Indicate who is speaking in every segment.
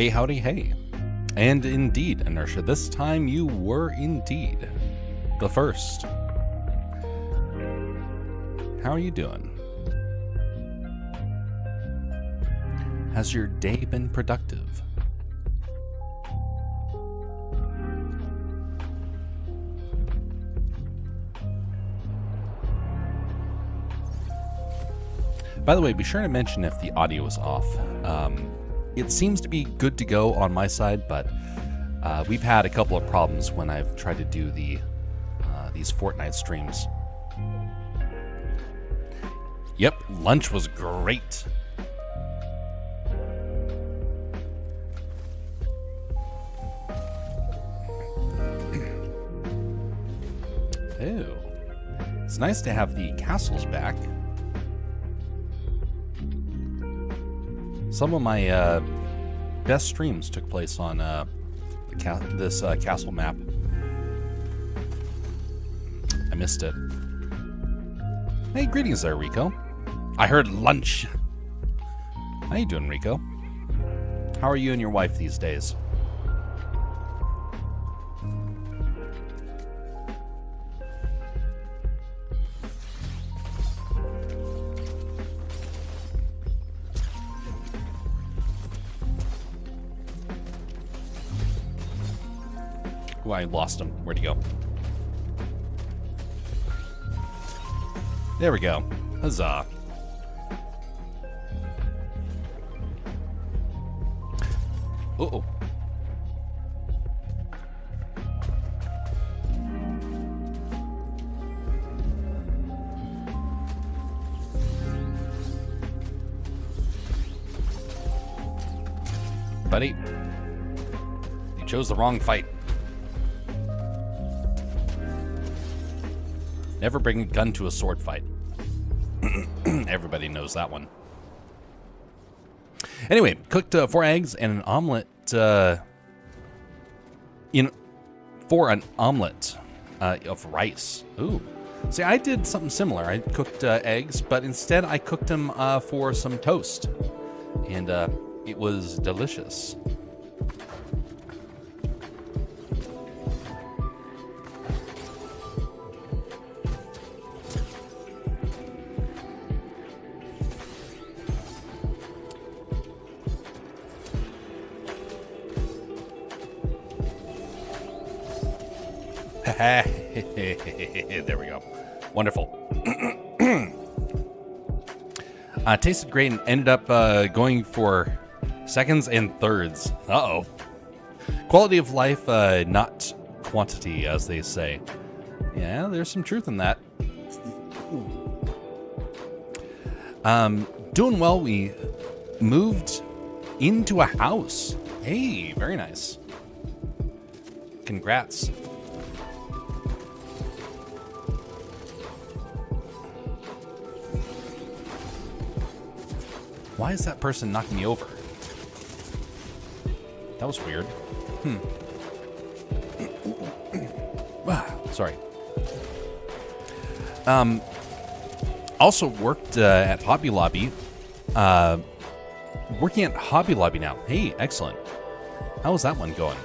Speaker 1: Hey, howdy, hey. And indeed, Inertia, this time you were indeed the first. How are you doing? Has your day been productive? By the way, be sure to mention if the audio is off. It seems to be good to go on my side, but we've had a couple of problems when I've tried to do these Fortnite streams. Yep, lunch was great. Ew. It's nice to have the castles back. Some of my best streams took place on this castle map. I missed it. Hey, greetings there, Rico. I heard lunch. How you doing, Rico? How are you and your wife these days? Oh, I lost him. Where'd he go? There we go. Huzzah. Uh-oh. Buddy, you chose the wrong fight. Never bring a gun to a sword fight. Everybody knows that one. Anyway, cooked 4 eggs and an omelet. For an omelet of rice. Ooh. See, I did something similar. I cooked eggs, but instead I cooked them for some toast. And it was delicious. There we go. Wonderful. Tasted great and ended up going for seconds and thirds. Uh-oh. Quality of life, not quantity, as they say. Yeah, there's some truth in that. Doing well. We moved into a house. Hey, very nice. Congrats. Why is that person knocking me over? That was weird. Sorry. Also worked at Hobby Lobby. Working at Hobby Lobby now. Hey, excellent. How is that one going?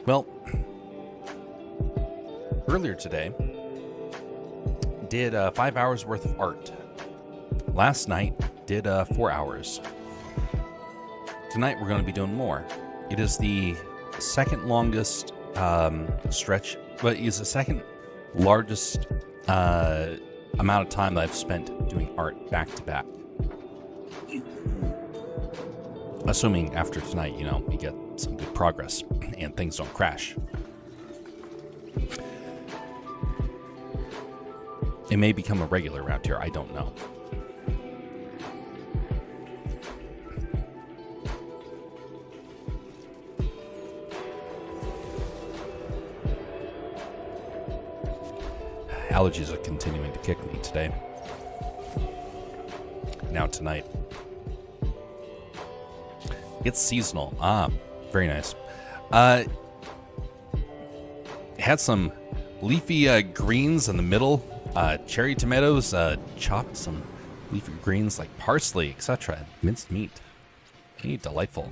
Speaker 1: Well, earlier today, did 5 hours worth of art. Last night, did 4 hours. Tonight, we're going to be doing more. It is the second longest stretch, but it is the second largest amount of time that I've spent doing art back to back. Assuming after tonight, we get some good progress and things don't crash. It may become a regular around here. I don't know. allergies are continuing to kick me today. Now tonight. It's seasonal. Very nice. Had some leafy greens in the middle. Cherry tomatoes, chopped some leafy greens like parsley, etc. Minced meat. Delightful.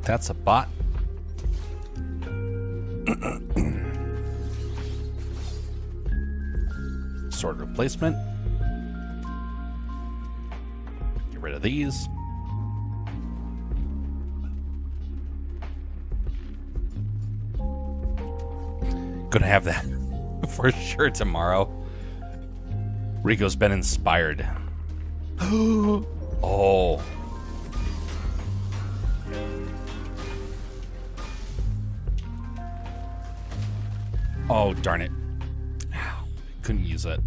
Speaker 1: That's a bot. Sword replacement. Get rid of these. Gonna have that for sure tomorrow. Rico's been inspired. Oh. Oh, darn it. Couldn't use it.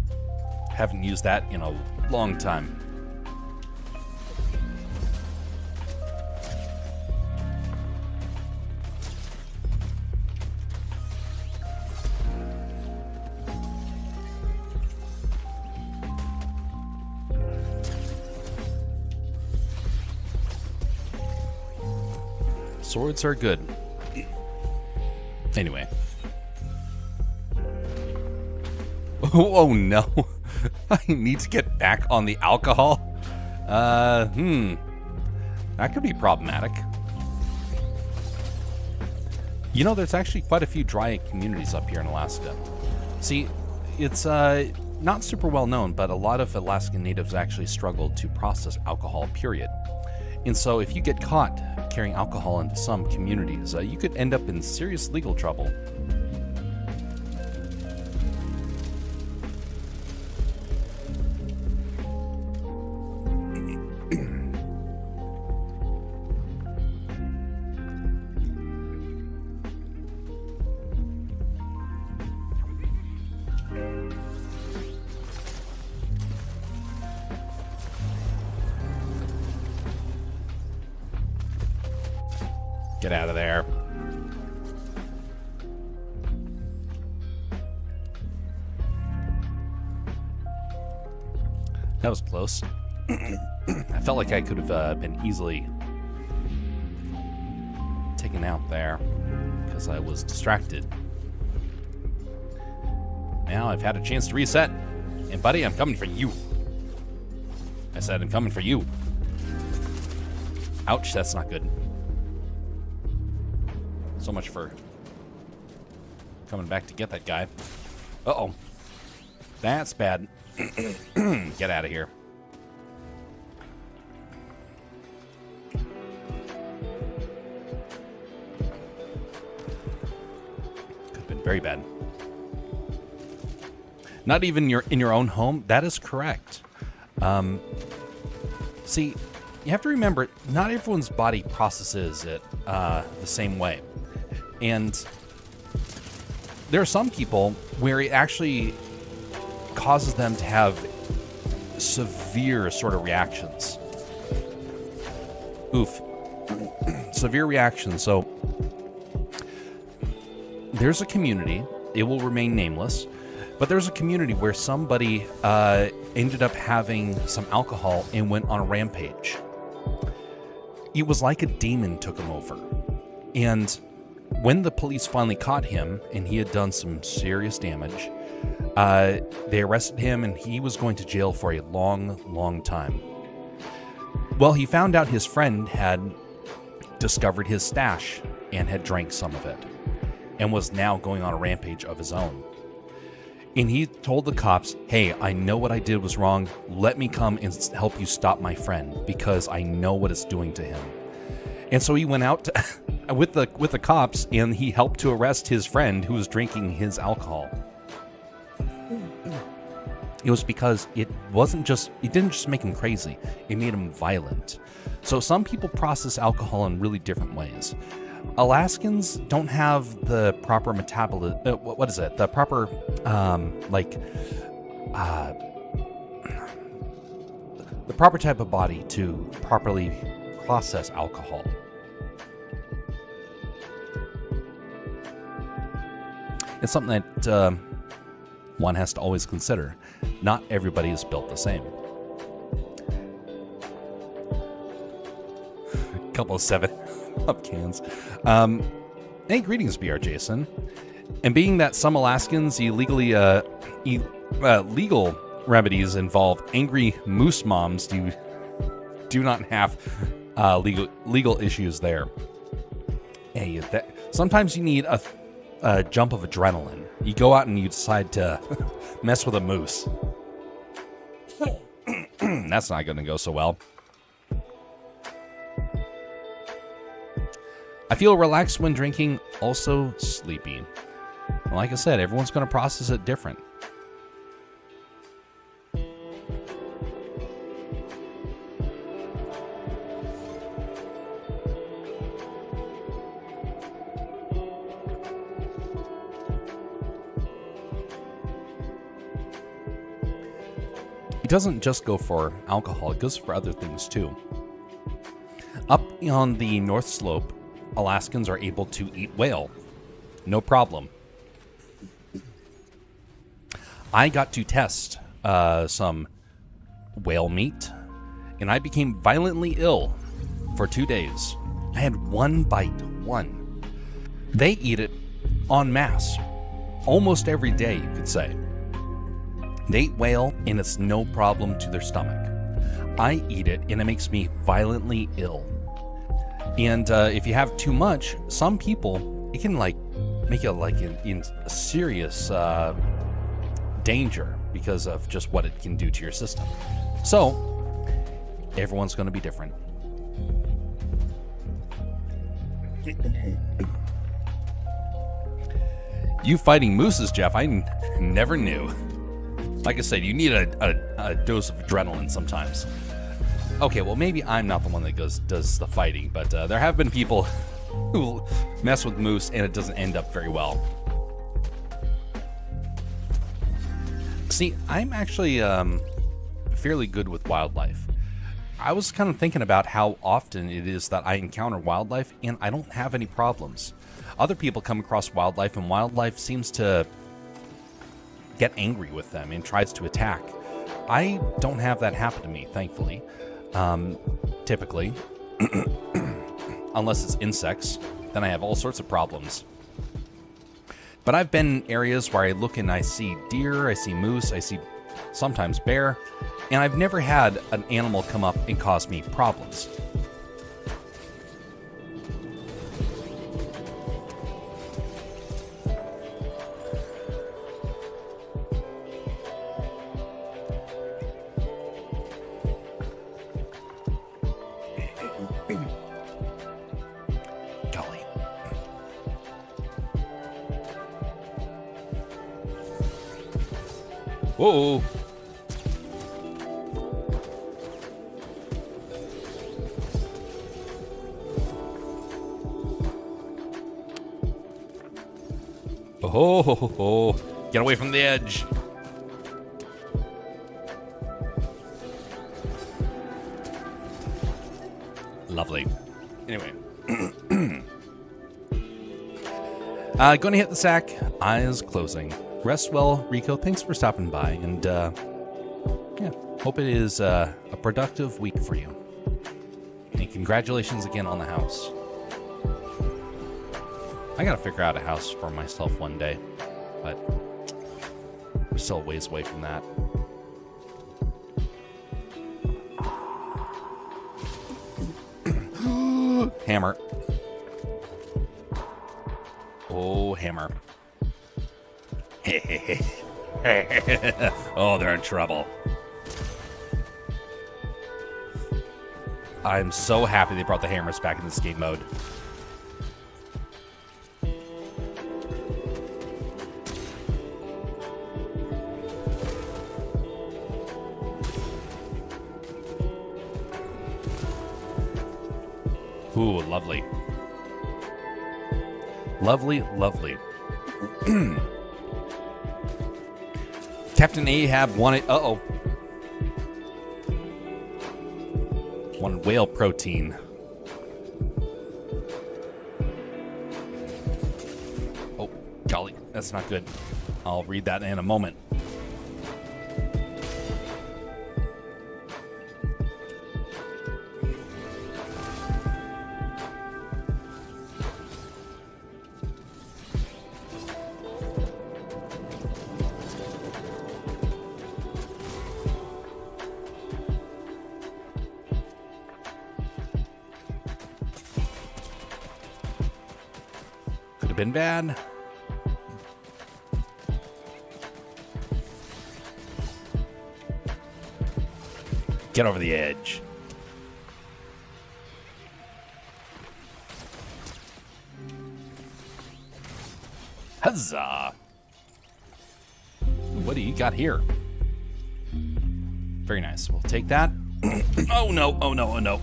Speaker 1: Haven't used that in a long time. Swords are good. Anyway. Oh no. I need to get back on the alcohol. That could be problematic. You know, there's actually quite a few dry communities up here in Alaska. See, it's not super well known, but a lot of Alaskan natives actually struggle to process alcohol, period. And so if you get caught carrying alcohol into some communities, you could end up in serious legal trouble. Get out of there. That was close. I felt like I could have been easily taken out there because I was distracted. Now I've had a chance to reset. And buddy, I'm coming for you. I said I'm coming for you. Ouch, that's not good. So much for coming back to get that guy. Uh-oh. That's bad. Get out of here. Could have been very bad. Not even in your own home? That is correct. See, you have to remember, not everyone's body processes it the same way. And there are some people where it actually causes them to have severe sort of reactions. Oof. Severe reactions. So there's a community, it will remain nameless, but there's a community where somebody ended up having some alcohol and went on a rampage. It was like a demon took him over. And when the police finally caught him, and he had done some serious damage, they arrested him, and he was going to jail for a long, long time. Well, he found out his friend had discovered his stash and had drank some of it, and was now going on a rampage of his own. And he told the cops, hey, I know what I did was wrong. Let me come and help you stop my friend, because I know what it's doing to him. And so he went out with the cops, and he helped to arrest his friend who was drinking his alcohol. It was because it didn't just make him crazy, it made him violent. So some people process alcohol in really different ways. Alaskans don't have the proper metabolism. What is it? The proper, the proper type of body to properly process alcohol. It's something that one has to always consider. Not everybody is built the same. A couple of 7-Up cans. Hey, greetings, BR Jason. And being that some Alaskans legal remedies involve angry moose moms, do not have legal issues there. Hey, sometimes you need a jump of adrenaline. You go out and you decide to mess with a moose. That's not going to go so well. I feel relaxed when drinking, also sleepy. Like I said, everyone's going to process it different. It doesn't just go for alcohol, it goes for other things too. Up on the North Slope, Alaskans are able to eat whale. No problem. I got to test some whale meat, and I became violently ill for 2 days. I had one bite. One. They eat it en masse, almost every day, you could say. They eat whale, and it's no problem to their stomach. I eat it, and it makes me violently ill. And if you have too much, some people, it can make you in serious danger because of just what it can do to your system. So everyone's going to be different. You fighting mooses, Jeff? I never knew. Like I said, you need a dose of adrenaline sometimes. Okay, well, maybe I'm not the one that does the fighting, but there have been people who mess with moose and it doesn't end up very well. See, I'm actually fairly good with wildlife. I was kind of thinking about how often it is that I encounter wildlife and I don't have any problems. Other people come across wildlife and wildlife seems to get angry with them and tries to attack. I don't have that happen to me, thankfully. Typically, unless it's insects, then I have all sorts of problems. But I've been in areas where I look and I see deer, I see moose, I see sometimes bear, and I've never had an animal come up and cause me problems. Whoa. Oh, get away from the edge. Lovely. Anyway. Gonna hit the sack. Eyes closing. Rest well, Rico. Thanks for stopping by, and yeah, hope it is a productive week for you. And congratulations again on the house. I gotta figure out a house for myself one day, but we're still a ways away from that. Hammer. Oh, hammer. Oh, they're in trouble. I'm so happy they brought the hammers back in this game mode. Ooh, lovely. Lovely, lovely. Captain Ahab wanted... Uh-oh. Wanted whale protein. Oh, golly. That's not good. I'll read that in a moment. Could have been bad. Get over the edge. Huzzah! What do you got here? Very nice. We'll take that. Oh no, oh no, oh no.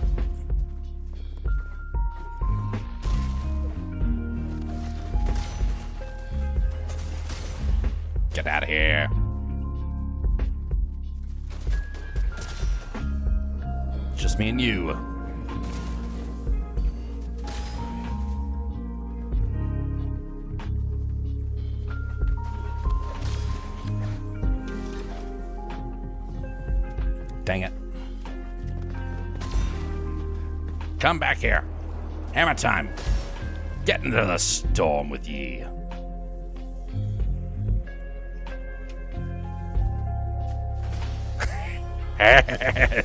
Speaker 1: Get out of here. Just me and you. Dang it. Come back here. Hammer time. Get into the storm with ye.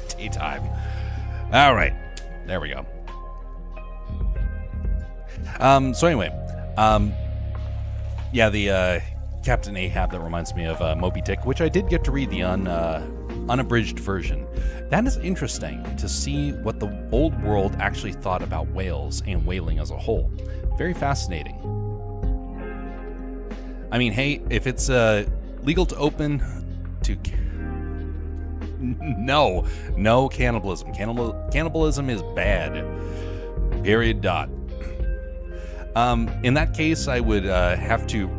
Speaker 1: Tea time. All right. There we go. So anyway, yeah, the Captain Ahab, that reminds me of Moby Dick, which I did get to read the unabridged version. That is interesting to see what the old world actually thought about whales and whaling as a whole. Very fascinating. I mean, hey, if it's legal to open to... No cannibalism. Cannibalism is bad. Period. Dot. In that case, I would have to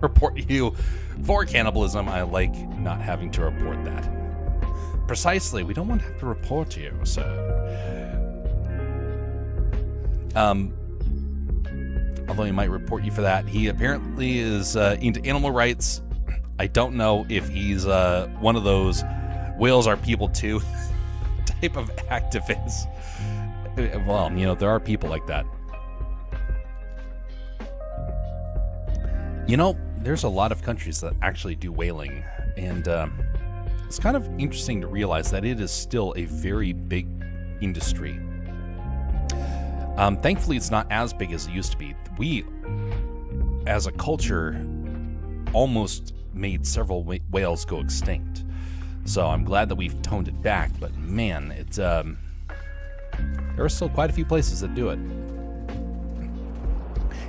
Speaker 1: report you for cannibalism. I like not having to report that. Precisely. We don't want to have to report you, so. Although he might report you for that. He apparently is into animal rights. I don't know if he's one of those whales are people too type of activists. Well, you know, there are people like that. You know, there's a lot of countries that actually do whaling, and it's kind of interesting to realize that it is still a very big industry. Thankfully, it's not as big as it used to be. We, as a culture, almost made several whales go extinct. So I'm glad that we've toned it back, but man, it's there are still quite a few places that do it.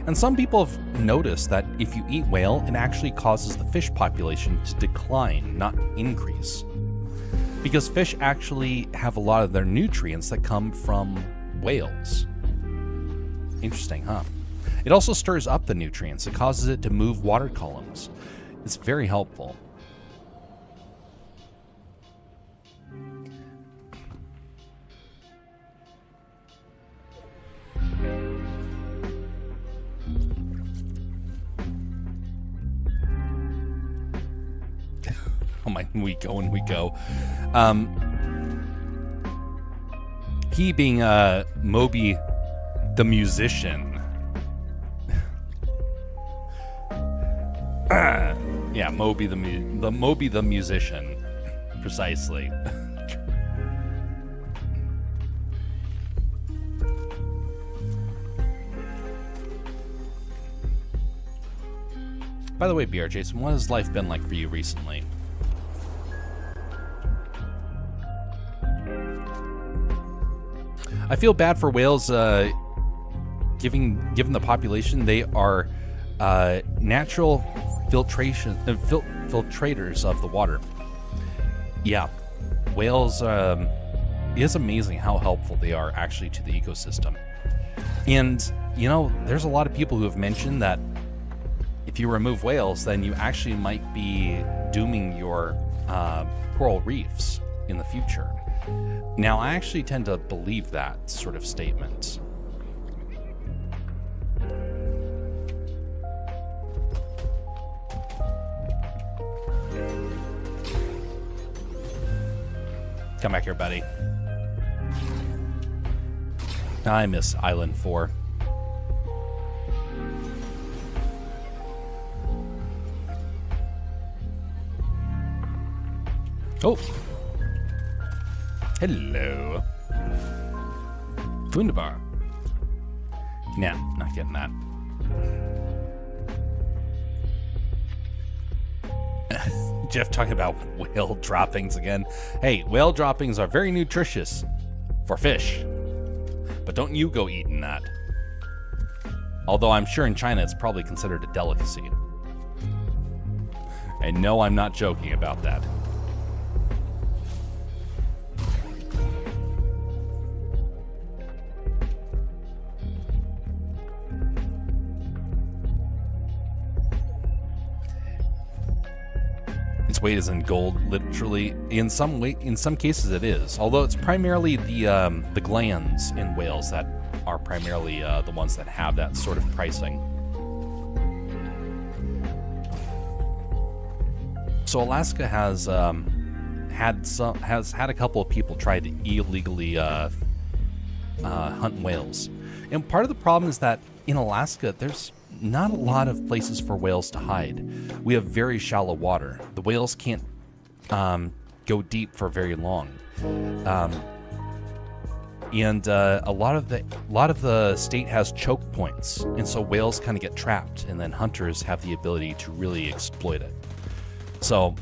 Speaker 1: And some people have noticed that if you eat whale, it actually causes the fish population to decline, not increase. Because fish actually have a lot of their nutrients that come from whales. Interesting, huh? It also stirs up the nutrients. It causes it to move water columns. It's very helpful. Oh my, we go and we go. He being Moby the musician. Yeah, Moby the musician, precisely. By the way, BR Jason, what has life been like for you recently? I feel bad for whales, given the population. They are natural filtrators of the water. Yeah, whales, it is amazing how helpful they are actually to the ecosystem. And you know, there's a lot of people who have mentioned that if you remove whales, then you actually might be dooming your coral reefs in the future. Now, I actually tend to believe that sort of statement. Come back here, buddy. I miss Island 4. Oh. Hello. Wunderbar. Nah, not getting that. Jeff talking about whale droppings again. Hey, whale droppings are very nutritious for fish. But don't you go eating that. Although I'm sure in China it's probably considered a delicacy. And no, I'm not joking about that. Its weight is in gold, literally. In some cases it is. Although it's primarily the glands in whales that are primarily the ones that have that sort of pricing. So Alaska has had a couple of people try to illegally hunt whales, and part of the problem is that in Alaska there's not a lot of places for whales to hide. We have very shallow water. The whales can't go deep for very long, and a lot of the state has choke points, and so whales kind of get trapped, and then hunters have the ability to really exploit it. So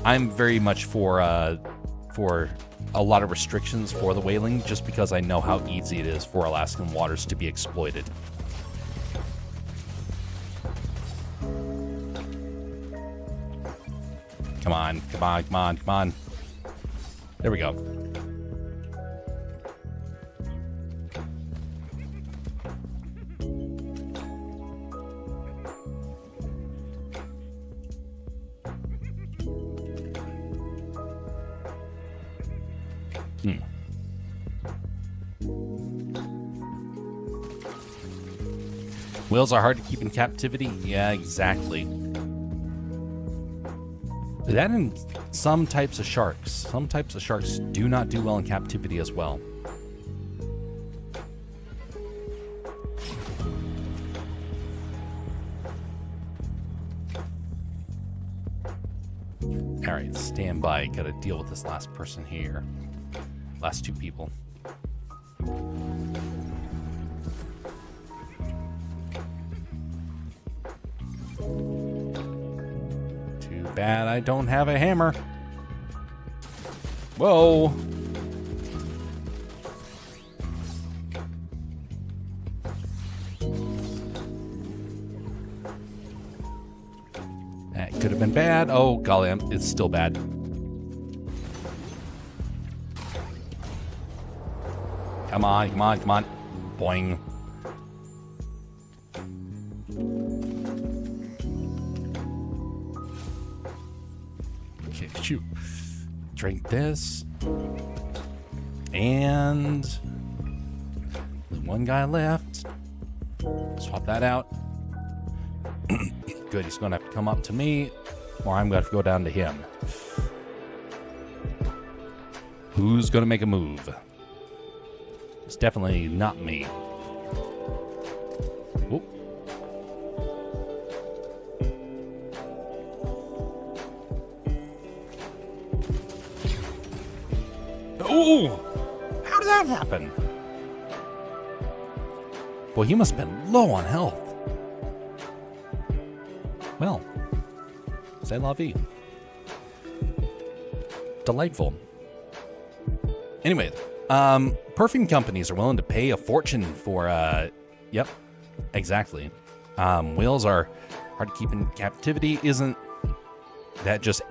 Speaker 1: I'm very much for a lot of restrictions for the whaling, just because I know how easy it is for Alaskan waters to be exploited. Come on, come on, come on, come on. There we go. Whales are hard to keep in captivity? Yeah, exactly. That and some types of sharks. Some types of sharks do not do well in captivity as well. Alright, stand by. Gotta deal with this last person here. Last two people. Too bad I don't have a hammer. Whoa. That could have been bad. Oh, golly, it's still bad. Come on, come on, come on. Boing. Okay, shoot. Drink this. And one guy left. Swap that out. Good, he's gonna have to come up to me, or I'm gonna have to go down to him. Who's gonna make a move? It's definitely not me. Whoop. Ooh! How did that happen? Boy, he must have been low on health. Well, c'est la vie. Delightful. Anyway, perfume companies are willing to pay a fortune for, yep, exactly. Whales are hard to keep in captivity. Isn't that just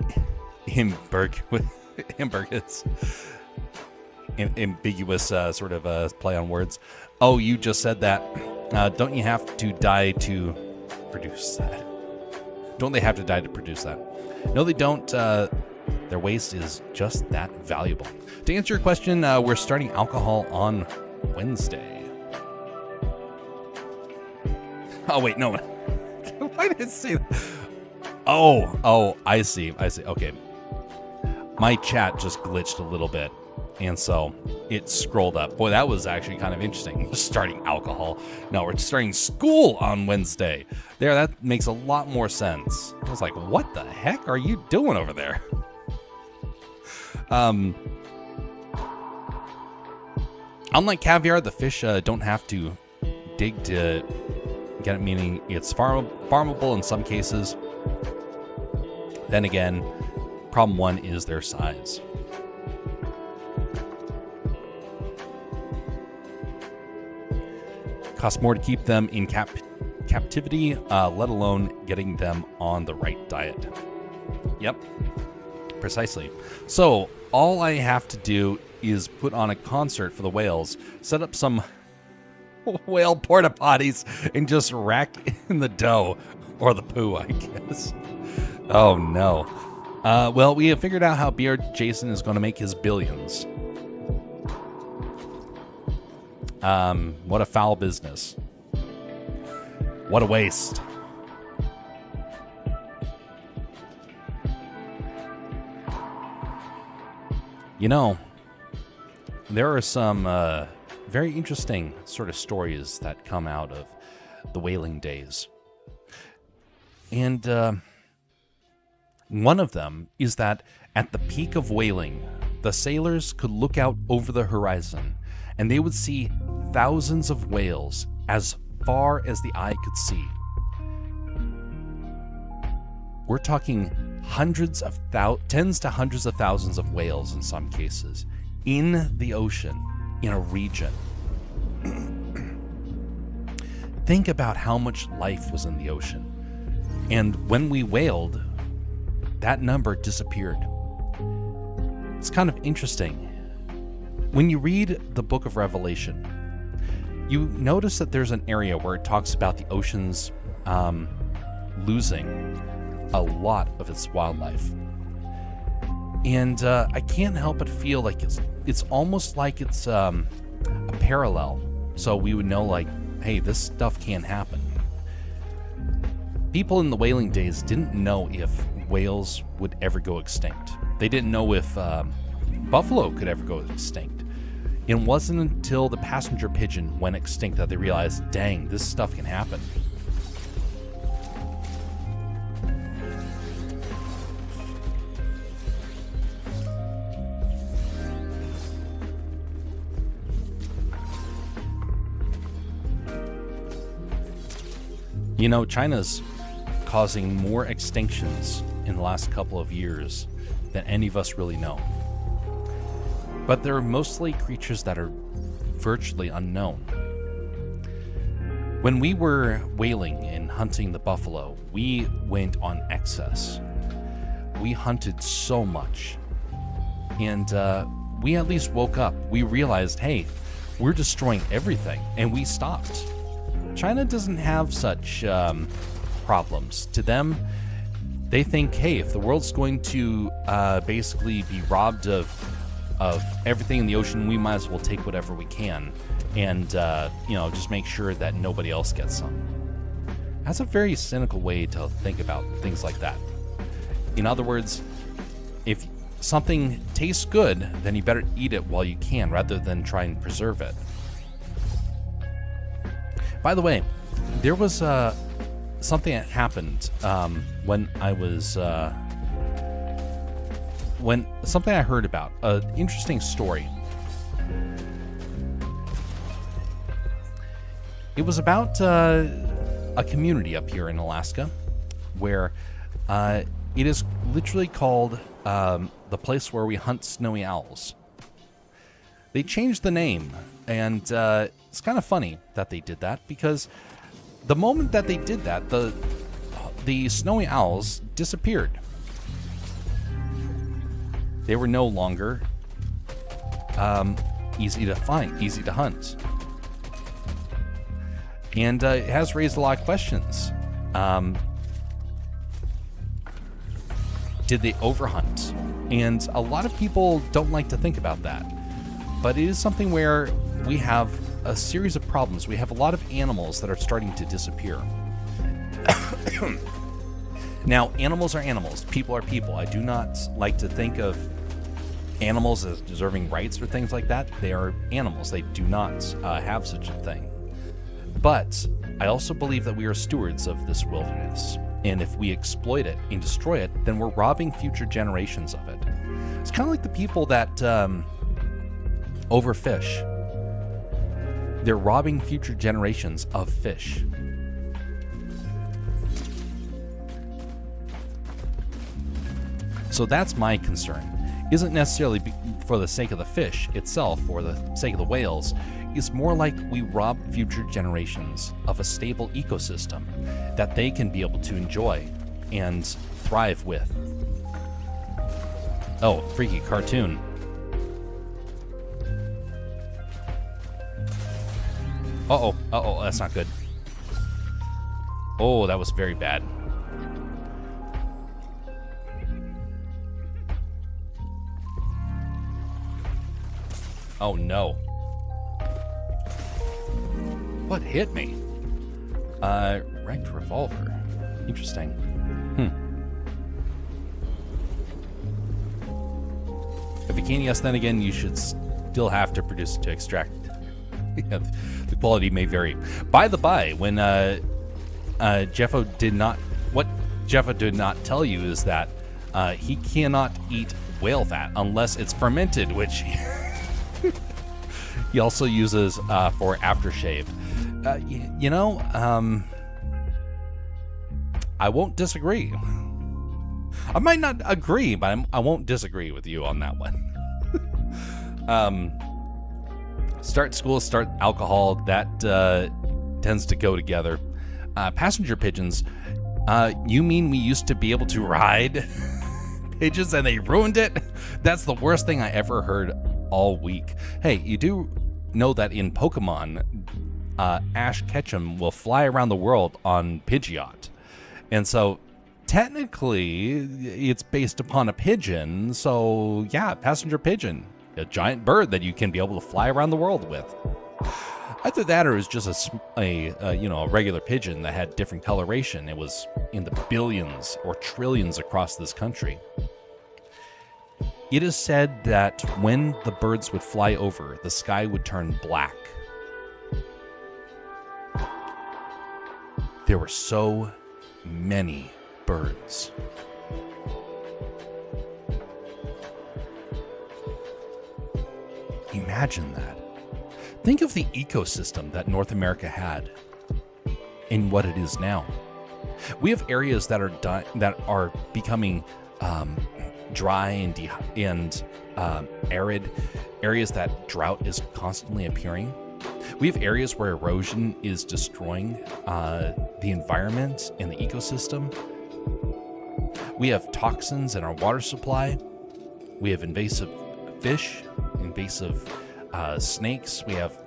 Speaker 1: ambiguous sort of play on words? Oh, you just said that. Don't you have to die to produce that? Don't they have to die to produce that? No, they don't. Their waste is just that valuable. To answer your question, we're starting alcohol on Wednesday. Oh, wait, no. Why did it say that? Oh, I see. Okay. My chat just glitched a little bit, and so it scrolled up. Boy, that was actually kind of interesting. We're starting alcohol. No, we're starting school on Wednesday. There, that makes a lot more sense. I was like, what the heck are you doing over there? Unlike caviar, the fish don't have to dig to get it, meaning it's farmable in some cases. Then again, problem one is their size. Costs more to keep them in captivity, let alone getting them on the right diet. Yep, precisely. So all I have to do is put on a concert for the whales, set up some whale porta potties, and just rack in the dough or the poo, I guess. Oh no. Well, we have figured out how Beard Jason is going to make his billions. What a foul business. What a waste. You know, there are some very interesting sort of stories that come out of the whaling days. And one of them is that at the peak of whaling, the sailors could look out over the horizon and they would see thousands of whales as far as the eye could see. We're talking tens to hundreds of thousands of whales in some cases in the ocean, in a region. Think about how much life was in the ocean. And when we whaled, that number disappeared. It's kind of interesting. When you read the book of Revelation, you notice that there's an area where it talks about the oceans losing a lot of its wildlife. And I can't help but feel like it's almost like it's a parallel. So we would know, like, hey, this stuff can't happen. People in the whaling days didn't know if whales would ever go extinct. They didn't know if buffalo could ever go extinct. It wasn't until the passenger pigeon went extinct that they realized, dang, this stuff can happen. You know, China's causing more extinctions in the last couple of years than any of us really know. But they're mostly creatures that are virtually unknown. When we were whaling and hunting the buffalo, we went on excess. We hunted so much. And we at least woke up. We realized, hey, we're destroying everything, and we stopped. China doesn't have such problems. To them, they think, hey, if the world's going to basically be robbed of everything in the ocean, we might as well take whatever we can and just make sure that nobody else gets some. That's a very cynical way to think about things like that. In other words, if something tastes good, then you better eat it while you can rather than try and preserve it. By the way, there was something that happened when I was something I heard about, an interesting story. It was about a community up here in Alaska where it is literally called the place where we hunt snowy owls. They changed the name, and it's kind of funny that they did that, because the moment that they did that, the snowy owls disappeared. They were no longer easy to find, easy to hunt. And it has raised a lot of questions. Did they overhunt? And a lot of people don't like to think about that. But it is something where we have a series of problems. We have a lot of animals that are starting to disappear. Now, animals are animals. People are people. I do not like to think of animals as deserving rights or things like that. They are animals. They do not have such a thing. But I also believe that we are stewards of this wilderness. And if we exploit it and destroy it, then we're robbing future generations of it. It's kind of like the people that overfish. They're robbing future generations of fish. So that's my concern. Isn't necessarily for the sake of the fish itself or the sake of the whales. It's more like we rob future generations of a stable ecosystem that they can be able to enjoy and thrive with. Oh, freaky cartoon. Uh-oh, that's not good. Oh, that was very bad. Oh no. What hit me? Wrecked revolver. Interesting. If you can't, yes, then again, you should still have to produce it to extract. The quality may vary. By the by, when Jeffo did not, what Jeffo did not tell you is that he cannot eat whale fat unless it's fermented, which he also uses for aftershave. I won't disagree. I might not agree, but I won't disagree with you on that one. Start school, start alcohol, that tends to go together. Passenger pigeons, you mean we used to be able to ride pigeons and they ruined it? That's the worst thing I ever heard all week. Hey, you do know that in Pokemon, Ash Ketchum will fly around the world on Pidgeot. And so technically it's based upon a pigeon. So yeah, passenger pigeon, a giant bird that you can be able to fly around the world with. Either that or it was just a regular pigeon that had different coloration. It was in the billions or trillions across this country. It is said that when the birds would fly over, the sky would turn black. There were so many birds. Imagine that. Think of the ecosystem that North America had and what it is now. We have areas that are becoming dry and arid, areas that drought is constantly appearing. We have areas where erosion is destroying the environment and the ecosystem. We have toxins in our water supply. We have invasive fish, invasive snakes. We have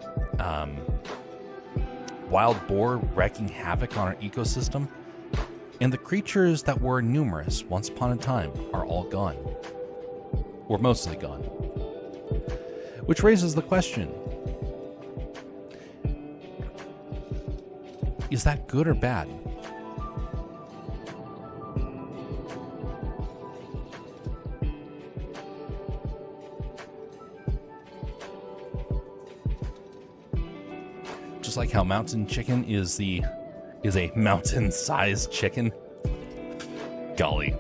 Speaker 1: wild boar wreaking havoc on our ecosystem. And the creatures that were numerous once upon a time are all gone. Or mostly gone. Which raises the question, is that good or bad? Just like how mountain chicken is a mountain-sized chicken. Golly.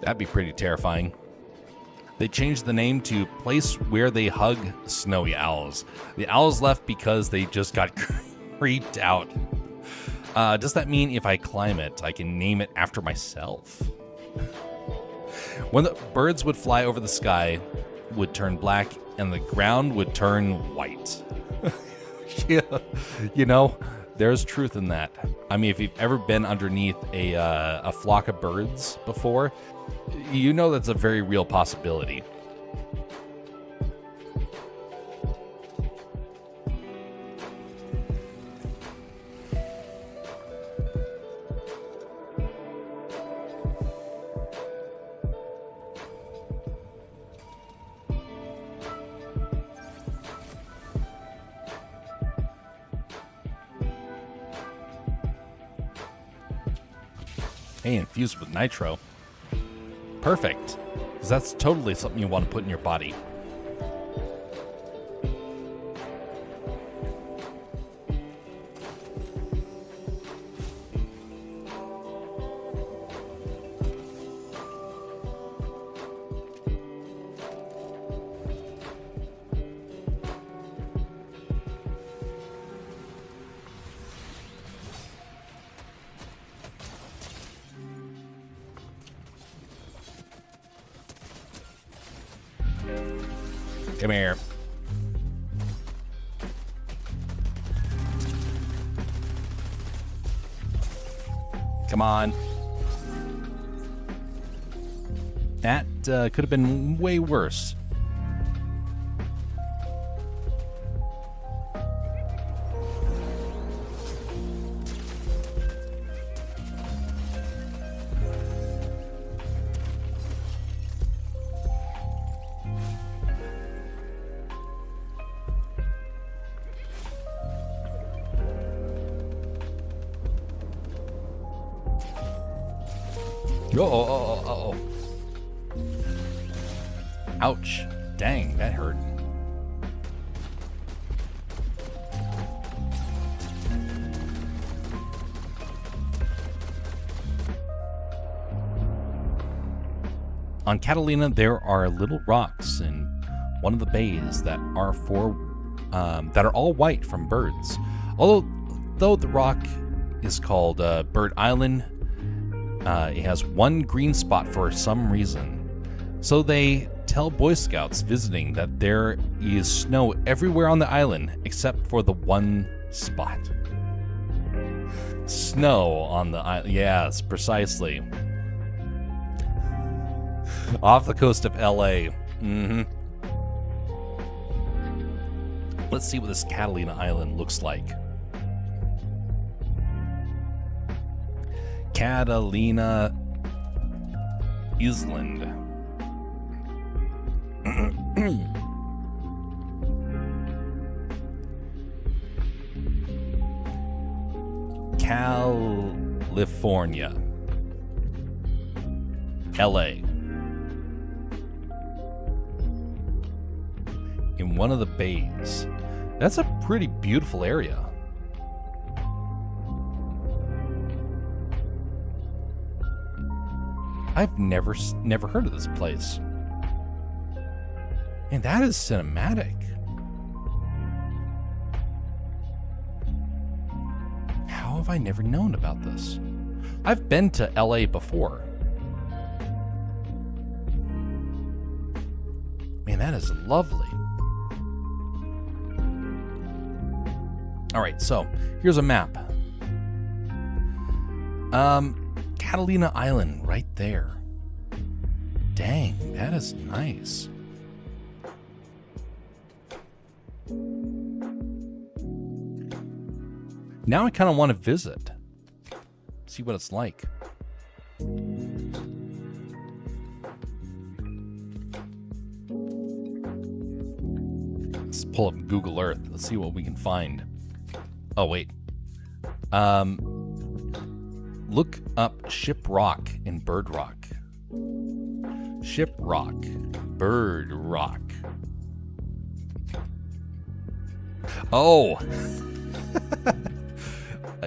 Speaker 1: That'd be pretty terrifying. They changed the name to Place Where They Hug Snowy Owls. The owls left because they just got creeped out. Does that mean if I climb it, I can name it after myself? When the birds would fly over the sky, would turn black, and the ground would turn white. Yeah, there's truth in that. I mean, if you've ever been underneath a flock of birds before, you know that's a very real possibility. Hey, infused with nitro. Perfect. Because that's totally something you want to put in your body. Come here. Come on. That could have been way worse. Oh. Ouch. Dang, that hurt. On Catalina, there are little rocks in one of the bays that are all white from birds. Though the rock is called Bird Island, it has one green spot for some reason. So they tell Boy Scouts visiting that there is snow everywhere on the island except for the one spot. Snow on the island. Yes, precisely. Off the coast of LA. Let's see what this Catalina Island looks like. Catalina Island. California. LA. In one of the bays. That's a pretty beautiful area. I've never heard of this place. And that is cinematic. How have I never known about this? I've been to LA before. Man, that is lovely. All right, so here's a map. Catalina Island right there. Dang, that is nice. Now I kind of want to visit. See what it's like. Let's pull up Google Earth. Let's see what we can find. Oh, wait. Look up Ship Rock and Bird Rock. Ship Rock, Bird Rock. Oh!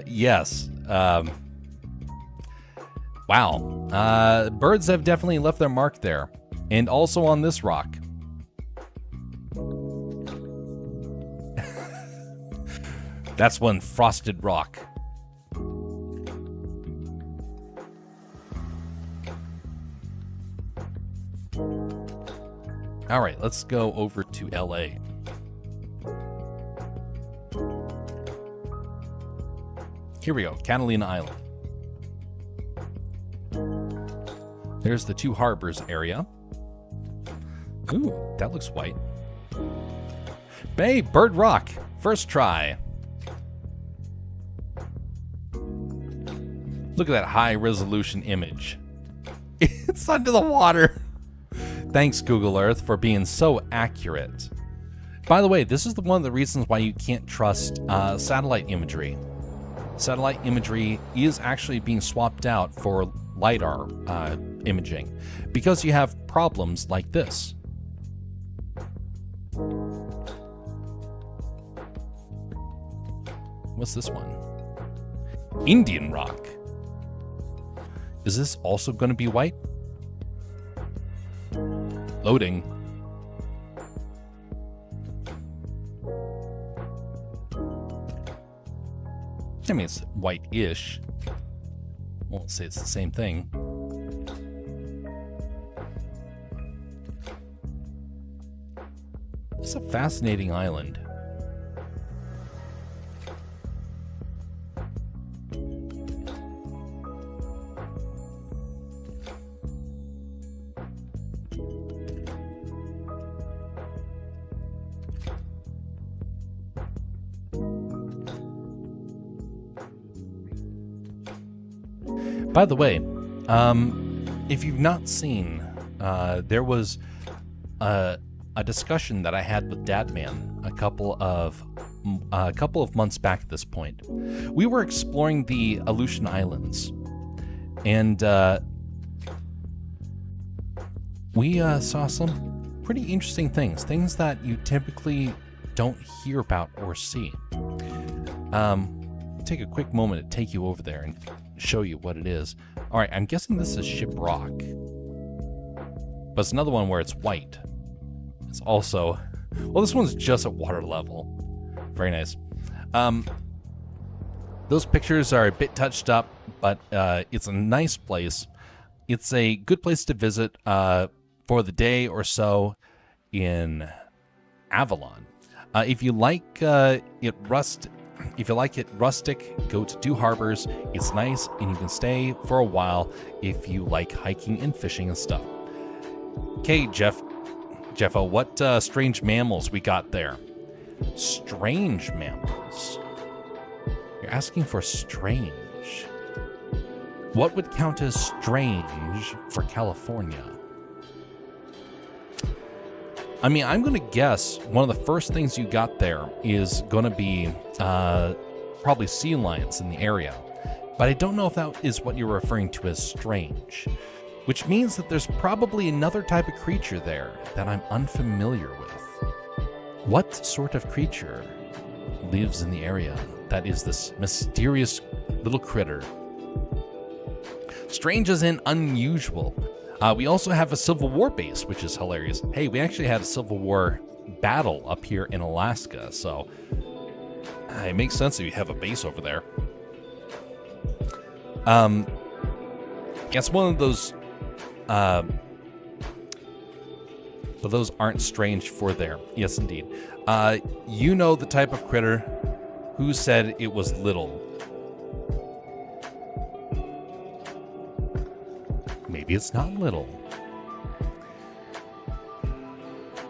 Speaker 1: Yes. Wow. Birds have definitely left their mark there. And also on this rock. That's one frosted rock. All right, let's go over to LA. Here we go, Catalina Island. There's the Two Harbors area. Ooh, that looks white. Hey, Bird Rock, first try. Look at that high resolution image. It's under the water. Thanks, Google Earth, for being so accurate. By the way, this is one of the reasons why you can't trust satellite imagery. Satellite imagery is actually being swapped out for LiDAR imaging because you have problems like this. What's this one? Indian rock. Is this also going to be white? Loading. I mean, it's white-ish. Won't say it's the same thing. It's a fascinating island. By the way, if you've not seen, there was a discussion that I had with Dadman a couple of months back at this point. We were exploring the Aleutian Islands, and we saw some pretty interesting things that you typically don't hear about or see. Take a quick moment to take you over there and show you what it is. All right, I'm guessing this is Ship Rock, but it's another one where it's white. It's also, well, this one's just at water level. Very nice. Those pictures are a bit touched up, but it's a nice place. It's a good place to visit for the day or so in Avalon. If you like it rustic, go to Two Harbors. It's nice, and you can stay for a while if you like hiking and fishing and stuff. Okay, Jeffo, what strange mammals we got there? Strange mammals? You're asking for strange. What would count as strange for California? I mean, I'm going to guess one of the first things you got there is going to be probably sea lions in the area. But I don't know if that is what you're referring to as strange, which means that there's probably another type of creature there that I'm unfamiliar with. What sort of creature lives in the area that is this mysterious little critter? Strange as in unusual. We also have a Civil War base, which is hilarious. Hey, we actually had a Civil War battle up here in Alaska, so it makes sense that you have a base over there. It's one of those, but those aren't strange for there. Yes, indeed. You know the type of critter. Who said it was little? Maybe it's not little.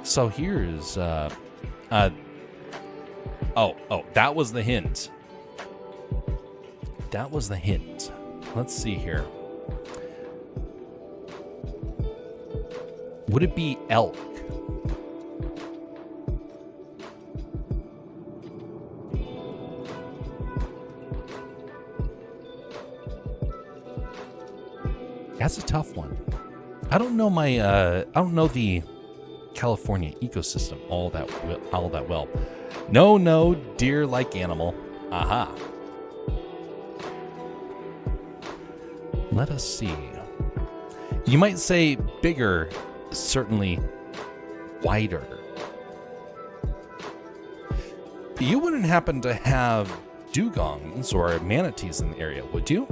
Speaker 1: So here's, oh, that was the hint. That was the hint. Let's see here. Would it be elk? That's a tough one. I don't know I don't know the California ecosystem all that well. No, deer-like animal. Aha. Let us see. You might say bigger, certainly wider. You wouldn't happen to have dugongs or manatees in the area, would you?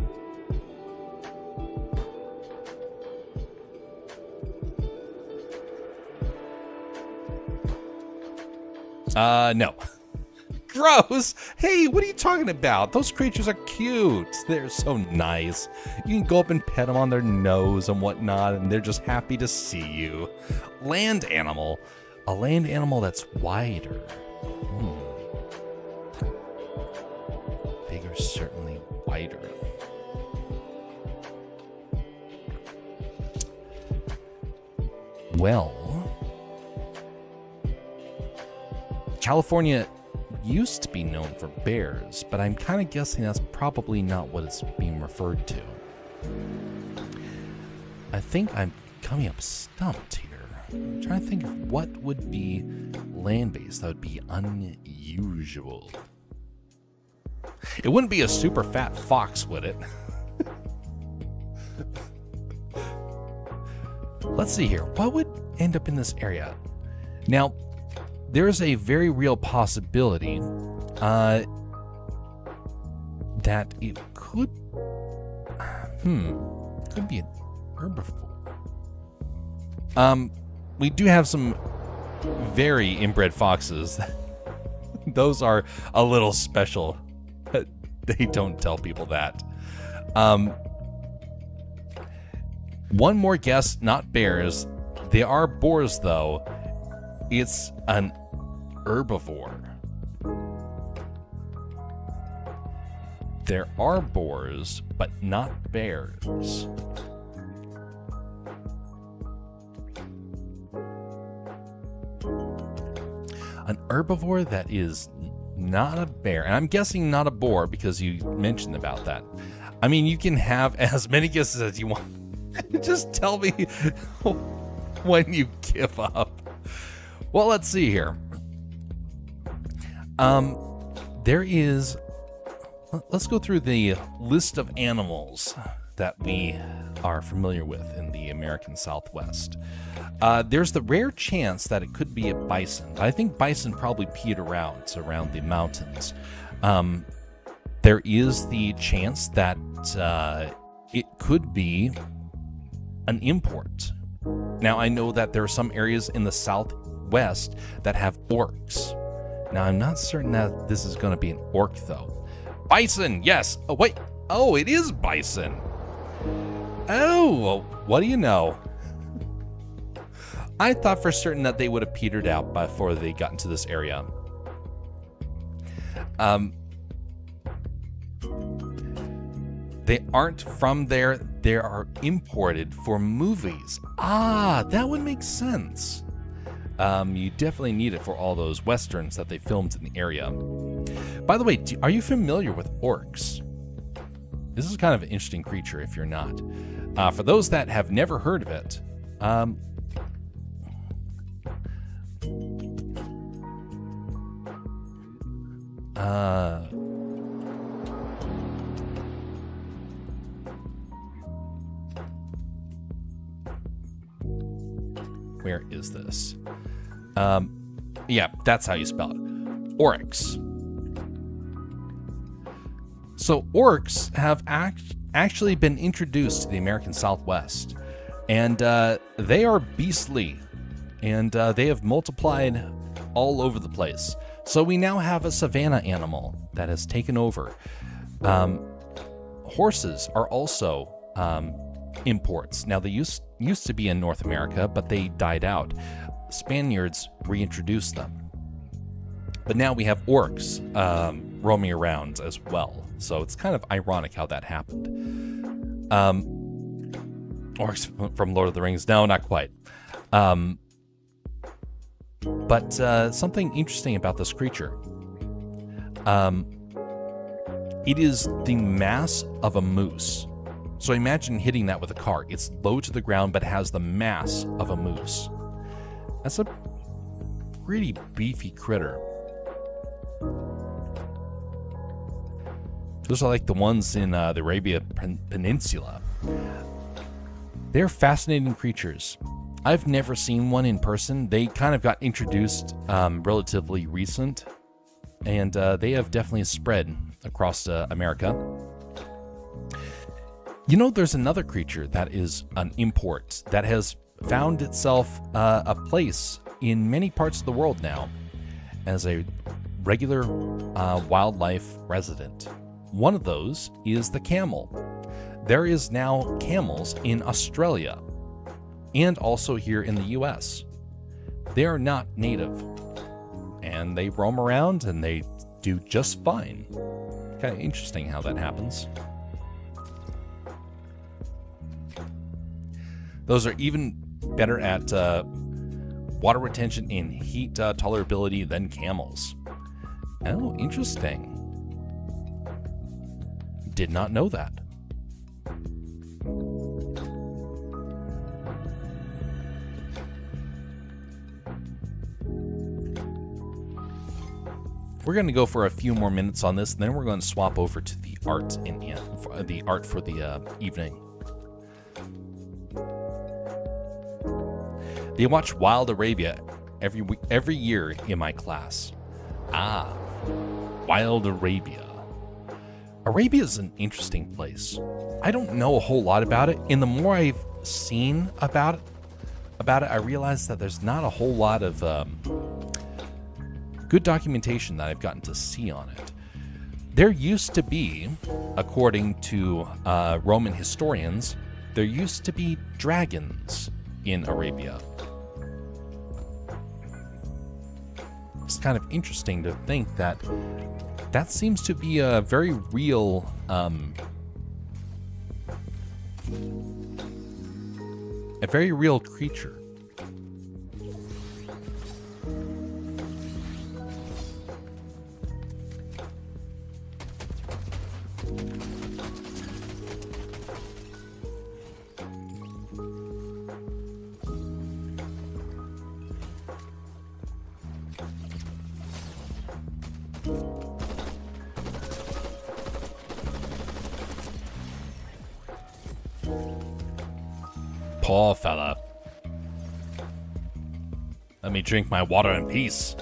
Speaker 1: No. Gross! Hey, what are you talking about? Those creatures are cute. They're so nice. You can go up and pet them on their nose and whatnot, and they're just happy to see you. Land animal. A land animal that's wider. Bigger, certainly wider. Well, California used to be known for bears, but I'm kind of guessing that's probably not what it's being referred to. I think I'm coming up stumped here. I'm trying to think of what would be land-based that would be unusual. It wouldn't be a super fat fox, would it? Let's see here. What would end up in this area? Now, there's a very real possibility that it could be an herbivore. We do have some very inbred foxes. Those are a little special. They don't tell people that. One more guess, not bears. They are boars, though. It's an herbivore. There are boars, but not bears. An herbivore that is not a bear. And I'm guessing not a boar because you mentioned about that. I mean, you can have as many guesses as you want. Just tell me when you give up. Well, let's see here. There is... Let's go through the list of animals that we are familiar with in the American Southwest. There's the rare chance that it could be a bison. I think bison probably peed around the mountains. There is the chance that it could be an import. Now, I know that there are some areas in the Southwest that have orcs. Now, I'm not certain that this is going to be an orc, though. Bison, yes. Oh, wait. Oh, it is bison. Oh, well, what do you know? I thought for certain that they would have petered out before they got into this area. They aren't from there. They are imported for movies. Ah, that would make sense. You definitely need it for all those westerns that they filmed in the area. By the way, are you familiar with orcs? This is kind of an interesting creature if you're not. For those that have never heard of it, where is this? Yeah, that's how you spell it. Oryx. So orcs have actually been introduced to the American Southwest, and they are beastly, and they have multiplied all over the place. So we now have a savanna animal that has taken over. Horses are also imports. Now, they used to be in North America, but they died out. Spaniards reintroduced them. But now we have orcs roaming around as well. So it's kind of ironic how that happened. Orcs from Lord of the Rings? No, not quite. But something interesting about this creature. It is the mass of a moose. So imagine hitting that with a car. It's low to the ground, but has the mass of a moose. That's a pretty beefy critter. Those are like the ones in the Arabia Peninsula. They're fascinating creatures. I've never seen one in person. They kind of got introduced relatively recent, and they have definitely spread across America. You know, there's another creature that is an import that has found itself a place in many parts of the world now as a regular wildlife resident. One of those is the camel. There is now camels in Australia and also here in the US. They are not native, and they roam around and they do just fine. Kind of interesting how that happens. Those are even better at water retention and heat tolerability than camels. Oh, interesting. Did not know that. We're going to go for a few more minutes on this, and then we're going to swap over to the art the art for the evening. They watch Wild Arabia every year in my class. Ah, Wild Arabia. Arabia is an interesting place. I don't know a whole lot about it, and the more I've seen about it, I realize that there's not a whole lot of good documentation that I've gotten to see on it. There used to be, according to Roman historians, there used to be dragons in Arabia. It's kind of interesting to think that that seems to be a very real creature. Poor fella. Let me drink my water in peace.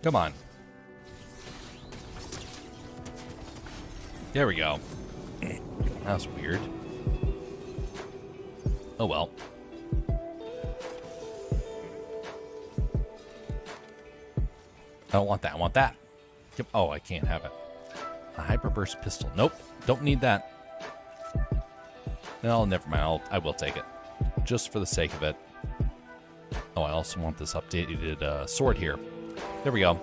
Speaker 1: Come on. There we go. That was weird. Oh well. I don't want that. I want that. Yep. Oh, I can't have it. A hyperburst pistol. Nope. Don't need that. No, never mind. I will take it. Just for the sake of it. Oh, I also want this updated sword here. There we go.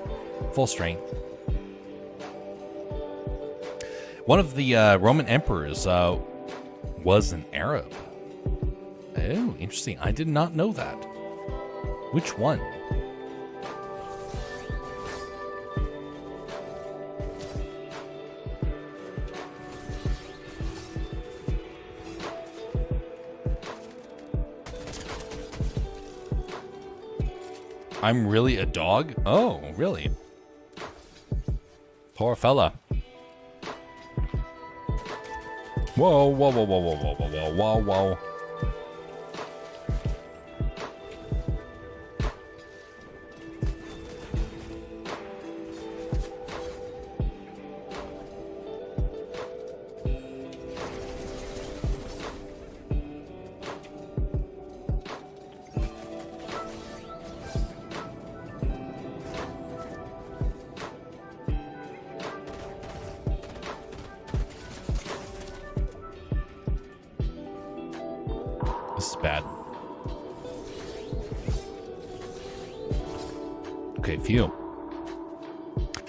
Speaker 1: Full strength. One of the Roman emperors was an Arab. Oh, interesting. I did not know that. Which one? I'm really a dog? Oh, really? Poor fella. Whoa, whoa, whoa, whoa, whoa, whoa, whoa, whoa, whoa. This is bad. Okay, phew.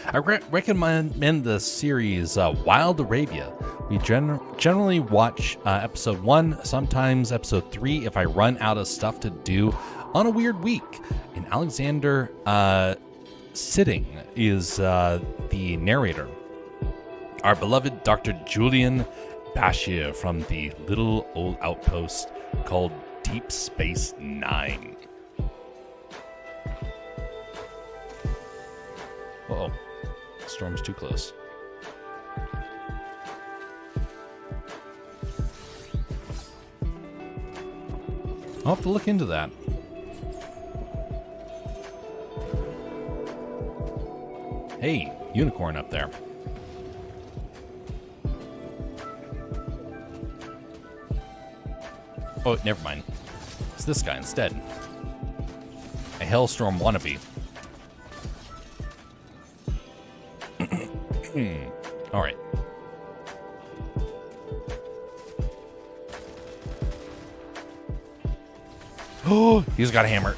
Speaker 1: I recommend the series Wild Arabia. We generally watch episode 1, sometimes episode 3 if I run out of stuff to do on a weird week. And Alexander Sitting is the narrator. Our beloved Dr. Julian Bashir from the little old outpost called Deep Space Nine. Uh-oh. Storm's too close. I'll have to look into that. Hey, unicorn up there. Oh, never mind. It's this guy instead. A Hellstorm wannabe. All right. Oh, he's got a hammer.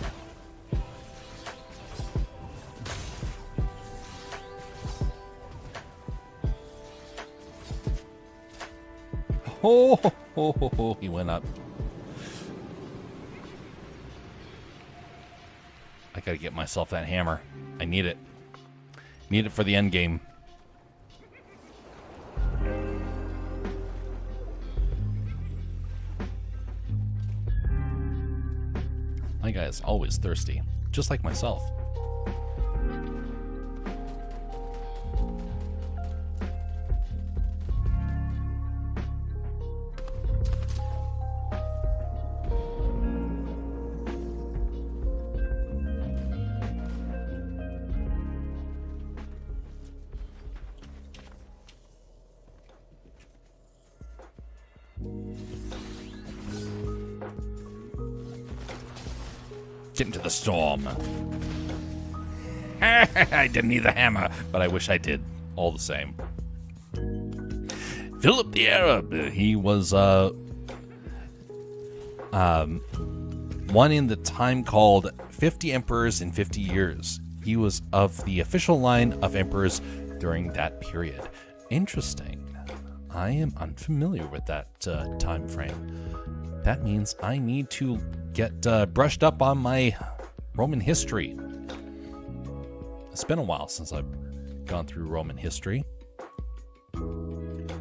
Speaker 1: Oh, he went up. I gotta get myself that hammer. I need it. Need it for the end game. My guy is always thirsty, just like myself. Get into the storm. I didn't need the hammer, but I wish I did. All the same. Philip the Arab. He was one in the time called 50 Emperors in 50 Years. He was of the official line of emperors during that period. Interesting. I am unfamiliar with that time frame. That means I need to get brushed up on my Roman history. It's been a while since I've gone through Roman history.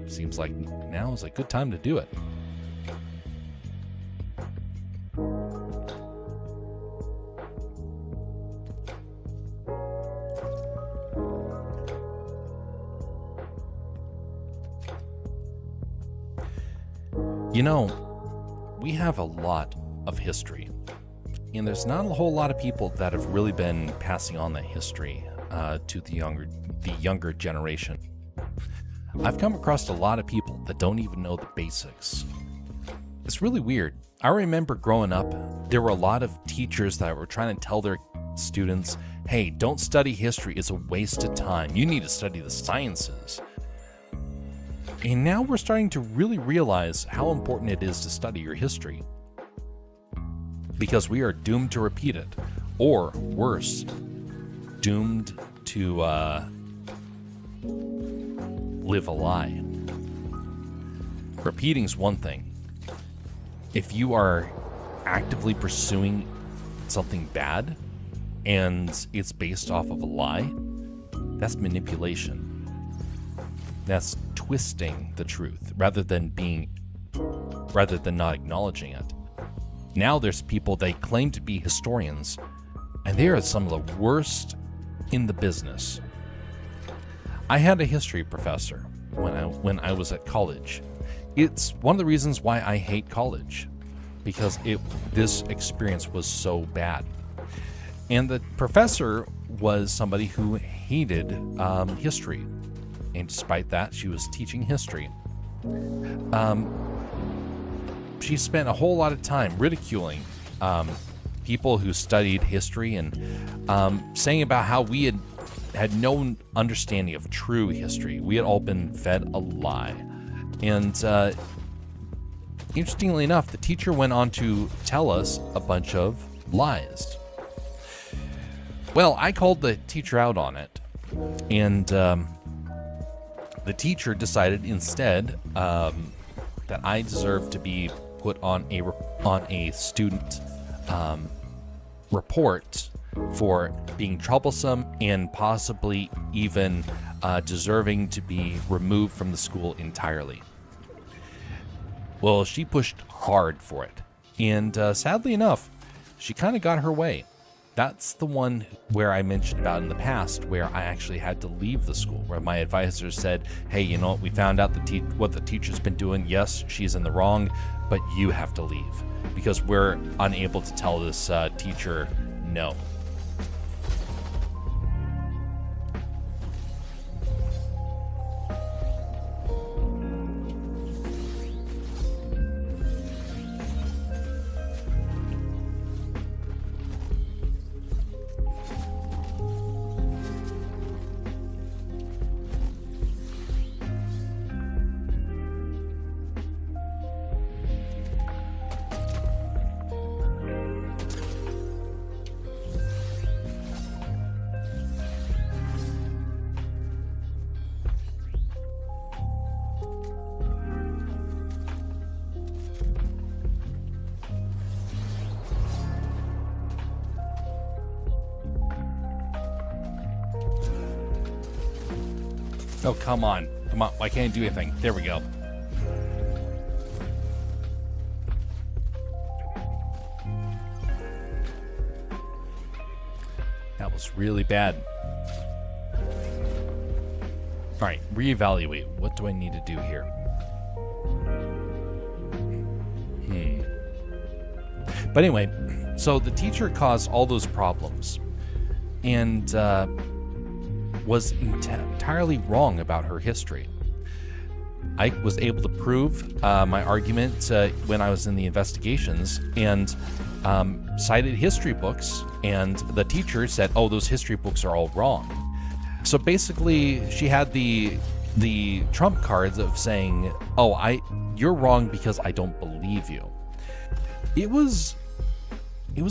Speaker 1: Seems like now is a good time to do it. You know, we have a lot of history, and there's not a whole lot of people that have really been passing on that history to the younger generation. I've come across a lot of people that don't even know the basics. It's really weird. I remember growing up, there were a lot of teachers that were trying to tell their students, hey, don't study history, it's a waste of time. You need to study the sciences. And now we're starting to really realize how important it is to study your history. Because we are doomed to repeat it. Or, worse, doomed to live a lie. Repeating's one thing. If you are actively pursuing something bad, and it's based off of a lie, that's manipulation. That's twisting the truth rather than not acknowledging it. Now there's people that claim to be historians, and they are some of the worst in the business. I had a history professor when I was at college. It's one of the reasons why I hate college, because this experience was so bad. And the professor was somebody who hated history. And despite that, she was teaching history. She spent a whole lot of time ridiculing people who studied history and saying about how we had no understanding of true history. We had all been fed a lie. And interestingly enough, the teacher went on to tell us a bunch of lies. Well, I called the teacher out on it. And the teacher decided instead that I deserved to be put on a student report for being troublesome and possibly even deserving to be removed from the school entirely. Well, she pushed hard for it, and sadly enough, she kind of got her way. That's the one where I mentioned about in the past where I actually had to leave the school, where my advisor said, hey, you know what, we found out what the teacher's been doing. Yes, she's in the wrong, but you have to leave because we're unable to tell this teacher no. Oh, come on. Come on. Why can't I do anything? There we go. That was really bad. All right, reevaluate. What do I need to do here? But anyway, so the teacher caused all those problems and was entirely wrong about her history. I was able to prove my argument when I was in the investigations and cited history books, and the teacher said, oh, those history books are all wrong. So basically, she had the trump cards of saying, oh, you're wrong because I don't believe you. It was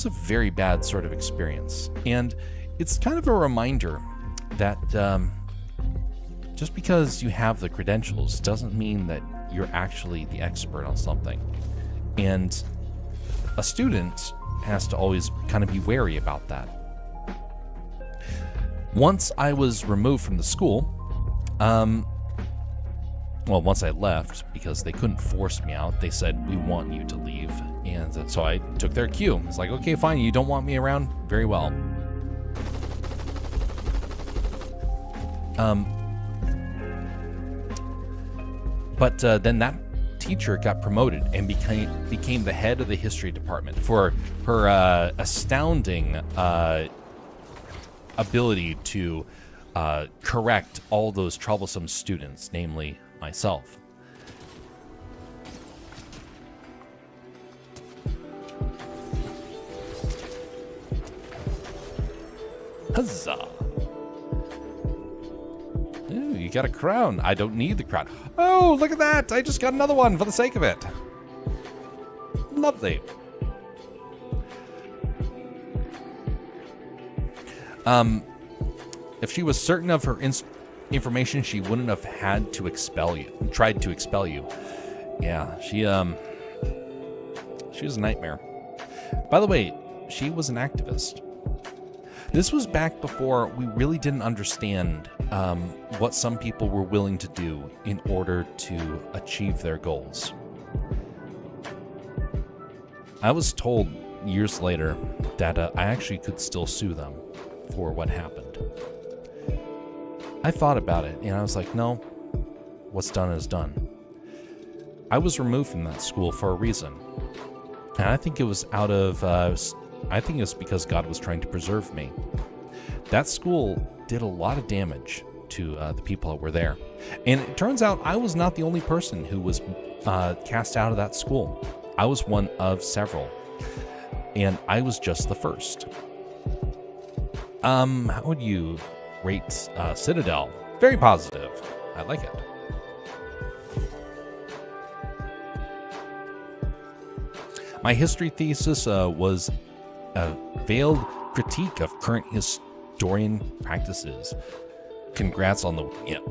Speaker 1: a very bad sort of experience. And it's kind of a reminder that just because you have the credentials doesn't mean that you're actually the expert on something. And a student has to always kind of be wary about that. Once I was removed from the school, once I left, because they couldn't force me out, they said, we want you to leave. And so I took their cue. It's like, okay, fine, you don't want me around? Very well. But then that teacher got promoted and became the head of the history department for her astounding ability to correct all those troublesome students, namely myself. Huzzah! Ooh, you got a crown. I don't need the crown. Oh, look at that! I just got another one for the sake of it. Lovely. If she was certain of her information, she wouldn't have had to tried to expel you. Yeah, she was a nightmare. By the way, she was an activist. This was back before we really didn't understand what some people were willing to do in order to achieve their goals. I was told years later that I actually could still sue them for what happened. I thought about it and I was like, no, what's done is done. I was removed from that school for a reason. And I think it was I think it's because God was trying to preserve me. That school did a lot of damage to the people that were there. And it turns out I was not the only person who was cast out of that school. I was one of several. And I was just the first. How would you rate Citadel? Very positive. I like it. My history thesis was a veiled critique of current historian practices. Congrats on the win.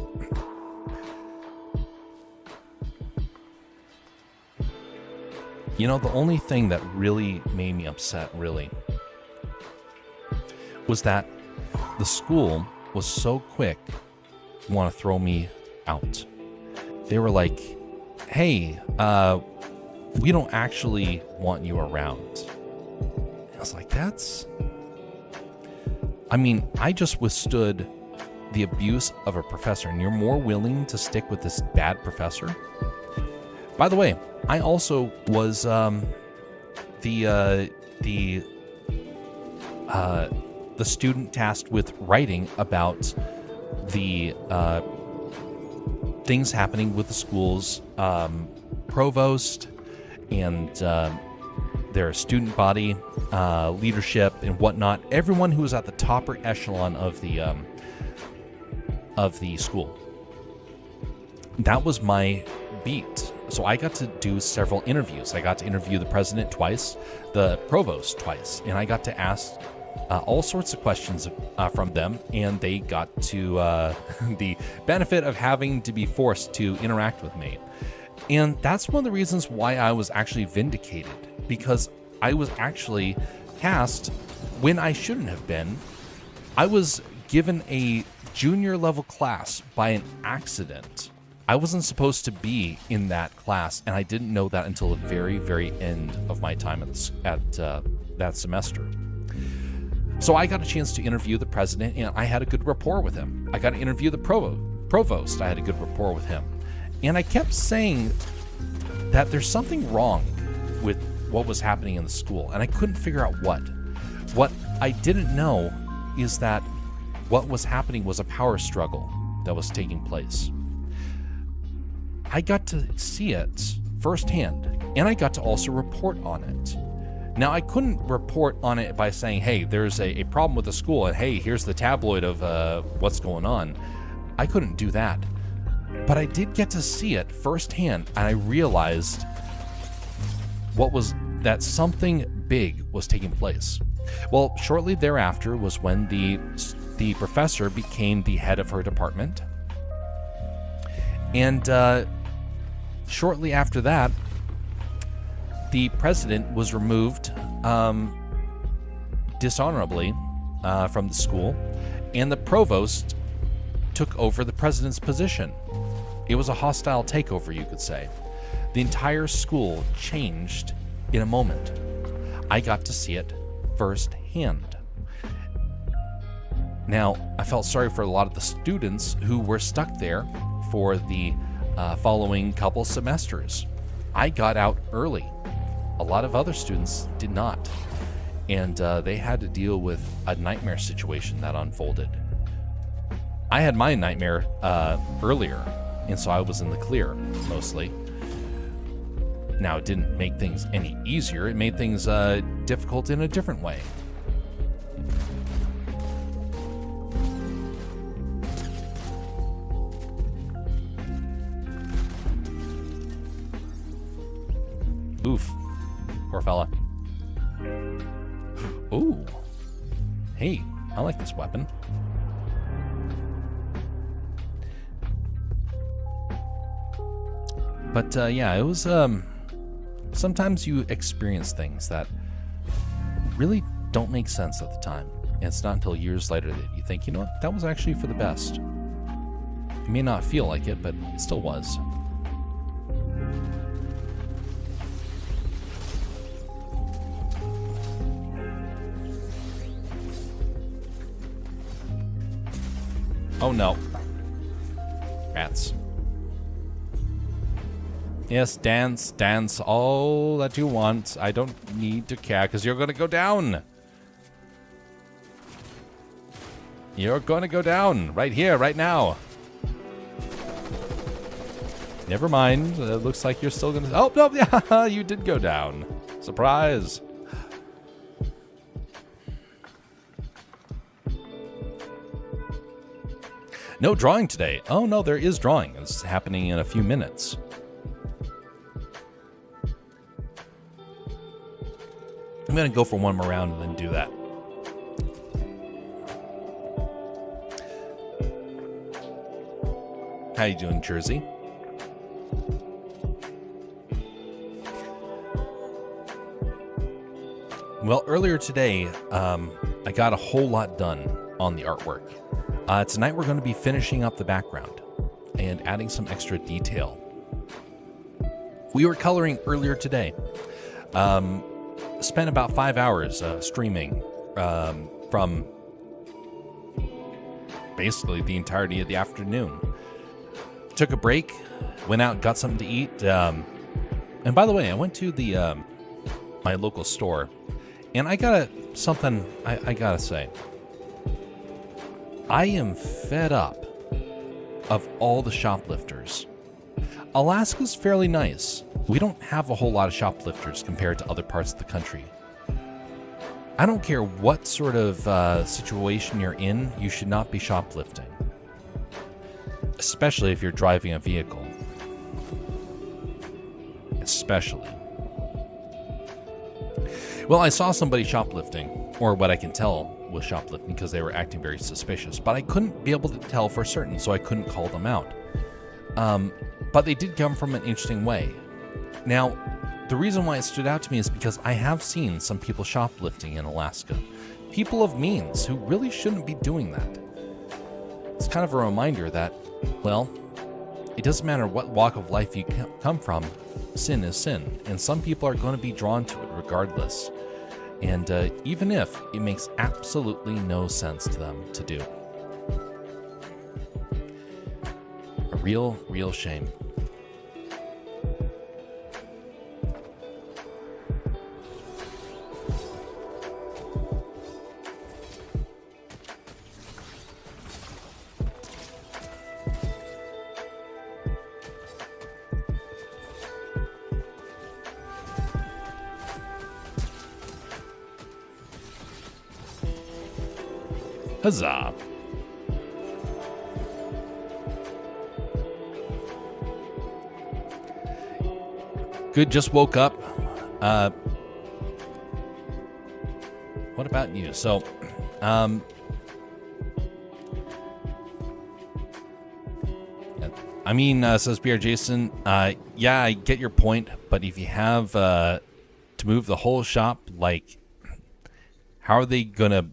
Speaker 1: You know, the only thing that really made me upset, was that the school was so quick to want to throw me out. They were like, hey, we don't actually want you around. I was like, I just withstood the abuse of a professor, and you're more willing to stick with this bad professor? By the way, I also was the student tasked with writing about the things happening with the school's provost and their student body, leadership and whatnot. Everyone who was at the top echelon of the school. That was my beat. So I got to do several interviews. I got to interview the president twice, the provost twice, and I got to ask all sorts of questions from them, and they got to the benefit of having to be forced to interact with me. And that's one of the reasons why I was actually vindicated, because I was actually cast when I shouldn't have been. I was given a junior level class by an accident. I wasn't supposed to be in that class, and I didn't know that until the very, very end of my time at that semester. So I got a chance to interview the president, and I had a good rapport with him. I got to interview the provost. I had a good rapport with him. And I kept saying that there's something wrong with what was happening in the school, and I couldn't figure out what. What I didn't know is that what was happening was a power struggle that was taking place. I got to see it firsthand, and I got to also report on it. Now, I couldn't report on it by saying, hey, there's a problem with the school, and hey, here's the tabloid of what's going on. I couldn't do that. But I did get to see it firsthand, and I realized that something big was taking place. Well, shortly thereafter was when the professor became the head of her department. And shortly after that, the president was removed dishonorably from the school, and the provost took over the president's position. It was a hostile takeover, you could say. The entire school changed in a moment. I got to see it firsthand. Now, I felt sorry for a lot of the students who were stuck there for the following couple semesters. I got out early. A lot of other students did not. And they had to deal with a nightmare situation that unfolded. I had my nightmare earlier, and so I was in the clear, mostly. Now, it didn't make things any easier. It made things difficult in a different way. Oof. Poor fella. Ooh. Hey, I like this weapon. But yeah, it was sometimes you experience things that really don't make sense at the time. And it's not until years later that you think, you know what, that was actually for the best. You may not feel like it, but it still was. Oh no. Rats. Yes, dance, dance all that you want. I don't need to care, because you're going to go down. You're going to go down right here, right now. Never mind. It looks like you're still going to... Oh, no, yeah, you did go down. Surprise. No drawing today. Oh, no, there is drawing. It's happening in a few minutes. I'm going to go for one more round and then do that. How you doing, Jersey? Well, earlier today, I got a whole lot done on the artwork. Tonight we're going to be finishing up the background and adding some extra detail. We were coloring earlier today. Spent about 5 hours streaming from basically the entirety of the afternoon. Took a break, went out and got something to eat. And by the way, I went to the my local store, and I got something I gotta say. I am fed up of all the shoplifters. Alaska's fairly nice. We don't have a whole lot of shoplifters compared to other parts of the country. I don't care what sort of situation you're in, you should not be shoplifting. Especially if you're driving a vehicle. Especially. Well, I saw somebody shoplifting, or what I can tell was shoplifting, because they were acting very suspicious, but I couldn't be able to tell for certain, so I couldn't call them out. But they did come from an interesting way. Now, the reason why it stood out to me is because I have seen some people shoplifting in Alaska. People of means who really shouldn't be doing that. it's kind of a reminder that, well, it doesn't matter what walk of life you come from, sin is sin. And some people are going to be drawn to it regardless. And even if it makes absolutely no sense to them to do. A real shame. Huzzah! Good, just woke up. What about you? So, I mean, says Pierre Jason, yeah, I get your point, but if you have to move the whole shop, like, how are they going to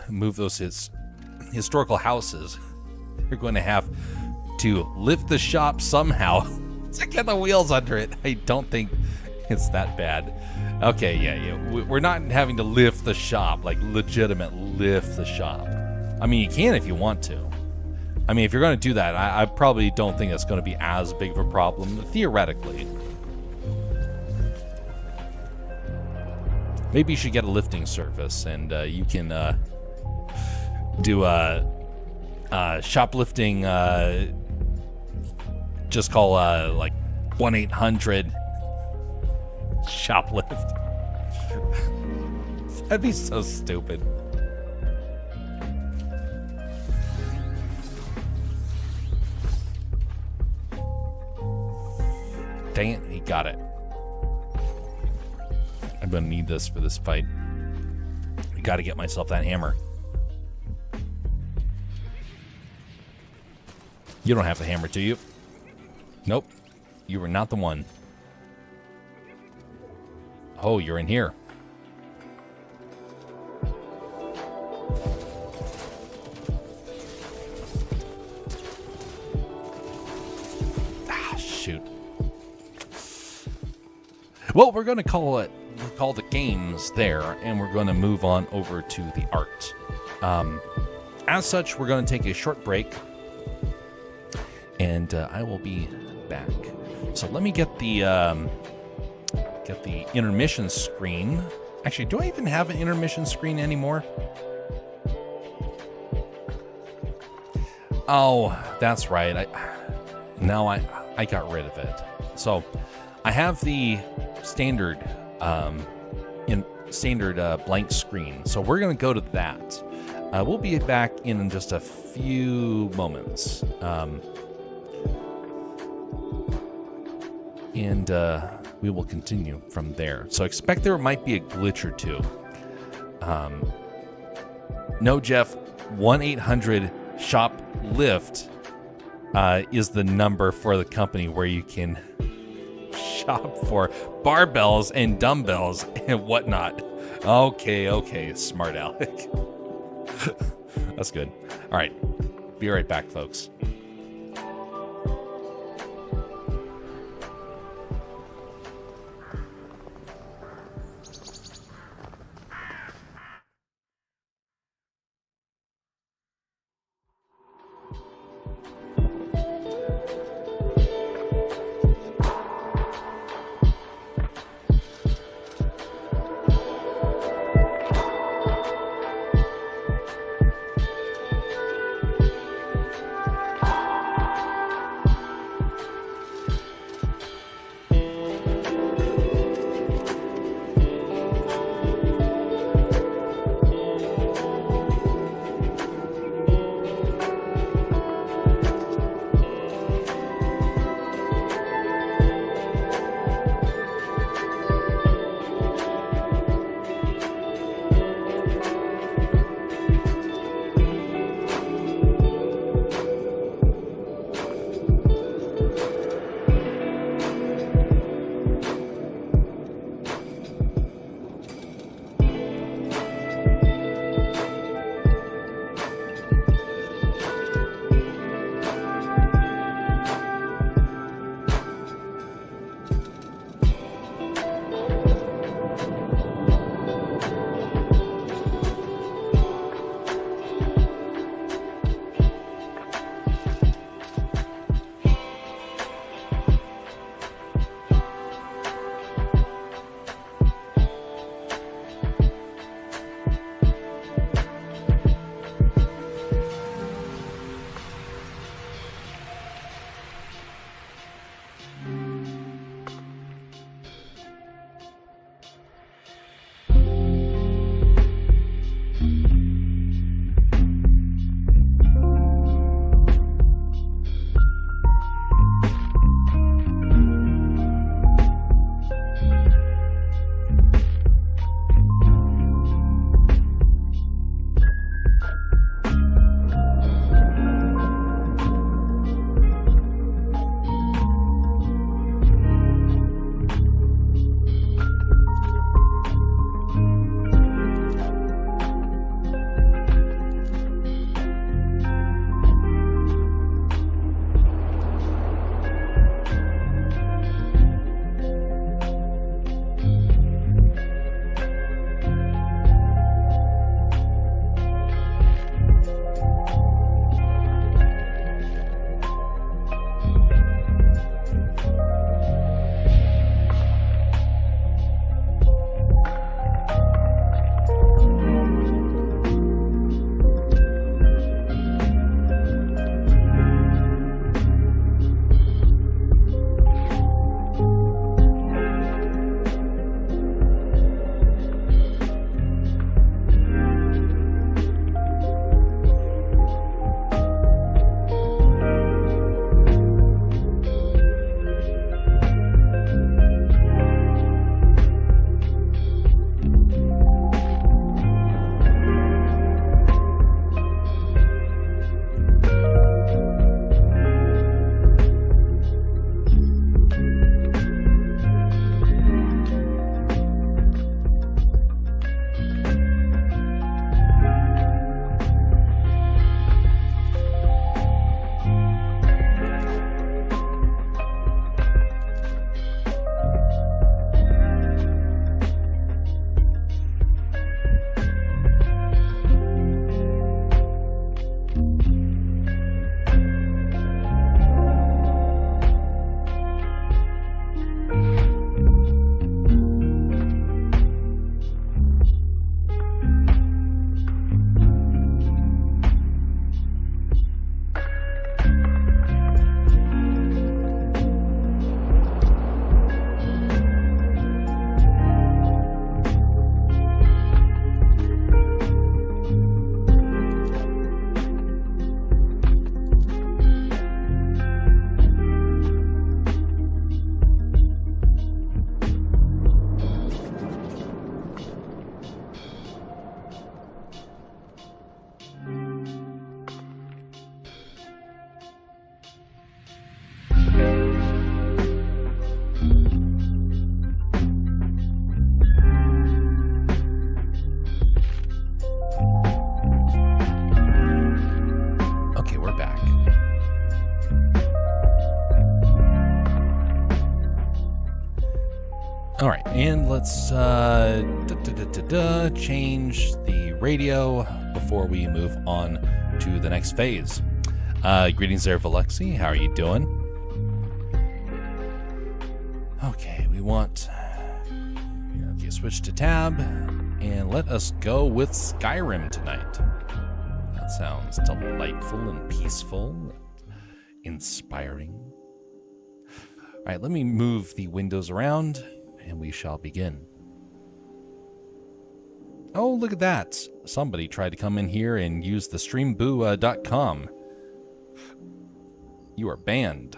Speaker 1: move those historical houses? You're going to have to lift the shop somehow to get the wheels under it. I don't think it's that bad. Okay, yeah. We're not having to lift the shop, like legitimate lift the shop. I mean, you can if you want to. I mean, if you're going to do that, I probably don't think it's going to be as big of a problem, theoretically. Maybe you should get a lifting service, and you can do shoplifting. Just call like 1-800-shoplift. That'd be so stupid. Dang it, he got it. I'm gonna need this for this fight. I gotta get myself that hammer. You don't have the hammer, do you? Nope. You were not the one. Oh, you're in here. Ah, shoot. Well, we're going to call the games there, and we're going to move on over to the art. As such, we're going to take a short break, and I will be back. So let me get the intermission screen. Actually, do I even have an intermission screen anymore? Oh, that's right. I got rid of it. So I have the standard blank screen. So we're going to go to that. We'll be back in just a few moments. And we will continue from there. So expect there might be a glitch or two. No, Jeff, 1-800-SHOP-LIFT is the number for the company where you can shop for barbells and dumbbells and whatnot. Okay, smart Alec. That's good. All right, be right back, folks. And let's change the radio before we move on to the next phase. Greetings there, Velexi. How are you doing? Okay, we want... Okay, switch to tab, and let us go with Skyrim tonight. That sounds delightful and peaceful, inspiring. All right, let me move the windows around, and we shall begin. Oh, look at that. Somebody tried to come in here and use the streamboo.com. You are banned.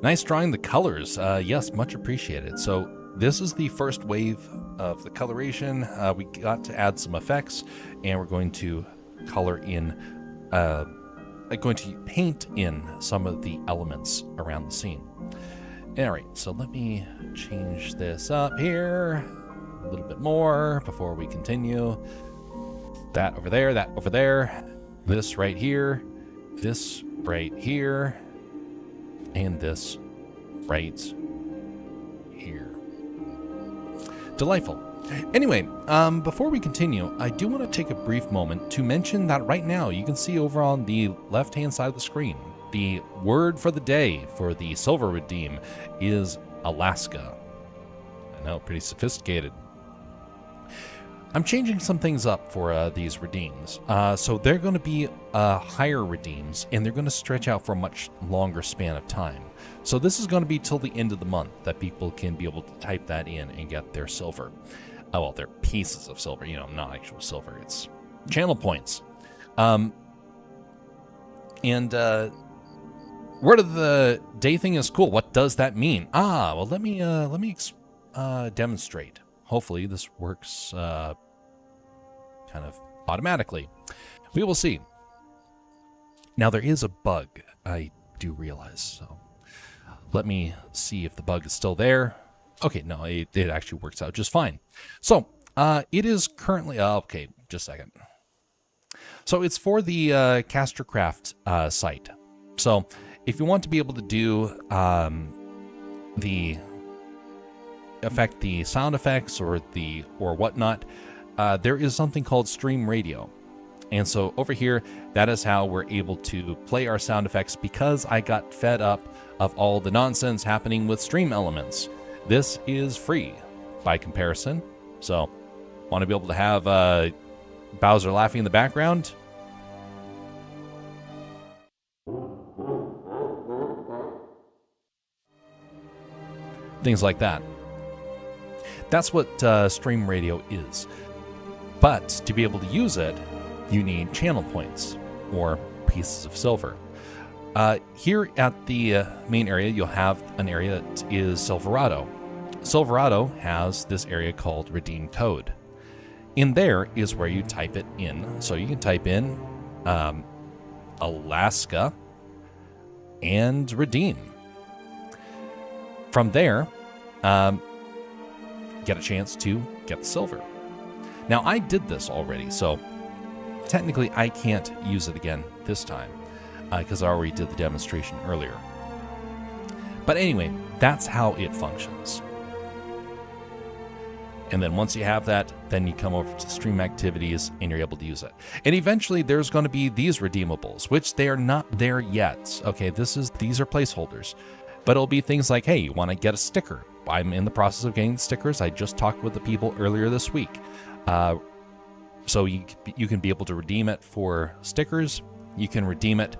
Speaker 1: Nice drawing the colors. Yes, much appreciated. So this is the first wave of the coloration. We got to add some effects, and we're going to color in, going to paint in some of the elements around the scene. All right, so let me change this up here a little bit more before we continue. That over there, this right here, and this right here. Delightful. Anyway, before we continue, I do want to take a brief moment to mention that right now you can see over on the left-hand side of the screen, the word for the day for the silver redeem is Alaska. I know, pretty sophisticated. I'm changing some things up for these redeems. So they're going to be higher redeems, and they're going to stretch out for a much longer span of time. So this is going to be till the end of the month that people can be able to type that in and get their silver. Oh, well, they're pieces of silver, not actual silver. It's channel points. And word of the day thing is cool. What does that mean? Well, let me demonstrate. Hopefully this works kind of automatically. We will see. Now there is a bug, I do realize. So let me see if the bug is still there. Okay, no, it actually works out just fine. So it is currently, okay, just a second. So it's for the Castercraft site. So if you want to be able to do the sound effects or whatnot, there is something called Stream Radio. And so over here, that is how we're able to play our sound effects, because I got fed up of all the nonsense happening with stream elements. This is free by comparison. So want to be able to have Bowser laughing in the background? Things like that. That's what Stream Radio is. But to be able to use it, you need channel points or pieces of silver. Here at the main area, you'll have an area that is Silverado. Silverado has this area called Redeem Code. In there is where you type it in. So you can type in Alaska and redeem. From there, get a chance to get the silver. Now, I did this already, so technically I can't use it again this time because I already did the demonstration earlier. But anyway, that's how it functions. And then once you have that, then you come over to Stream Activities and you're able to use it. And eventually there's going to be these redeemables, which they are not there yet. Okay, these are placeholders. But it'll be things like, hey, you want to get a sticker? I'm in the process of getting stickers. I just talked with the people earlier this week. So you can be able to redeem it for stickers. You can redeem it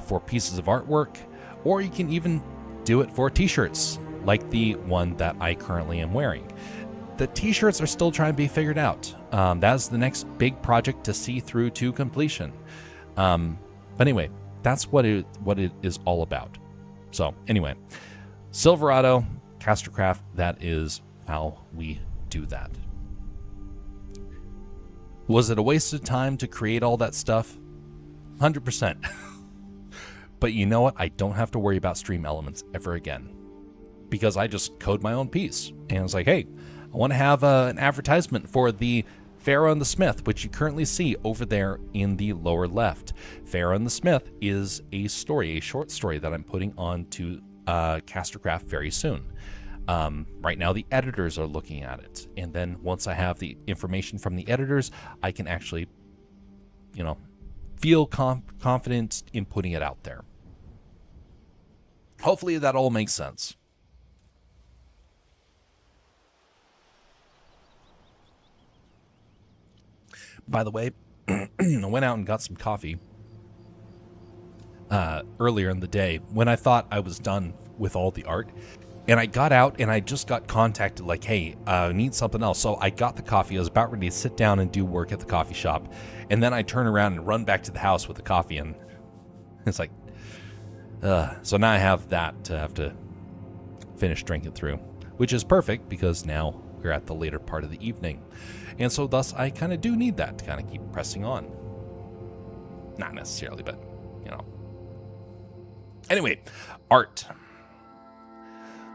Speaker 1: for pieces of artwork, or you can even do it for t-shirts, like the one that I currently am wearing. The t-shirts are still trying to be figured out. That's the next big project to see through to completion. But anyway, that's what it is all about. So anyway, Silverado, Castercraft, that is how we do that. Was it a waste of time to create all that stuff? 100%. But you know what? I don't have to worry about stream elements ever again, because I just code my own piece. And it's like, hey, I want to have an advertisement for the Pharaoh and the Smith, which you currently see over there in the lower left. Pharaoh and the Smith is a story, a short story that I'm putting onto Castercraft very soon. Right now, the editors are looking at it. And then once I have the information from the editors, I can actually, feel confident in putting it out there. Hopefully that all makes sense. By the way, I went out and got some coffee earlier in the day when I thought I was done with all the art. And I got out and I just got contacted like, hey, I need something else. So I got the coffee. I was about ready to sit down and do work at the coffee shop. And then I turn around and run back to the house with the coffee. And it's like, so now I have that to have to finish drinking through, which is perfect because now we're at the later part of the evening. And so thus I kind of do need that to kind of keep pressing on. Not necessarily, but, Anyway, art.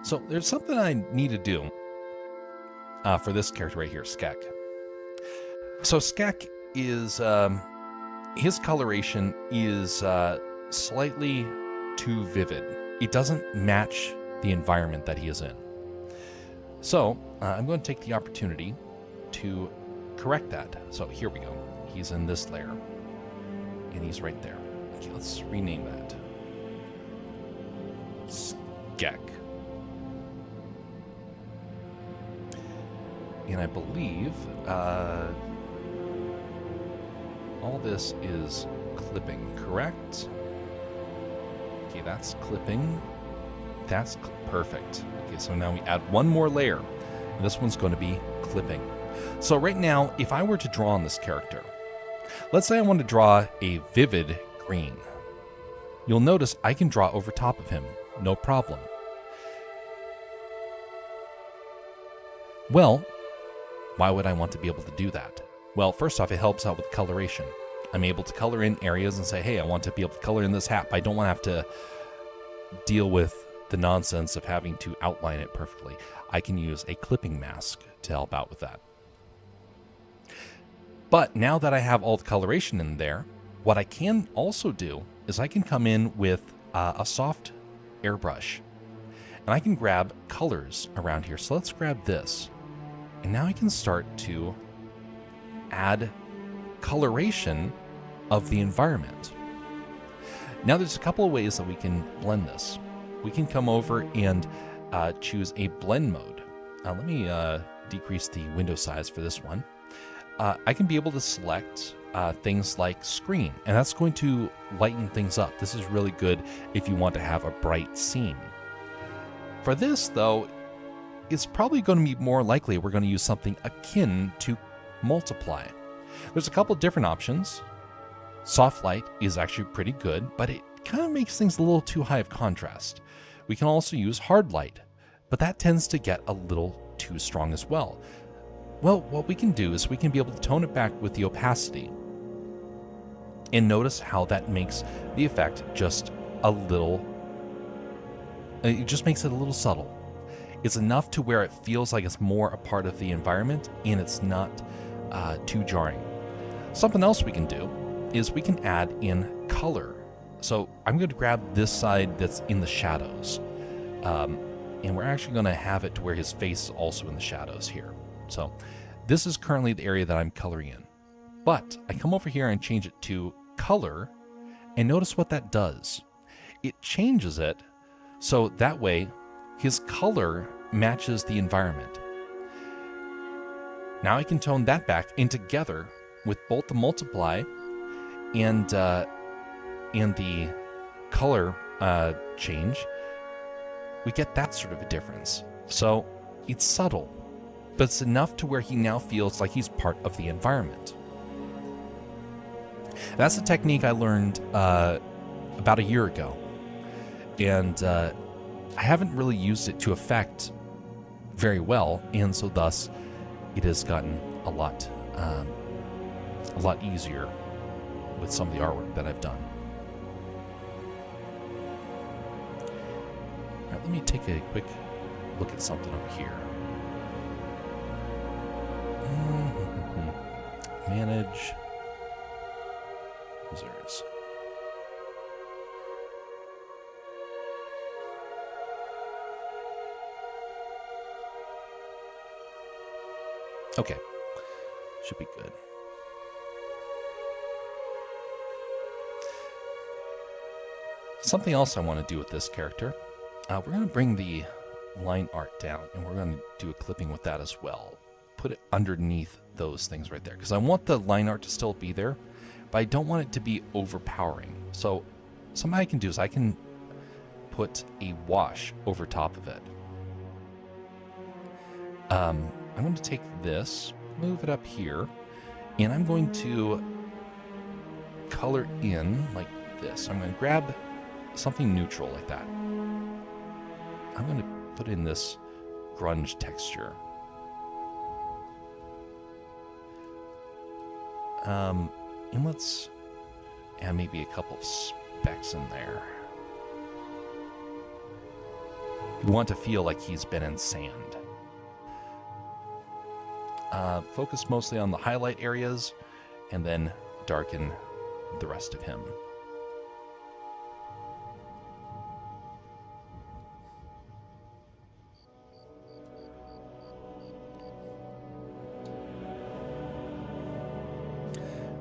Speaker 1: So there's something I need to do for this character right here, Skek. So Skek is, his coloration is slightly too vivid. It doesn't match the environment that he is in. So I'm going to take the opportunity to correct that. So here we go. He's in this layer. And he's right there. Okay, let's rename that. Skek. And I believe all this is clipping, correct? Okay, that's clipping. That's perfect. Okay, so now we add one more layer. And this one's going to be clipping. So right now, if I were to draw on this character, let's say I want to draw a vivid green. You'll notice I can draw over top of him, no problem. Well, why would I want to be able to do that? Well, first off, it helps out with coloration. I'm able to color in areas and say, hey, I want to be able to color in this hat. I don't want to have to deal with the nonsense of having to outline it perfectly. I can use a clipping mask to help out with that. But now that I have all the coloration in there, what I can also do is I can come in with a soft airbrush. And I can grab colors around here. So let's grab this. And now I can start to add coloration of the environment. Now there's a couple of ways that we can blend this. We can come over and choose a blend mode. Let me decrease the window size for this one. I can be able to select things like screen, and that's going to lighten things up. This is really good if you want to have a bright scene. For this, though, it's probably going to be more likely we're going to use something akin to multiply. There's a couple different options. Soft light is actually pretty good, but it kind of makes things a little too high of contrast. We can also use hard light, but that tends to get a little too strong as well. Well, what we can do is we can be able to tone it back with the opacity. And notice how that makes the effect just a little, it just makes it a little subtle. It's enough to where it feels like it's more a part of the environment and it's not too jarring. Something else we can do is we can add in color. So I'm going to grab this side that's in the shadows. And we're actually going to have it to where his face is also in the shadows here. So this is currently the area that I'm coloring in. But I come over here and change it to color, and notice what that does. It changes it so that way his color matches the environment. Now I can tone that back, and together with both the multiply and the color change, we get that sort of a difference. So it's subtle, but it's enough to where he now feels like he's part of the environment. That's a technique I learned about a year ago, and I haven't really used it to effect very well, and so thus it has gotten a lot easier with some of the artwork that I've done. All right, let me take a quick look at something over here. Manage. Users. Okay. Should be good. Something else I want to do with this character. We're going to bring the line art down, and we're going to do a clipping with that as well. Put it underneath those things right there, because I want the line art to still be there, but I don't want it to be overpowering. So something I can do is I can put a wash over top of it. I'm going to take this, move it up here, and I'm going to color in like this. I'm going to grab something neutral like that. I'm going to put in this grunge texture. And let's add maybe a couple of specks in there. You want to feel like he's been in sand. Focus mostly on the highlight areas and then darken the rest of him.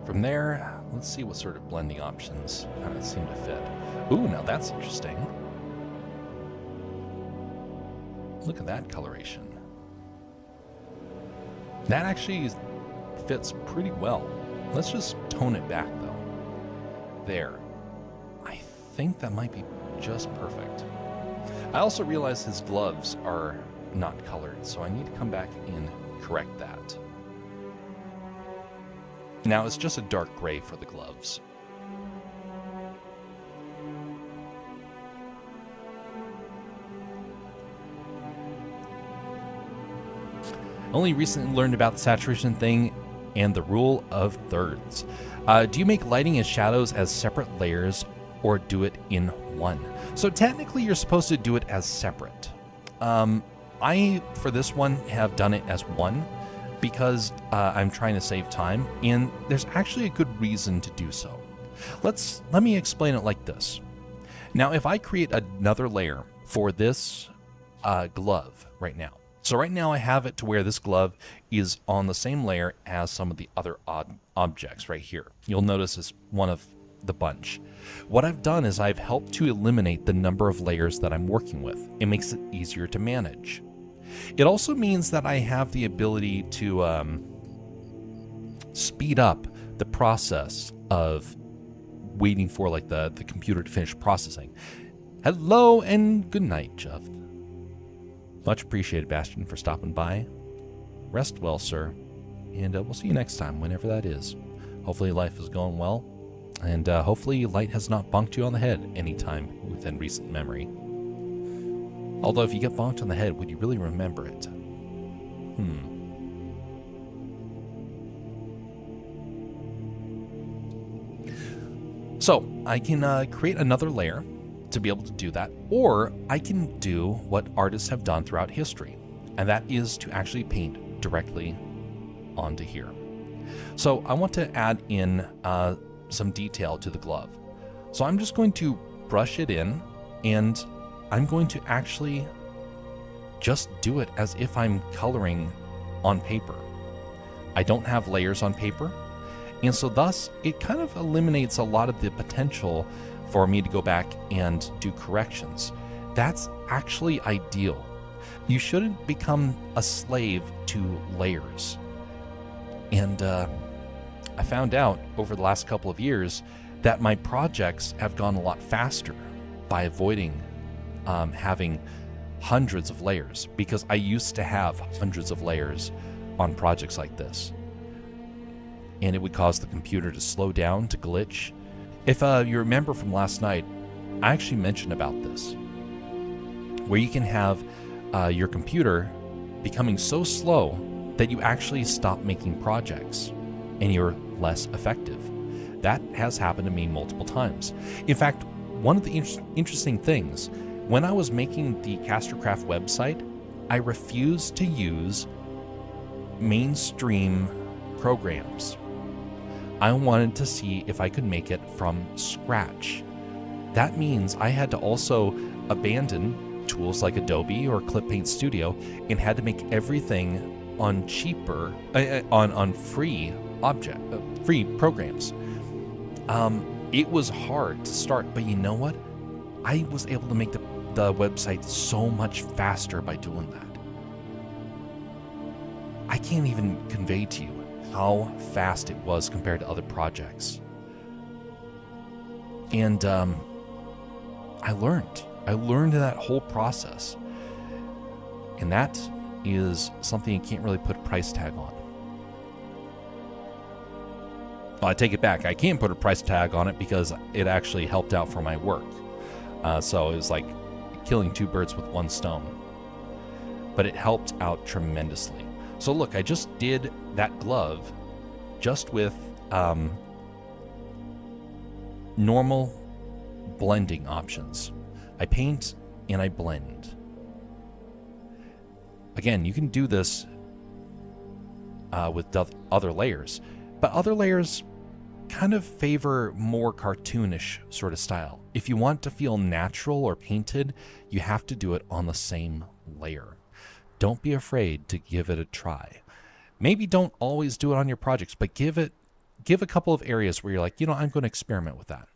Speaker 1: From there, let's see what sort of blending options kind of seem to fit. Ooh, now that's interesting. Look at that coloration. That actually fits pretty well. Let's just tone it back though. There. I think that might be just perfect. I also realize his gloves are not colored, so I need to come back and correct that. Now it's just a dark gray for the gloves. Only recently learned about the saturation thing and the rule of thirds. Do you make lighting and shadows as separate layers or do it in one? So technically you're supposed to do it as separate. I, for this one, have done it as one because I'm trying to save time, and there's actually a good reason to do so. Let me explain it like this. Now, if I create another layer for this glove right now, so right now I have it to where this glove is on the same layer as some of the other objects right here. You'll notice it's one of the bunch. What I've done is I've helped to eliminate the number of layers that I'm working with. It makes it easier to manage. It also means that I have the ability to speed up the process of waiting for like the computer to finish processing. Hello and good night, Jeff. Much appreciated, Bastion, for stopping by. Rest well, sir. And we'll see you next time, whenever that is. Hopefully life is going well. And hopefully light has not bonked you on the head anytime within recent memory. Although if you get bonked on the head, would you really remember it? So I can create another layer to be able to do that, or I can do what artists have done throughout history, and that is to actually paint directly onto here. So I want to add in some detail to the glove. So I'm just going to brush it in, and I'm going to actually just do it as if I'm coloring on paper. I don't have layers on paper, and so thus it kind of eliminates a lot of the potential for me to go back and do corrections. That's actually ideal. You shouldn't become a slave to layers. And I found out over the last couple of years that my projects have gone a lot faster by avoiding having hundreds of layers, because I used to have hundreds of layers on projects like this. And it would cause the computer to slow down, to glitch. If you remember from last night, I actually mentioned about this, where you can have your computer becoming so slow that you actually stop making projects and you're less effective. That has happened to me multiple times. In fact, one of the interesting things, when I was making the Castercraft website, I refused to use mainstream programs I wanted to see if I could make it from scratch. That means I had to also abandon tools like Adobe or Clip Paint Studio and had to make everything on cheaper, on free free programs. It was hard to start, but you know what? I was able to make the website so much faster by doing that. I can't even convey to you how fast it was compared to other projects. And I learned that whole process. And that is something you can't really put a price tag on. Well, I take it back. I can't put a price tag on it because it actually helped out for my work. So it was like killing two birds with one stone. But it helped out tremendously. So look, I just did that glove just with normal blending options. I paint and I blend. Again, you can do this with other layers, but other layers kind of favor more cartoonish sort of style. If you want to feel natural or painted, you have to do it on the same layer. Don't be afraid to give it a try. Maybe don't always do it on your projects, but give a couple of areas where you're like, I'm going to experiment with that.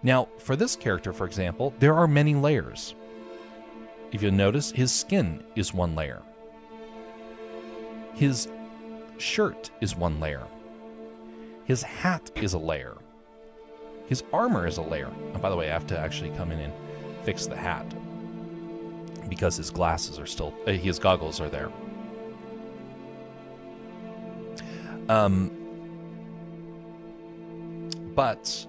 Speaker 1: Now, for this character, for example, there are many layers. If you'll notice, his skin is one layer. His shirt is one layer. His hat is a layer. His armor is a layer. And by the way, I have to actually come in and fix the hat because his glasses are still, his goggles are there. But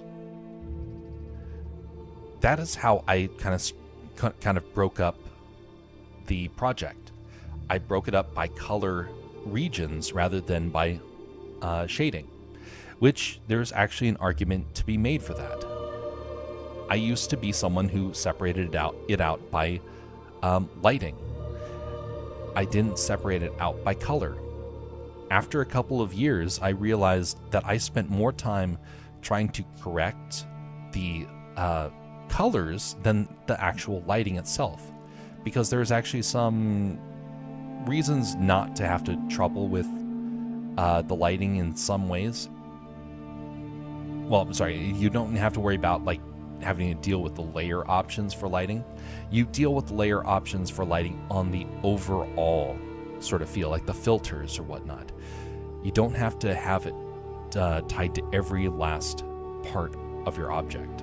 Speaker 1: that is how I kind of broke up the project. I broke it up by color regions rather than by shading, which there's actually an argument to be made for that. I used to be someone who separated it out by lighting. I didn't separate it out by color. After a couple of years, I realized that I spent more time trying to correct the colors than the actual lighting itself, because there's actually some reasons not to have to trouble with the lighting in some ways. Well, I'm sorry, you don't have to worry about like having to deal with the layer options for lighting. You deal with the layer options for lighting on the overall sort of feel, like the filters or whatnot. You don't have to have it tied to every last part of your object.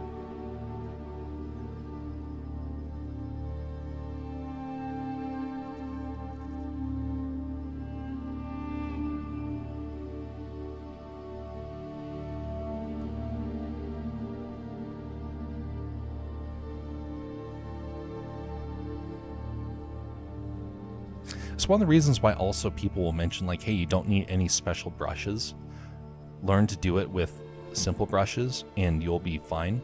Speaker 1: It's one of the reasons why also people will mention like, hey, you don't need any special brushes. Learn to do it with simple brushes and you'll be fine.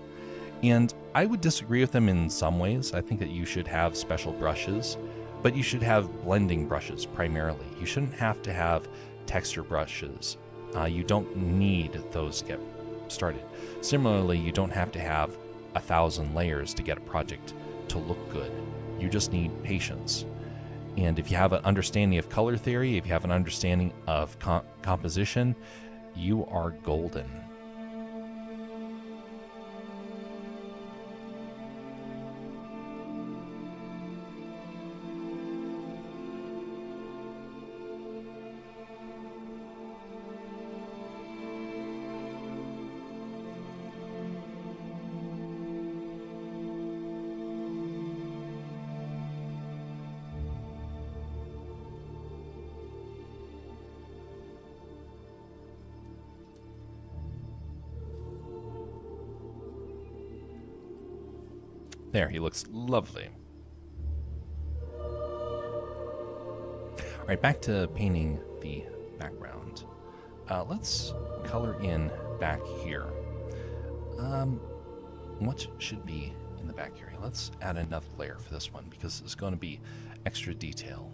Speaker 1: And I would disagree with them in some ways. I think that you should have special brushes, but you should have blending brushes primarily. You shouldn't have to have texture brushes. You don't need those to get started. Similarly, you don't have to have 1,000 layers to get a project to look good. You just need patience. And if you have an understanding of color theory, if you have an understanding of composition, you are golden. There, he looks lovely. All right, back to painting the background. Let's color in back here. What should be in the back area? Let's add another layer for this one because it's going to be extra detail.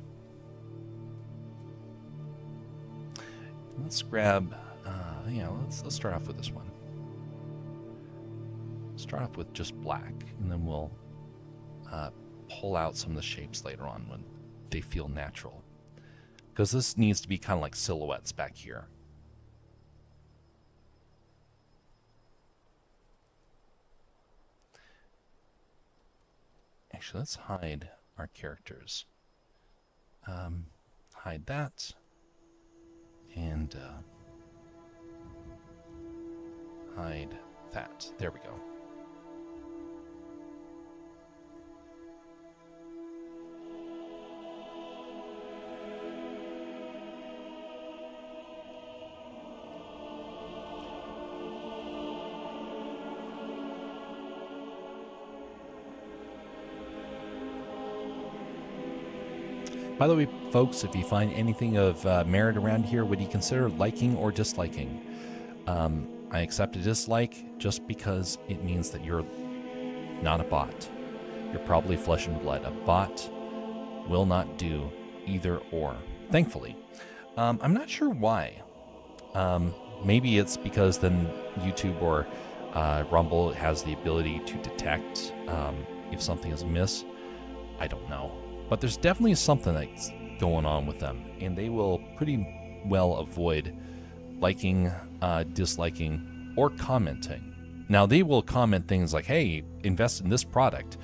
Speaker 1: Let's grab Yeah, let's start off with this one. Start off with just black, and then we'll pull out some of the shapes later on when they feel natural. Because this needs to be kind of like silhouettes back here. Actually, let's hide our characters. Hide that. And hide that. There we go. By the way, folks, if you find anything of merit around here, would you consider liking or disliking? I accept a dislike just because it means that you're not a bot. You're probably flesh and blood. A bot will not do either or, thankfully. I'm not sure why. Maybe it's because then YouTube or Rumble has the ability to detect if something is amiss. I don't know. But there's definitely something that's going on with them, and they will pretty well avoid liking, disliking, or commenting. Now, they will comment things like, hey, invest in this product,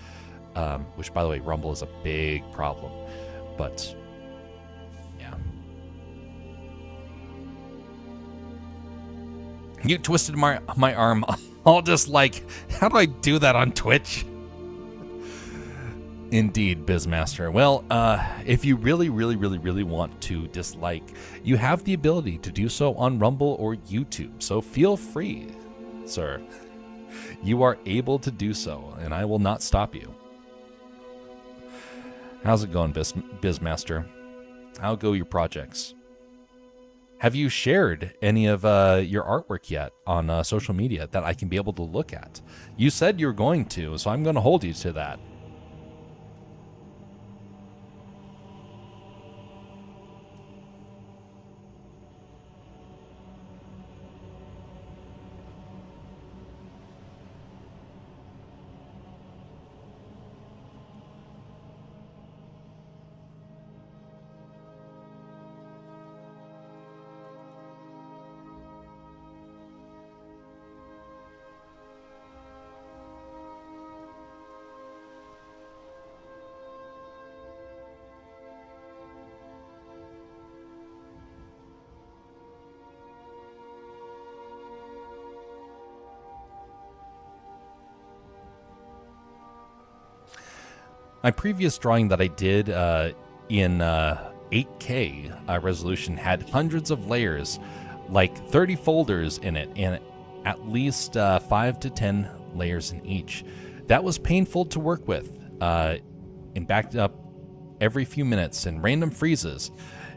Speaker 1: which, by the way, Rumble is a big problem. But, yeah. You twisted my arm. I'll just like, how do I do that on Twitch? Indeed, Bizmaster. Well, if you really want to dislike, you have the ability to do so on Rumble or YouTube. So feel free, sir. You are able to do so, and I will not stop you. How's it going, Bizmaster? How go your projects? Have you shared any of your artwork yet on social media that I can be able to look at? You said you were going to, so I'm going to hold you to that. My previous drawing that I did in 8K resolution had hundreds of layers, like 30 folders in it, and at least 5 to 10 layers in each. That was painful to work with, and backed up every few minutes and random freezes.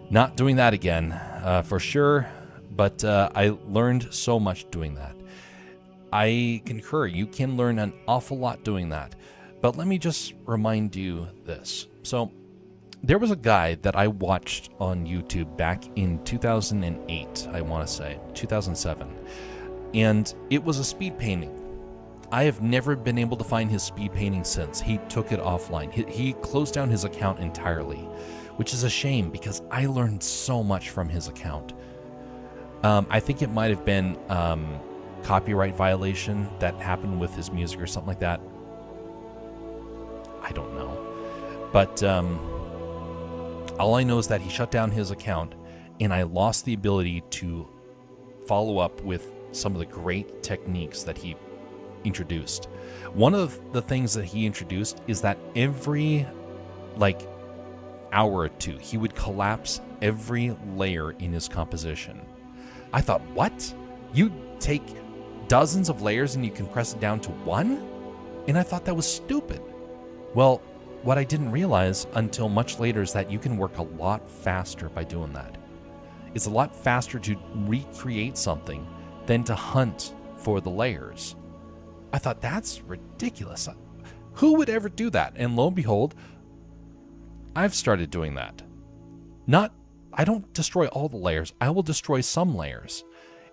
Speaker 1: Not doing that again, for sure, but I learned so much doing that. I concur, you can learn an awful lot doing that. But let me just remind you this. So there was a guy that I watched on YouTube back in 2008, I want to say, 2007. And it was a speed painting. I have never been able to find his speed painting since. He took it offline. He closed down his account entirely, which is a shame because I learned so much from his account. I think it might have been copyright violation that happened with his music or something like that. I don't know. But all I know is that he shut down his account, and I lost the ability to follow up with some of the great techniques that he introduced. One of the things that he introduced is that every, hour or two, he would collapse every layer in his composition. I thought, what? You take dozens of layers and you compress it down to one? And I thought that was stupid. Well, what I didn't realize until much later is that you can work a lot faster by doing that. It's a lot faster to recreate something than to hunt for the layers. I thought, that's ridiculous. Who would ever do that? And lo and behold, I've started doing that. I don't destroy all the layers. I will destroy some layers.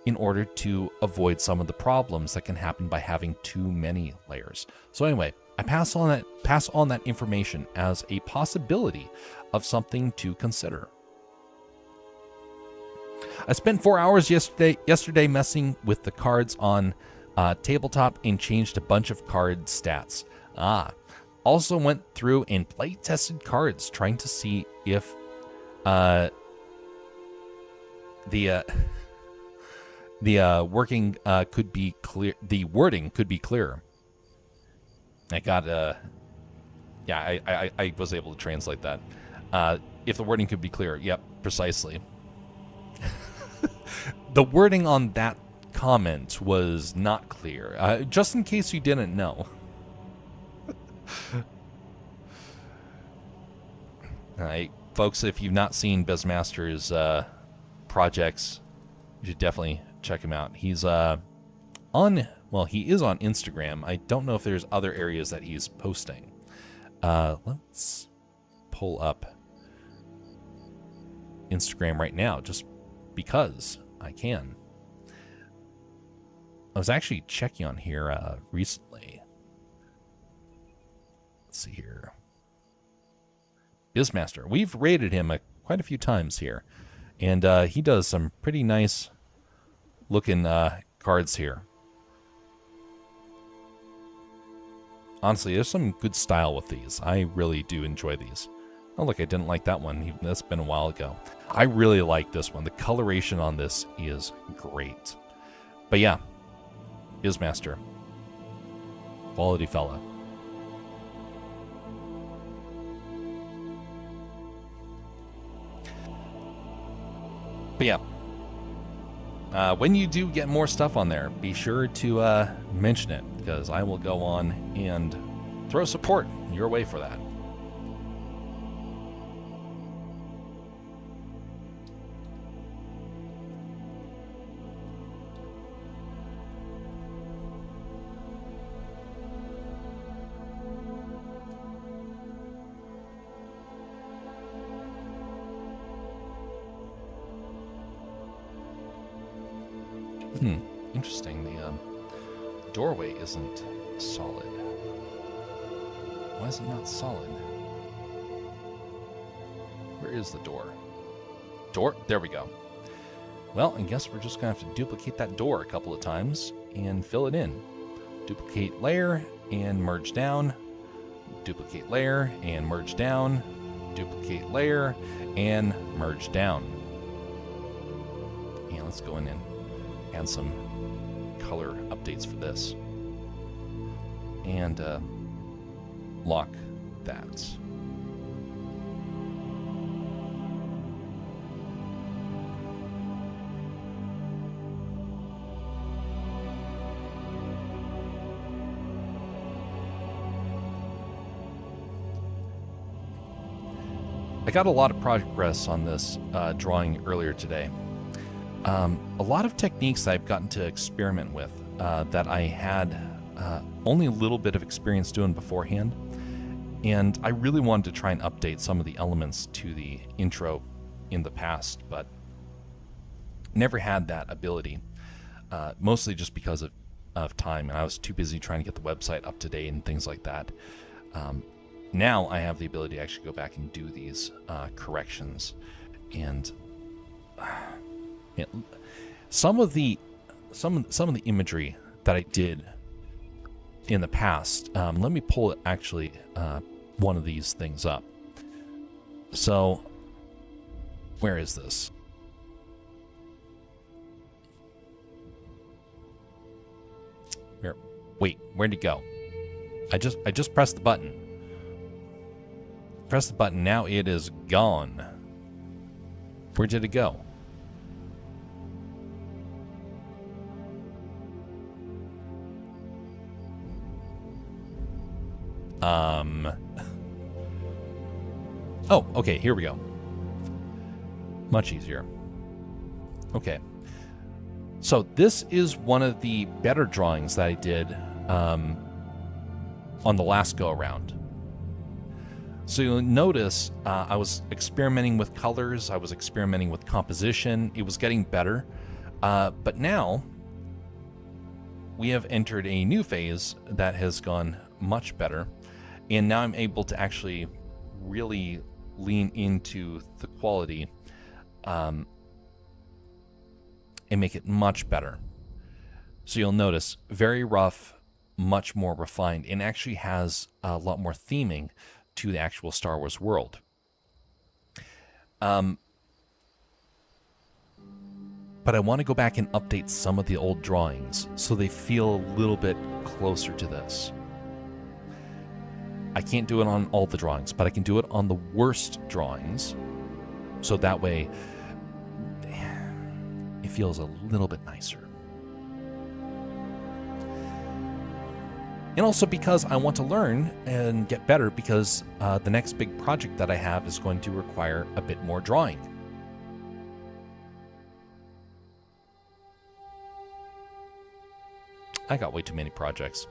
Speaker 1: in order to avoid some of the problems that can happen by having too many layers. So anyway, I pass on that information as a possibility of something to consider. I spent 4 hours yesterday messing with the cards on tabletop and changed a bunch of card stats. Also went through and play tested cards, trying to see if the wording could be clearer. I got I was able to translate that. If the wording could be clearer. Yep, precisely. The wording on that comment was not clear. Just in case you didn't know. Alright, folks, if you've not seen Bizmaster's projects, you should definitely check him out. He's he is on Instagram. I don't know if there's other areas that he's posting. Let's pull up Instagram right now, just because I can. I was actually checking on here recently. Let's see here. Bizmaster. We've rated him quite a few times here. And he does some pretty nice looking cards here. Honestly, there's some good style with these. I really do enjoy these. Oh, look, I didn't like that one. That's been a while ago. I really like this one. The coloration on this is great. But yeah, Bizmaster. Quality fella. But yeah, when you do get more stuff on there, be sure to mention it, because I will go on and throw support your way for that. Interesting. The doorway isn't solid. Why is it not solid? Where is the door? Door? There we go. Well, I guess we're just going to have to duplicate that door a couple of times and fill it in. Duplicate layer and merge down. Duplicate layer and merge down. Duplicate layer and merge down. And let's go in and add some color updates for this. And lock that. I got a lot of progress on this drawing earlier today. A lot of techniques I've gotten to experiment with that I had only a little bit of experience doing beforehand, and I really wanted to try and update some of the elements to the intro in the past, but never had that ability, mostly just because of time, and I was too busy trying to get the website up to date and things like that. Now I have the ability to actually go back and do these corrections, and some of the imagery that I did in the past. Let me pull it actually one of these things up. So, where is this? Wait, where'd it go? I just pressed the button. Press the button. Now it is gone. Where did it go? Oh, okay, here we go. Much easier. Okay. So this is one of the better drawings that I did on the last go-around. So you'll notice I was experimenting with colors, I was experimenting with composition, it was getting better. But now we have entered a new phase that has gone much better, and now I'm able to actually really lean into the quality and make it much better. So you'll notice very rough, much more refined, and actually has a lot more theming to the actual Star Wars world. But I want to go back and update some of the old drawings so they feel a little bit closer to this. I can't do it on all the drawings, but I can do it on the worst drawings. So that way it feels a little bit nicer. And also because I want to learn and get better, because the next big project that I have is going to require a bit more drawing. I got way too many projects.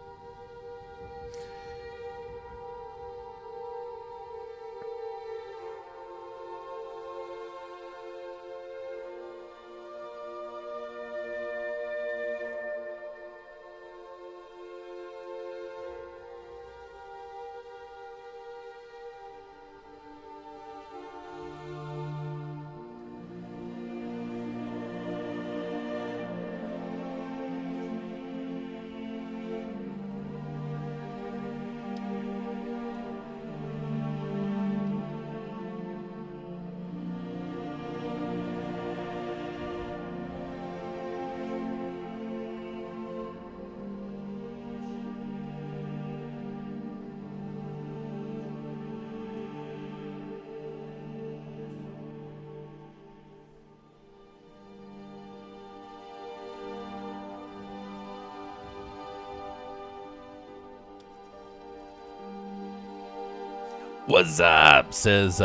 Speaker 1: What's up? Says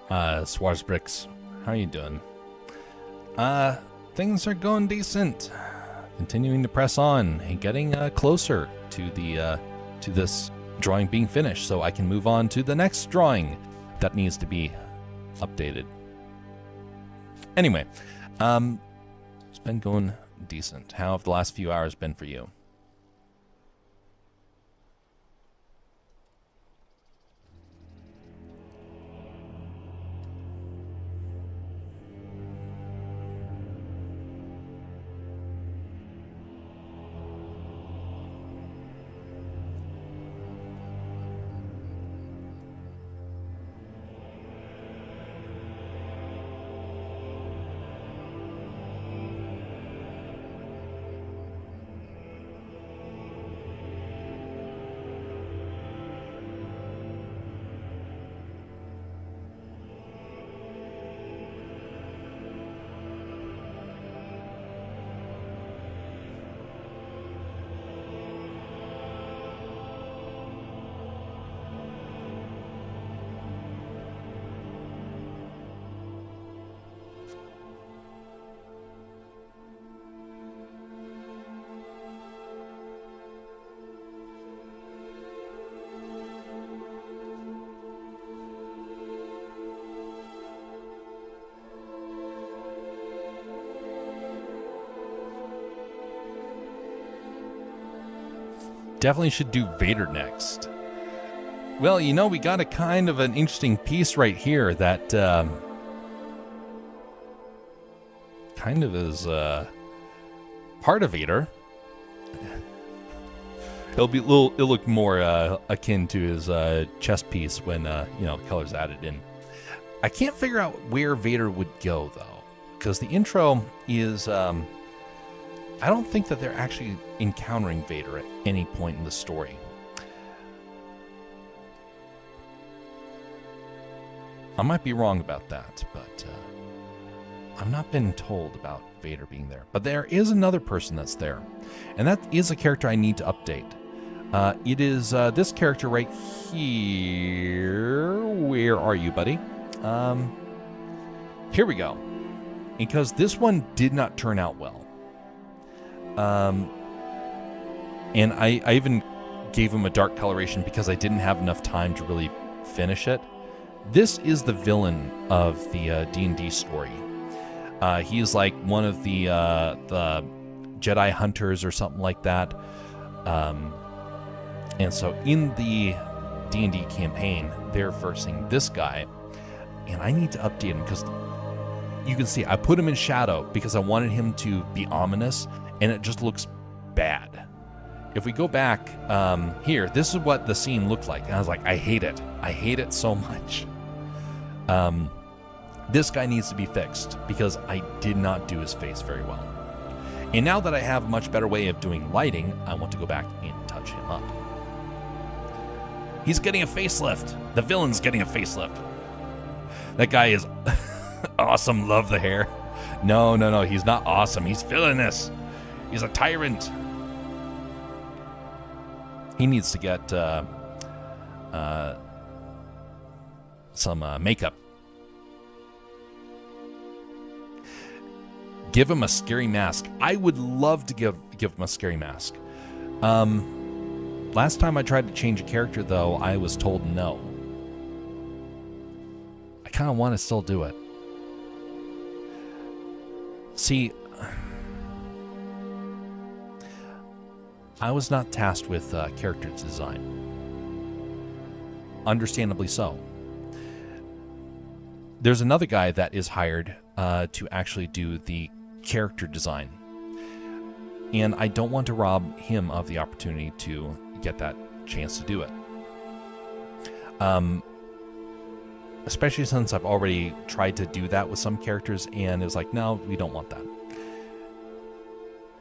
Speaker 1: Swarsbricks. How are you doing? Things are going decent. Continuing to press on and getting closer to the to this drawing being finished, so I can move on to the next drawing that needs to be updated. Anyway, it's been going decent. How have the last few hours been for you? Definitely should do Vader next. Well, you know, we got a kind of an interesting piece right here that kind of is part of Vader. It'll look more akin to his chest piece when you know, the color's added in. I can't figure out where Vader would go though, because the intro is I don't think that they're actually encountering Vader at any point in the story. I might be wrong about that, but I've not been told about Vader being there. But there is another person that's there, and that is a character I need to update. It is this character right here. Where are you, buddy? Here we go. Because this one did not turn out well. And I even gave him a dark coloration because I didn't have enough time to really finish it. This is the villain of the D&D story. He's like one of the Jedi hunters or something like that. And so in the D&D campaign, they're versing this guy, and I need to update him because you can see I put him in shadow because I wanted him to be ominous, and it just looks bad. If we go back here, this is what the scene looked like, and I was like, I hate it. I hate it so much. This guy needs to be fixed because I did not do his face very well. And now that I have a much better way of doing lighting, I want to go back and touch him up. He's getting a facelift. The villain's getting a facelift. That guy is awesome. Love the hair. No. He's not awesome. He's villainous. He's a tyrant. He needs to get some makeup. Give him a scary mask. I would love to give him a scary mask. Last time I tried to change a character, though, I was told no. I kind of want to still do it. See, I was not tasked with character design. Understandably so. There's another guy that is hired to actually do the character design. And I don't want to rob him of the opportunity to get that chance to do it. Especially since I've already tried to do that with some characters, and it was like, no, we don't want that.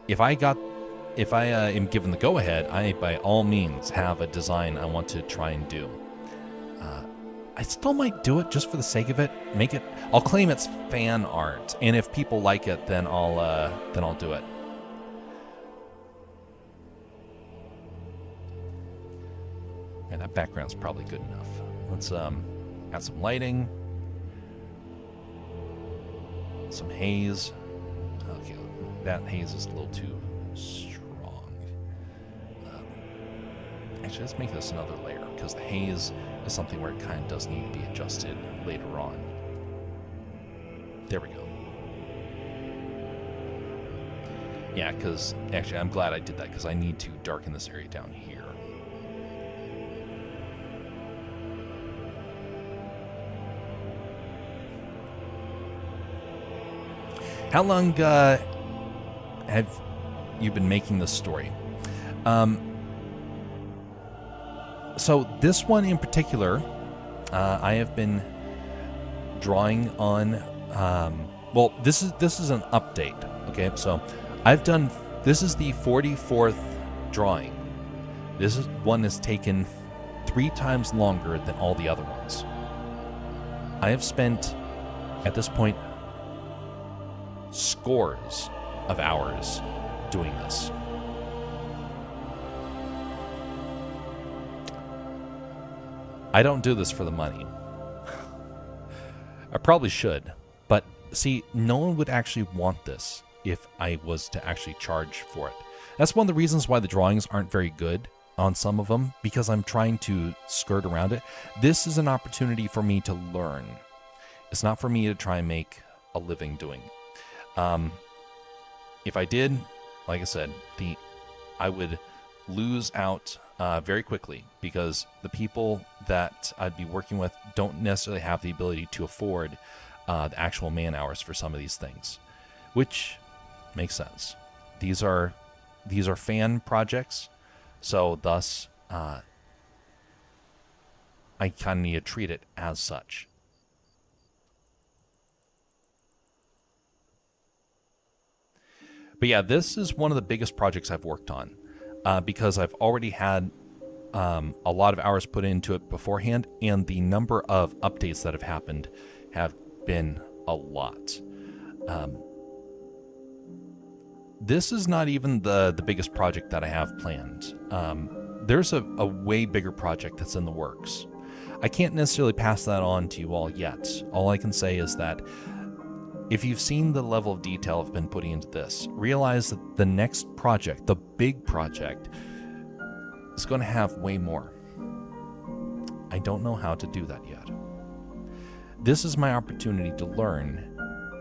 Speaker 1: If I am given the go-ahead, I by all means have a design I want to try and do. I still might do it just for the sake of it. I'll claim it's fan art, and if people like it, then I'll do it. And that background's probably good enough. Let's add some lighting, some haze. Okay, that haze is a little too strong. Actually, let's make this another layer, because the haze is something where it kind of does need to be adjusted later on. There we go. Yeah, because actually I'm glad I did that, because I need to darken this area down here. How long have you been making this story? So this one in particular, I have been drawing on. Well, this is an update. Okay, so this is the 44th drawing. This one has taken 3 times longer than all the other ones. I have spent, at this point, scores of hours doing this. I don't do this for the money. I probably should, but see, no one would actually want this if I was to actually charge for it. That's one of the reasons why the drawings aren't very good on some of them, because I'm trying to skirt around it. This is an opportunity for me to learn. It's not for me to try and make a living doing. If I did, like I said, I would lose out very quickly, because the people that I'd be working with don't necessarily have the ability to afford the actual man hours for some of these things, which makes sense. These are fan projects, so thus I kind of need to treat it as such. But yeah, this is one of the biggest projects I've worked on, because I've already had a lot of hours put into it beforehand, and the number of updates that have happened have been a lot. This is not even the biggest project that I have planned. There's a way bigger project that's in the works. I can't necessarily pass that on to you all yet. All I can say is that if you've seen the level of detail I've been putting into this, realize that the next project, the big project, is going to have way more. I don't know how to do that yet. This is my opportunity to learn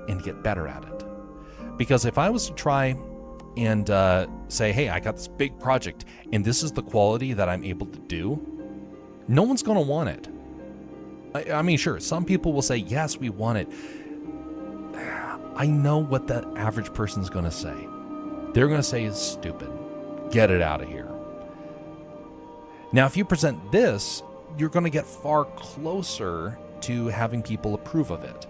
Speaker 1: and get better at it. Because if I was to try and say, hey, I got this big project and this is the quality that I'm able to do, no one's going to want it. I mean, sure, some people will say, yes, we want it. I know what that average person is going to say. They're going to say it's stupid. Get it out of here. Now, if you present this, you're going to get far closer to having people approve of it.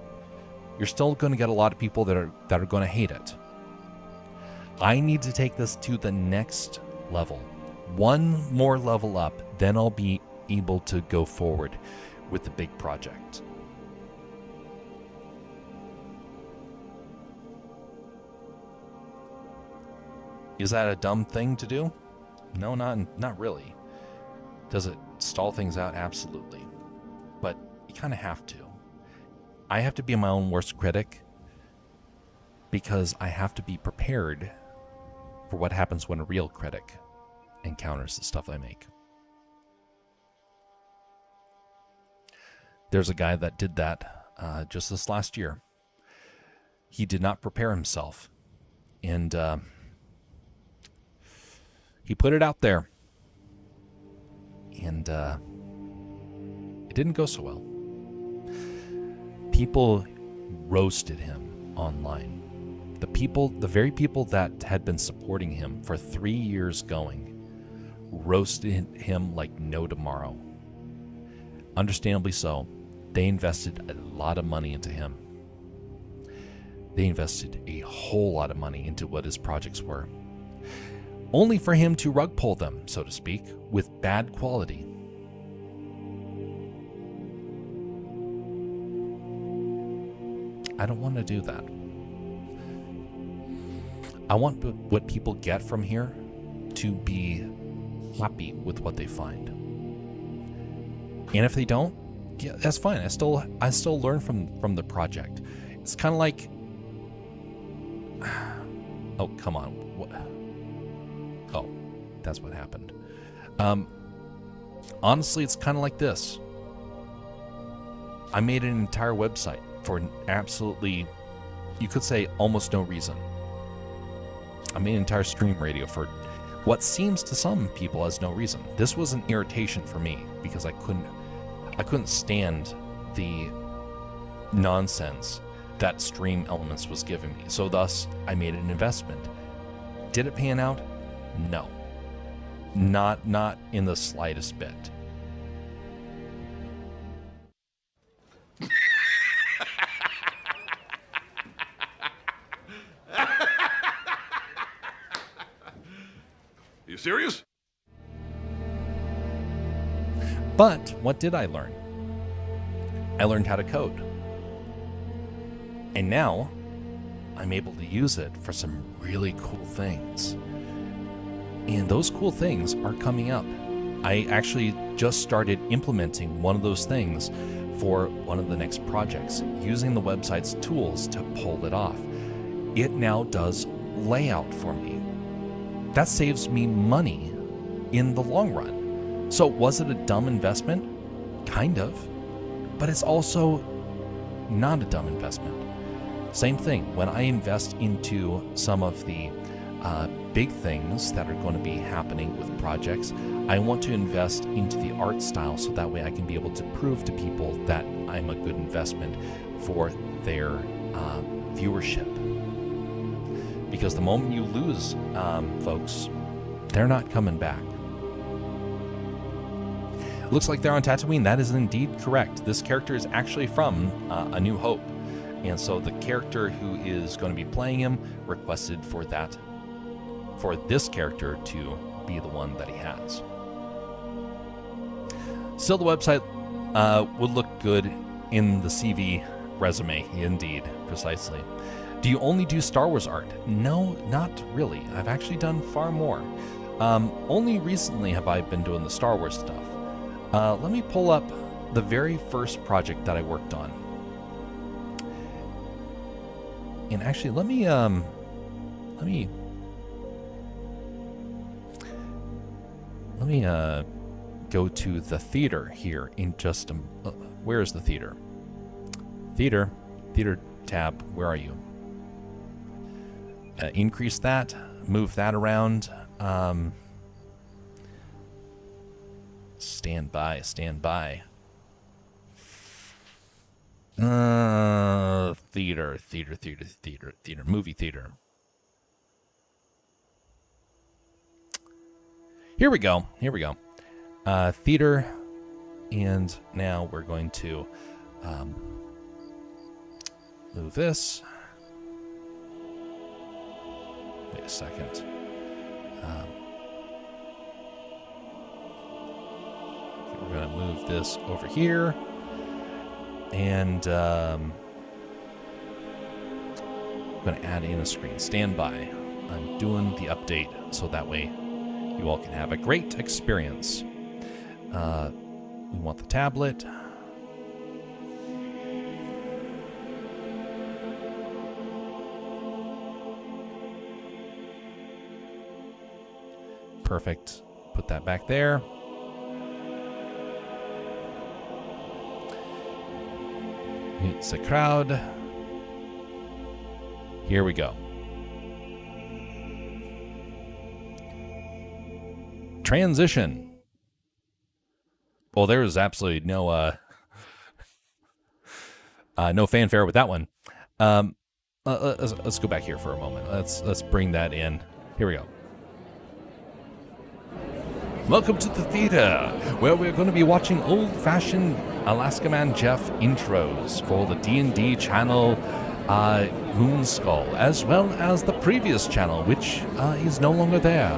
Speaker 1: You're still going to get a lot of people that are going to hate it. I need to take this to the next level. One more level up, then I'll be able to go forward with the big project. Is that a dumb thing to do? No, not really. Does it stall things out? Absolutely. But you kind of have to. I have to be my own worst critic because I have to be prepared for what happens when a real critic encounters the stuff I make. There's a guy that did that just this last year. He did not prepare himself, and he put it out there, and it didn't go so well. People roasted him online. The very people that had been supporting him for 3 years going, roasted him like no tomorrow. Understandably so. They invested a lot of money into him. They invested a whole lot of money into what his projects were, only for him to rug pull them, so to speak, with bad quality. I don't want to do that. I want what people get from here to be happy with what they find. And if they don't, yeah, that's fine. I still learn from the project. It's kind of like, oh, come on. What? Oh, that's what happened. Honestly, it's kind of like this. I made an entire website for absolutely, you could say, almost no reason. I made an entire stream radio for what seems to some people as no reason. This was an irritation for me because I couldn't stand the nonsense that Stream Elements was giving me. So thus, I made an investment. Did it pan out? No. Not in the slightest bit.
Speaker 2: You serious?
Speaker 1: But what did I learn? I learned how to code. And now I'm able to use it for some really cool things. And those cool things are coming up. I actually just started implementing one of those things for one of the next projects, using the website's tools to pull it off. It now does layout for me. That saves me money in the long run. So was it a dumb investment? Kind of. But it's also not a dumb investment. Same thing, when I invest into some of the big things that are going to be happening with projects, I want to invest into the art style so that way I can be able to prove to people that I'm a good investment for their viewership. Because the moment you lose folks, they're not coming back. Looks like they're on Tatooine. That is indeed correct. This character is actually from A New Hope. And so the character who is going to be playing him requested for this character to be the one that he has. Still, the website would look good in the CV resume. Indeed, precisely. Do you only do Star Wars art? No, not really. I've actually done far more. Only recently have I been doing the Star Wars stuff. Let me pull up the very first project that I worked on. And actually, let me go to the theater here in just a. Where is the theater? Theater. tab. Where are you? Increase that. Move that around. Stand by. Stand by. Theater. Movie theater. Here we go. Theater. And now we're going to move this. Wait a second. We're going to move this over here. And I'm going to add in a screen. Stand by. I'm doing the update so that way you all can have a great experience. We want the tablet. Perfect. Put that back there. It's a crowd. Here we go. Transition. Well, there was absolutely no no fanfare with that one. Let's go back here for a moment. Let's bring that in. Here we go. Welcome to the theater, where we're going to be watching old-fashioned Alaska Man Jeff intros for the D&D channel Moonskull, as well as the previous channel, which is no longer there.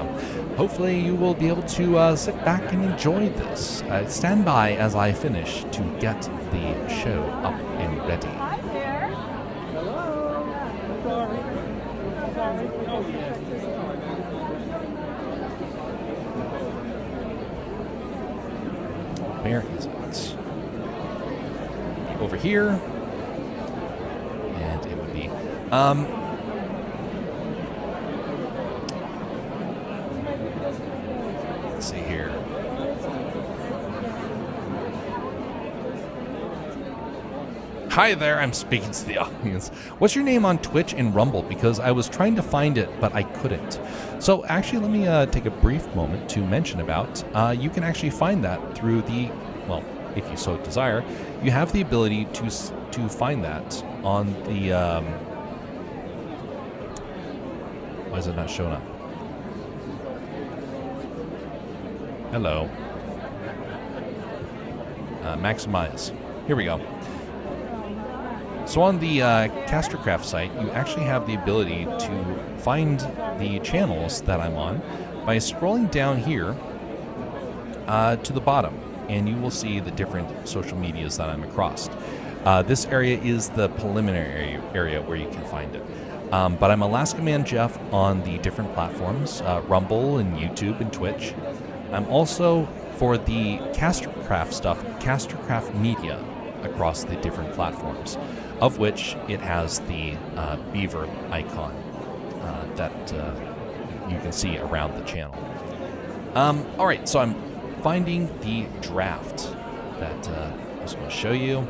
Speaker 1: Hopefully you will be able to sit back and enjoy this. Stand by as I finish to get the show up and ready.
Speaker 2: Hi there. Hello. Sorry.
Speaker 1: Where is it? Over here. And it would be let's see here. Hi there, I'm speaking to the audience. What's your name on Twitch and Rumble? Because I was trying to find it, but I couldn't. So actually, let me take a brief moment to mention about, you can actually find that through the, well, if you so desire, you have the ability to find that on the, why is it not showing up? Hello. Maximize. Here we go. So on the Castercraft site, you actually have the ability to find the channels that I'm on by scrolling down here to the bottom, and you will see the different social medias that I'm across. This area is the preliminary area where you can find it. But I'm Alaska Man Jeff on the different platforms, Rumble and YouTube and Twitch. I'm also, for the Castercraft stuff, Castercraft Media across the different platforms, of which it has the beaver icon that you can see around the channel. All right, so I'm finding the draft that I was going to show you.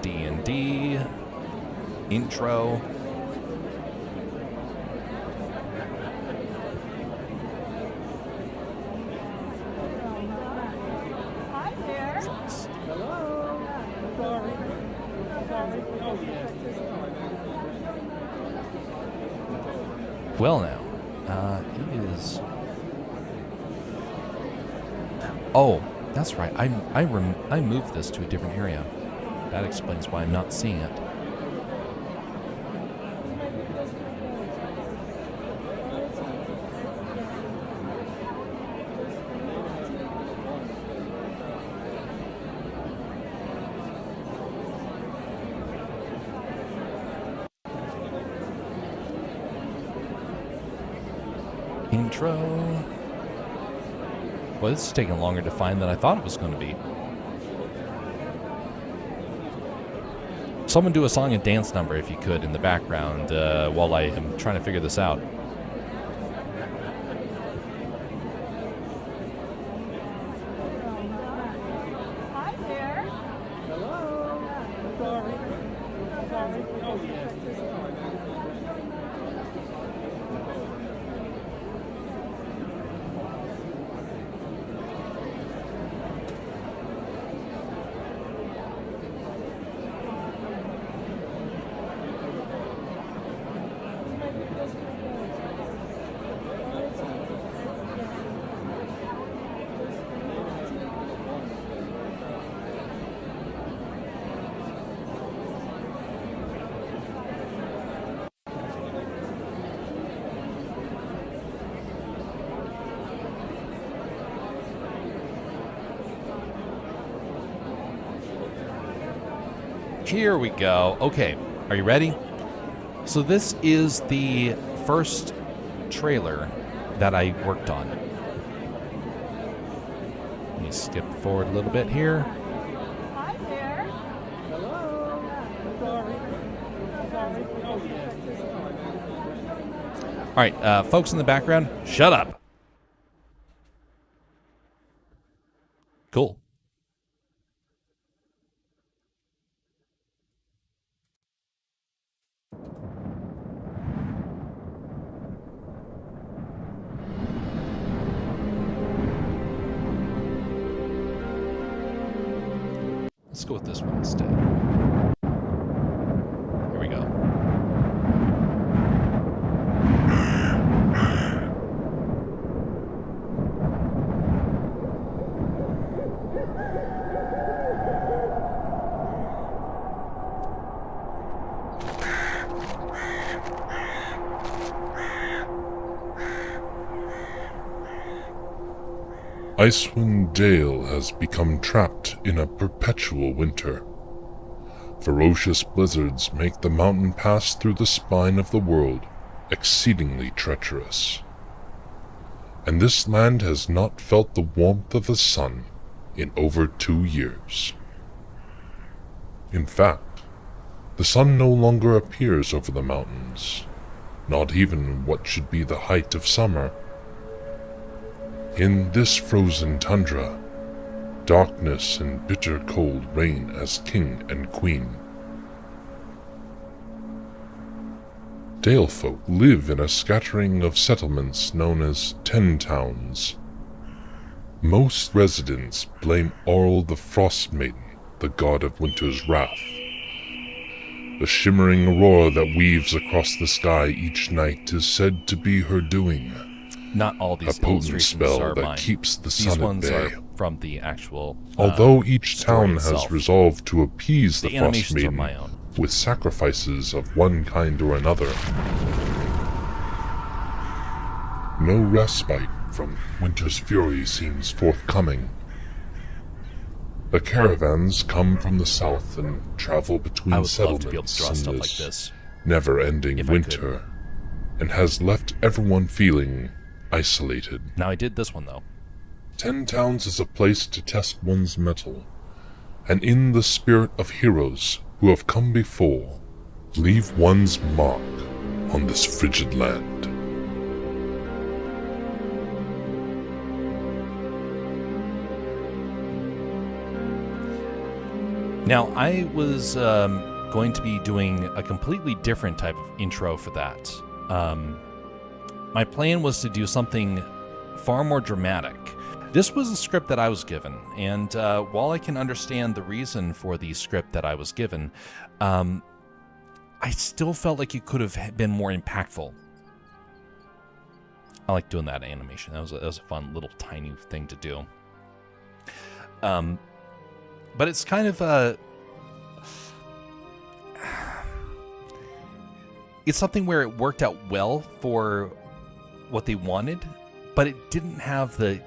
Speaker 1: D&D intro.
Speaker 2: Hi there. Hello. Sorry.
Speaker 1: Well, now, it is. Oh, that's right. I moved this to a different area. That explains why I'm not seeing it. Intro. Well, this is taking longer to find than I thought it was going to be. Someone do a song and dance number if you could in the background while I am trying to figure this out. Here we go. Okay, are you ready? So this is the first trailer that I worked on. Let me skip forward a little bit here.
Speaker 2: Hi there. Hello. Sorry. Sorry. Oh, yeah.
Speaker 1: All right, folks in the background, shut up. Cool. Let's go with this one instead. Here we go.
Speaker 3: Icewind Dale has become trapped in a perpetual winter. Ferocious blizzards make the mountain pass through the spine of the world exceedingly treacherous. And this land has not felt the warmth of the sun in over 2 years. In fact, the sun no longer appears over the mountains, not even what should be the height of summer. In this frozen tundra, darkness and bitter cold reign as king and queen. Dalefolk live in a scattering of settlements known as 10 towns. Most residents blame Auril the Frost Maiden, the god of winter's wrath. The shimmering aurora that weaves across the sky each night is said to be her doing.
Speaker 1: Not all these
Speaker 3: A potent
Speaker 1: illustrations
Speaker 3: spell
Speaker 1: are
Speaker 3: that
Speaker 1: mine.
Speaker 3: keeps the
Speaker 1: These
Speaker 3: sun at
Speaker 1: ones
Speaker 3: bay.
Speaker 1: are from the actual.
Speaker 3: Although each
Speaker 1: story
Speaker 3: town
Speaker 1: itself.
Speaker 3: has resolved to appease the
Speaker 1: The
Speaker 3: Frost
Speaker 1: animations are
Speaker 3: Maiden
Speaker 1: my own.
Speaker 3: with sacrifices of one kind or another. No respite from winter's fury seems forthcoming. The caravans come from the south and travel between
Speaker 1: I would love
Speaker 3: settlements
Speaker 1: to be able to draw
Speaker 3: in
Speaker 1: stuff like
Speaker 3: this
Speaker 1: this.
Speaker 3: never-ending
Speaker 1: If I
Speaker 3: winter, and has left everyone feeling isolated.
Speaker 1: Now I did this one though.
Speaker 3: 10 Towns is a place to test one's mettle, and in the spirit of heroes who have come before, leave one's mark on this frigid land.
Speaker 1: Now I was going to be doing a completely different type of intro for that. My plan was to do something far more dramatic. This was a script that I was given, and while I can understand the reason for the script that I was given, I still felt like it could have been more impactful. I like doing that animation. That was a fun little tiny thing to do. But it's kind of it's something where it worked out well for what they wanted, but it didn't have the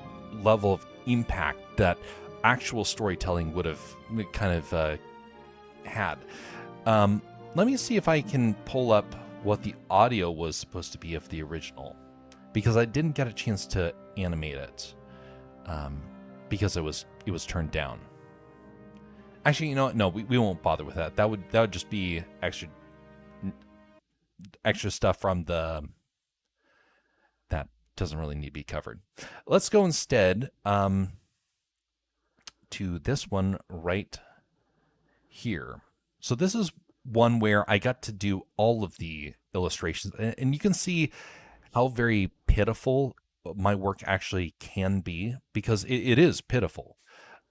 Speaker 1: level of impact that actual storytelling would have kind of had. Let me see if I can pull up what the audio was supposed to be of the original, because I didn't get a chance to animate it because it was turned down. Actually, you know what? No, we won't bother with that. That would just be extra stuff from the that doesn't really need to be covered. Let's go instead to this one right here. So this is one where I got to do all of the illustrations, and you can see how very pitiful my work actually can be, because it is pitiful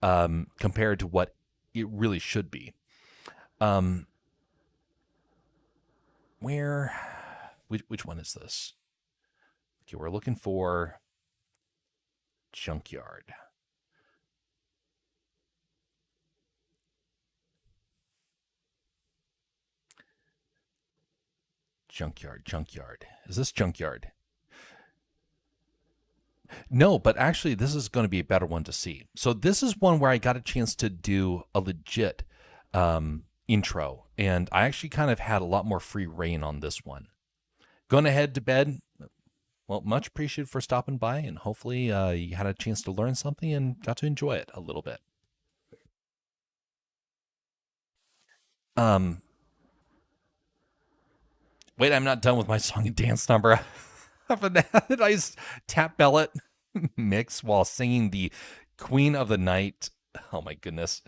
Speaker 1: compared to what it really should be. Which one is this? Okay, we're looking for Junkyard. Junkyard. Is this Junkyard? No, but actually this is going to be a better one to see. So this is one where I got a chance to do a legit intro, and I actually kind of had a lot more free reign on this one. Going to head to bed. Well, much appreciated for stopping by, and hopefully you had a chance to learn something and got to enjoy it a little bit. Wait, I'm not done with my song and dance number. After that, a nice tap bellet mix while singing the Queen of the Night. Oh my goodness.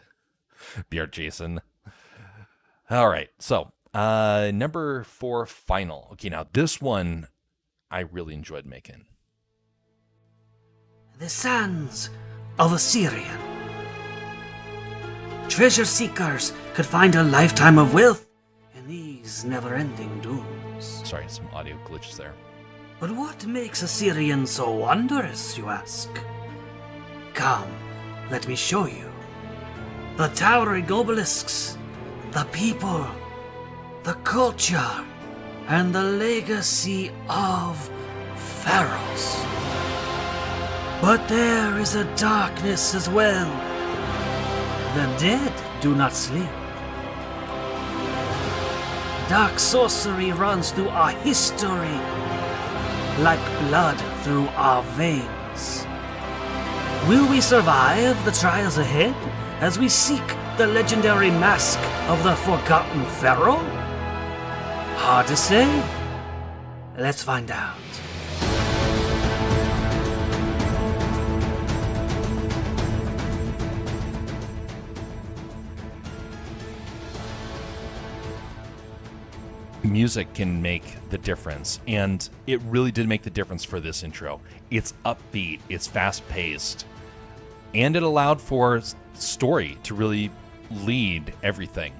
Speaker 1: Beer Jason. All right, so number 4, final. Okay, now this one I really enjoyed making.
Speaker 4: The sands of Assyrian. Treasure seekers could find a lifetime of wealth in these never-ending dunes.
Speaker 1: Sorry, some audio glitches there.
Speaker 4: But what makes Assyrian so wondrous, you ask? Come, let me show you. The towering obelisks, the people, the culture, and the legacy of pharaohs. But there is a darkness as well. The dead do not sleep. Dark sorcery runs through our history like blood through our veins. Will we survive the trials ahead as we seek the legendary mask of the forgotten pharaoh? Hard to say. Let's find out.
Speaker 1: Music can make the difference, and it really did make the difference for this intro. It's upbeat, it's fast-paced, and it allowed for story to really lead everything.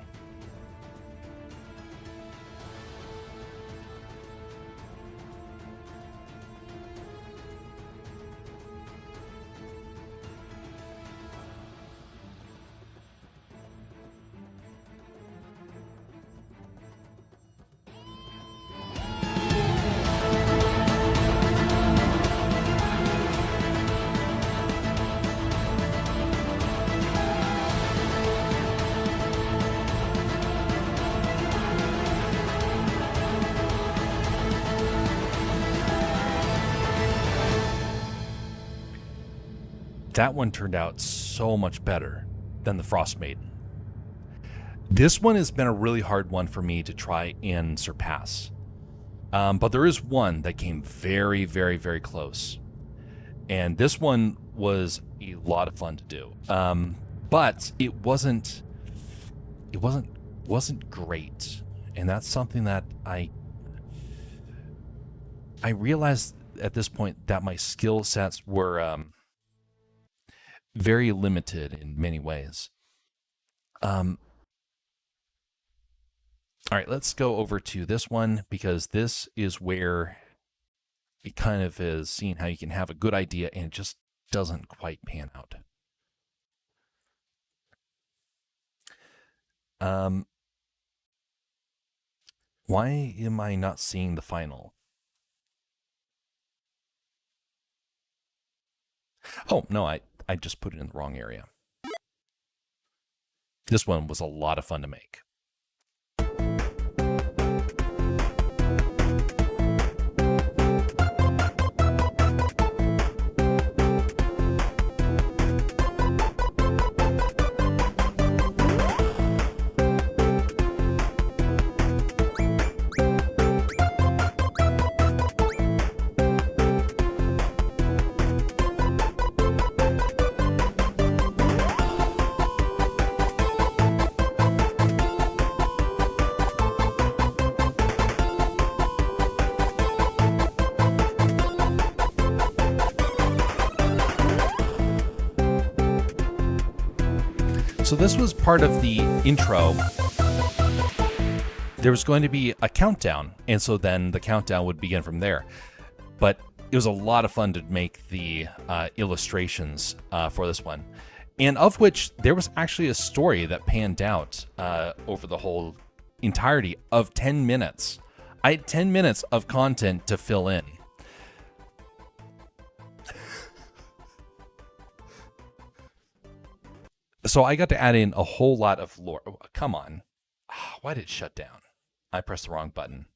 Speaker 1: That one turned out so much better than the Frost Maiden. This one has been a really hard one for me to try and surpass. But there is one that came very, very, very close. And this one was a lot of fun to do. But it wasn't great. And that's something that I realized at this point that my skill sets were very limited in many ways. All right, let's go over to this one, because this is where it kind of is seeing how you can have a good idea and it just doesn't quite pan out. Why am I not seeing the final? Oh, no, I just put it in the wrong area. This one was a lot of fun to make. So this was part of the intro. There was going to be a countdown, and so then the countdown would begin from there. But it was a lot of fun to make the illustrations for this one, and of which there was actually a story that panned out over the whole entirety of 10 minutes. I had 10 minutes of content to fill in. So I got to add in a whole lot of lore. Come on. why did it shut down? I pressed the wrong button.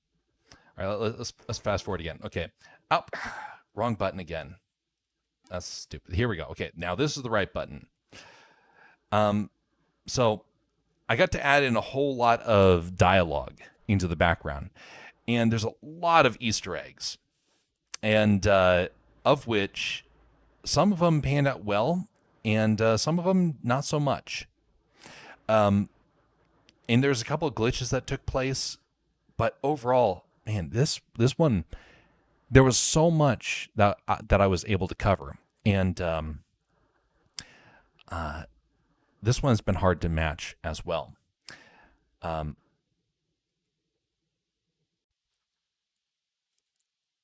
Speaker 1: All right, let's fast forward again. Okay. Oh, wrong button again. That's stupid. Here we go. Okay, now this is the right button. So I got to add in a whole lot of dialogue into the background, and there's a lot of Easter eggs, and of which some of them panned out well, and some of them not so much. And there's a couple of glitches that took place, but overall, man, this one, there was so much that I was able to cover, and this one's been hard to match as well.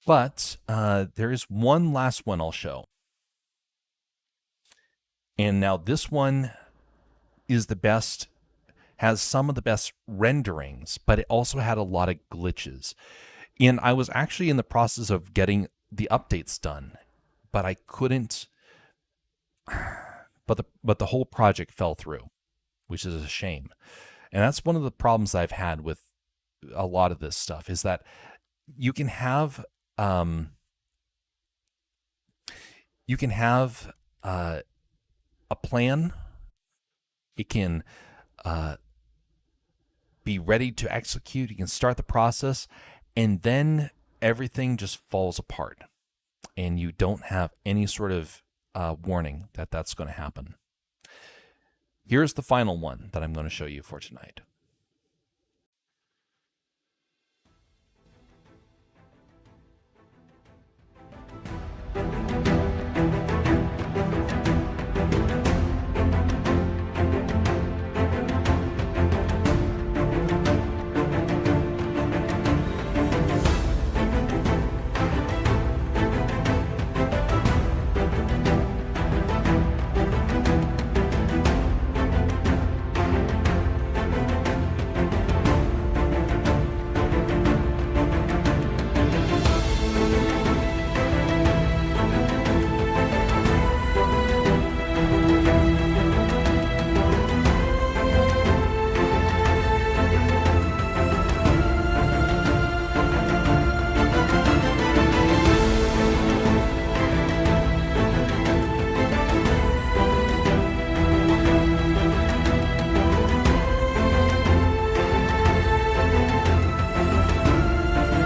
Speaker 1: But there is one last one I'll show. And now this one is the best, has some of the best renderings, but it also had a lot of glitches. And I was actually in the process of getting the updates done, but I couldn't. But the whole project fell through, which is a shame. And that's one of the problems I've had with a lot of this stuff, is that you can have a plan. It can be ready to execute. You can start the process, and then everything just falls apart, and you don't have any sort of warning that that's going to happen. Here's the final one that I'm going to show you for tonight.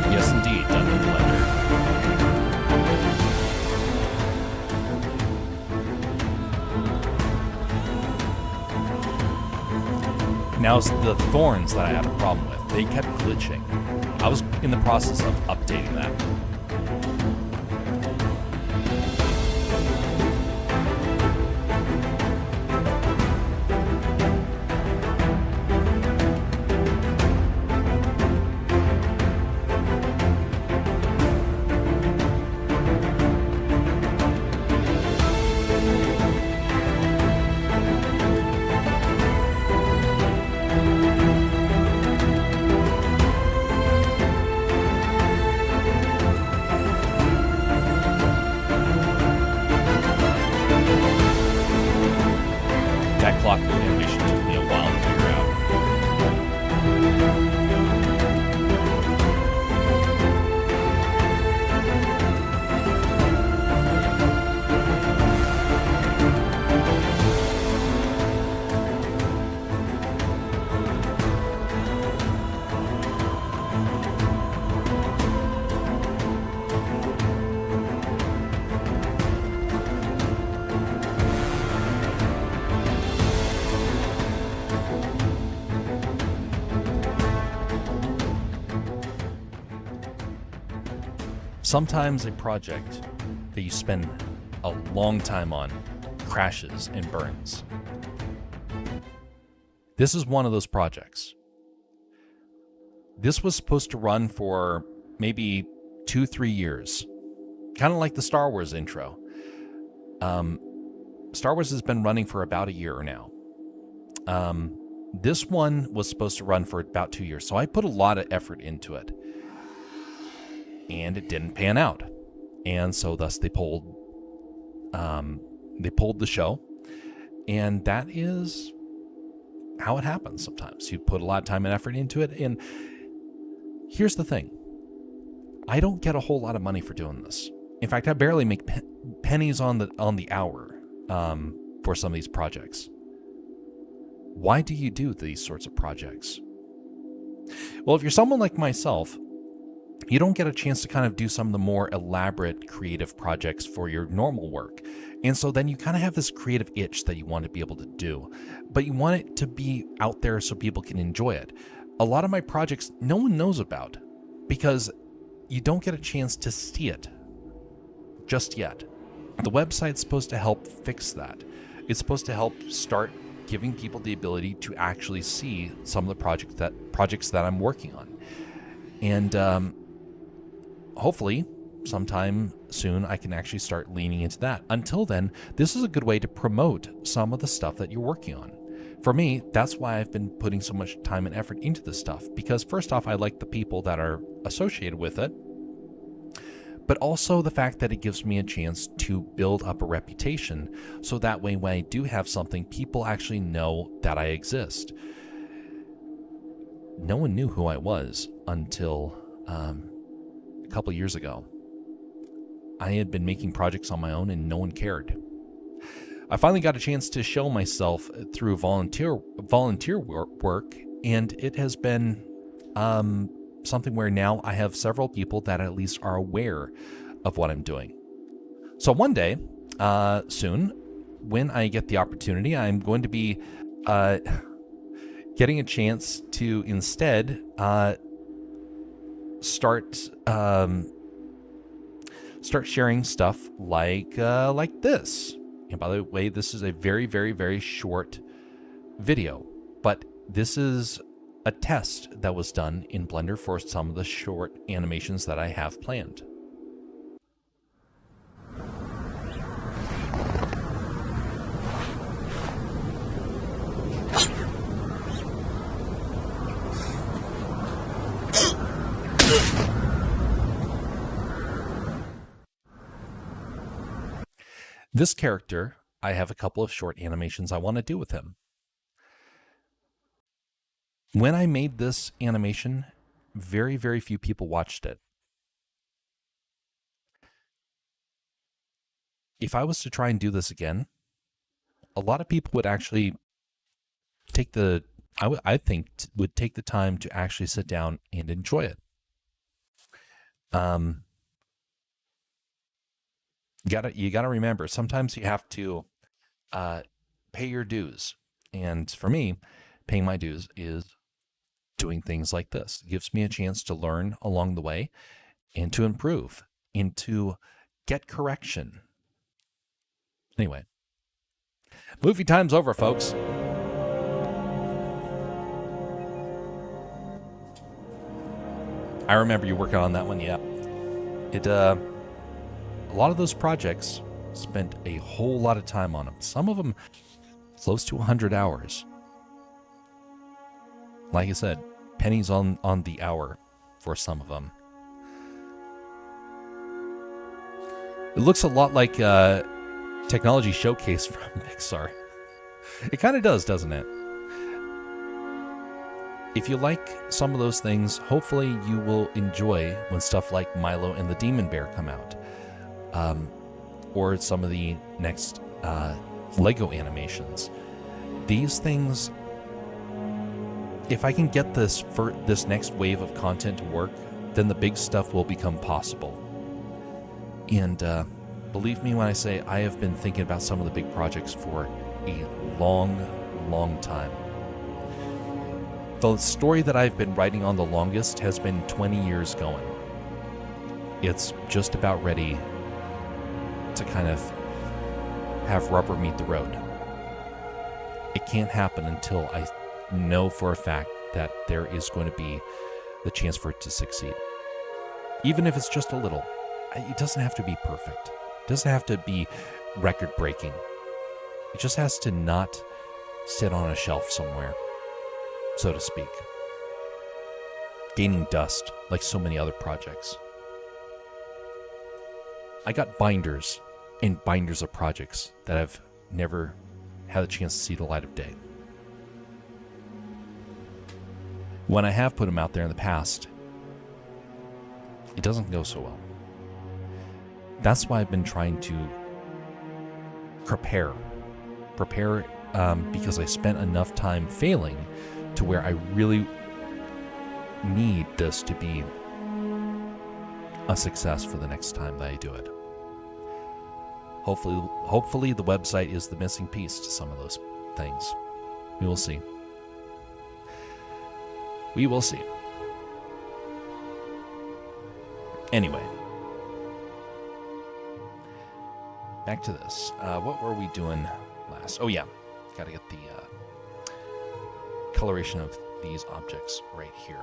Speaker 1: Yes, indeed, done in Blender. Now, it's the thorns that I had a problem with. They kept glitching. I was in the process of updating that. That clock animation took me a while to figure out. Sometimes a project that you spend a long time on crashes and burns. This is one of those projects. This was supposed to run for maybe 2-3 years, kind of like the Star Wars intro. Star Wars has been running for about a year now. This one was supposed to run for about 2 years, so I put a lot of effort into it. And it didn't pan out, and so thus they pulled the show, and that is how it happens sometimes. You put a lot of time and effort into it. And here's the thing. I don't get a whole lot of money for doing this. In fact, I barely make pennies on the hour for some of these projects. Why do you do these sorts of projects? Well, if you're someone like myself, you don't get a chance to kind of do some of the more elaborate creative projects for your normal work. And so then you kind of have this creative itch that you want to be able to do, but you want it to be out there so people can enjoy it. A lot of my projects no one knows about because you don't get a chance to see it just yet. The website's supposed to help fix that. It's supposed to help start giving people the ability to actually see some of the projects that I'm working on. And hopefully sometime soon I can actually start leaning into that. Until then, this is a good way to promote some of the stuff that you're working on. For me, that's why I've been putting so much time and effort into this stuff, because first off, I like the people that are associated with it, but also the fact that it gives me a chance to build up a reputation, so that way when I do have something, people actually know that I exist. No one knew who I was until a couple years ago. I had been making projects on my own and no one cared. I finally got a chance to show myself through volunteer work, and it has been something where now I have several people that at least are aware of what I'm doing. So one day, soon, when I get the opportunity, I'm going to be getting a chance to instead start sharing stuff like this. And by the way, this is a very, very, very short video, but this is a test that was done in Blender for some of the short animations that I have planned. This character, I have a couple of short animations I want to do with him. When I made this animation, very, very few people watched it. If I was to try and do this again, a lot of people would actually take the time to actually sit down and enjoy it. You gotta remember, sometimes you have to pay your dues. And for me, paying my dues is doing things like this. It gives me a chance to learn along the way and to improve and to get correction. Anyway, movie time's over, folks. I remember you working on that one, yeah. A lot of those projects spent a whole lot of time on them. Some of them close to 100 hours. Like I said, pennies on the hour for some of them. It looks a lot like Technology Showcase from Pixar. It kind of does, doesn't it? If you like some of those things, hopefully you will enjoy when stuff like Milo and the Demon Bear come out. Or some of the next Lego animations. These things, if I can get this next wave of content to work, then the big stuff will become possible. And believe me when I say I have been thinking about some of the big projects for a long, long time. The story that I've been writing on the longest has been 20 years going. It's just about ready to kind of have rubber meet the road. It can't happen until I know for a fact that there is going to be the chance for it to succeed. Even if it's just a little. It doesn't have to be perfect. It doesn't have to be record-breaking. It just has to not sit on a shelf somewhere, so to speak, gaining dust like so many other projects. I got binders and binders of projects that I've never had a chance to see the light of day. when I have put them out there in the past, it doesn't go so well. That's why I've been trying to prepare, because I spent enough time failing to where I really need this to be a success for the next time that I do it. Hopefully the website is the missing piece to some of those things. We will see. We will see. Anyway, back to this. What were we doing last? Oh yeah, gotta get the coloration of these objects right here.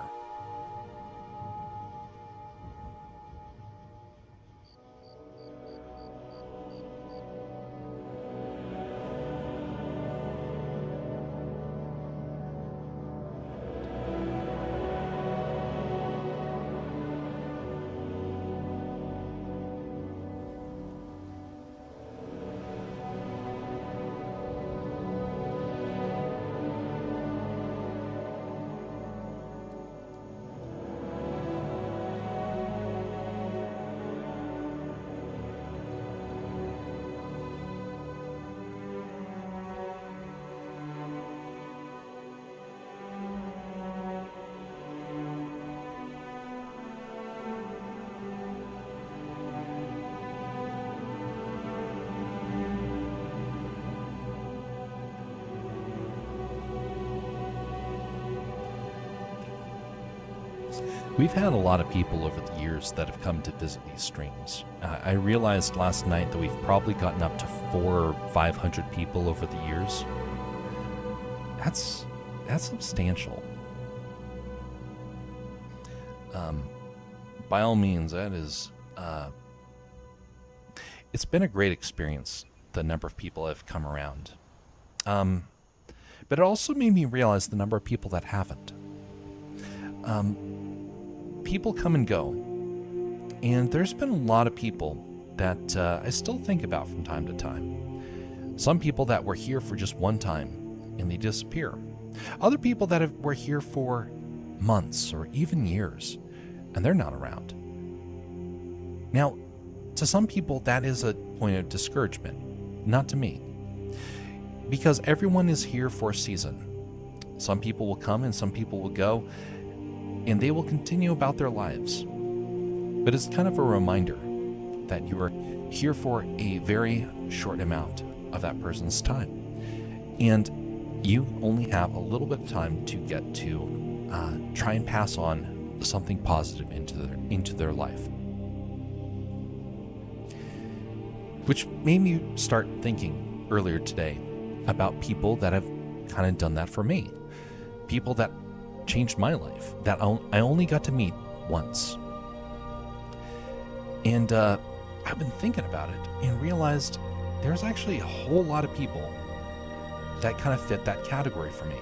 Speaker 1: We've had a lot of people over the years that have come to visit these streams. I realized last night that we've probably gotten up to 400 or 500 people over the years. That's substantial. By all means, that is. It's been a great experience, the number of people that have come around. But it also made me realize the number of people that haven't. People come and go, and there's been a lot of people that I still think about from time to time. Some people that were here for just one time and they disappear. Other people that were here for months or even years and they're not around. Now, to some people that is a point of discouragement, not to me, because everyone is here for a season. Some people will come and some people will go, and they will continue about their lives. But it's kind of a reminder that you are here for a very short amount of that person's time. And you only have a little bit of time to get to try and pass on something positive into their life. Which made me start thinking earlier today about people that have kind of done that for me. People that changed my life, that I only got to meet once. And I've been thinking about it and realized there's actually a whole lot of people that kind of fit that category for me.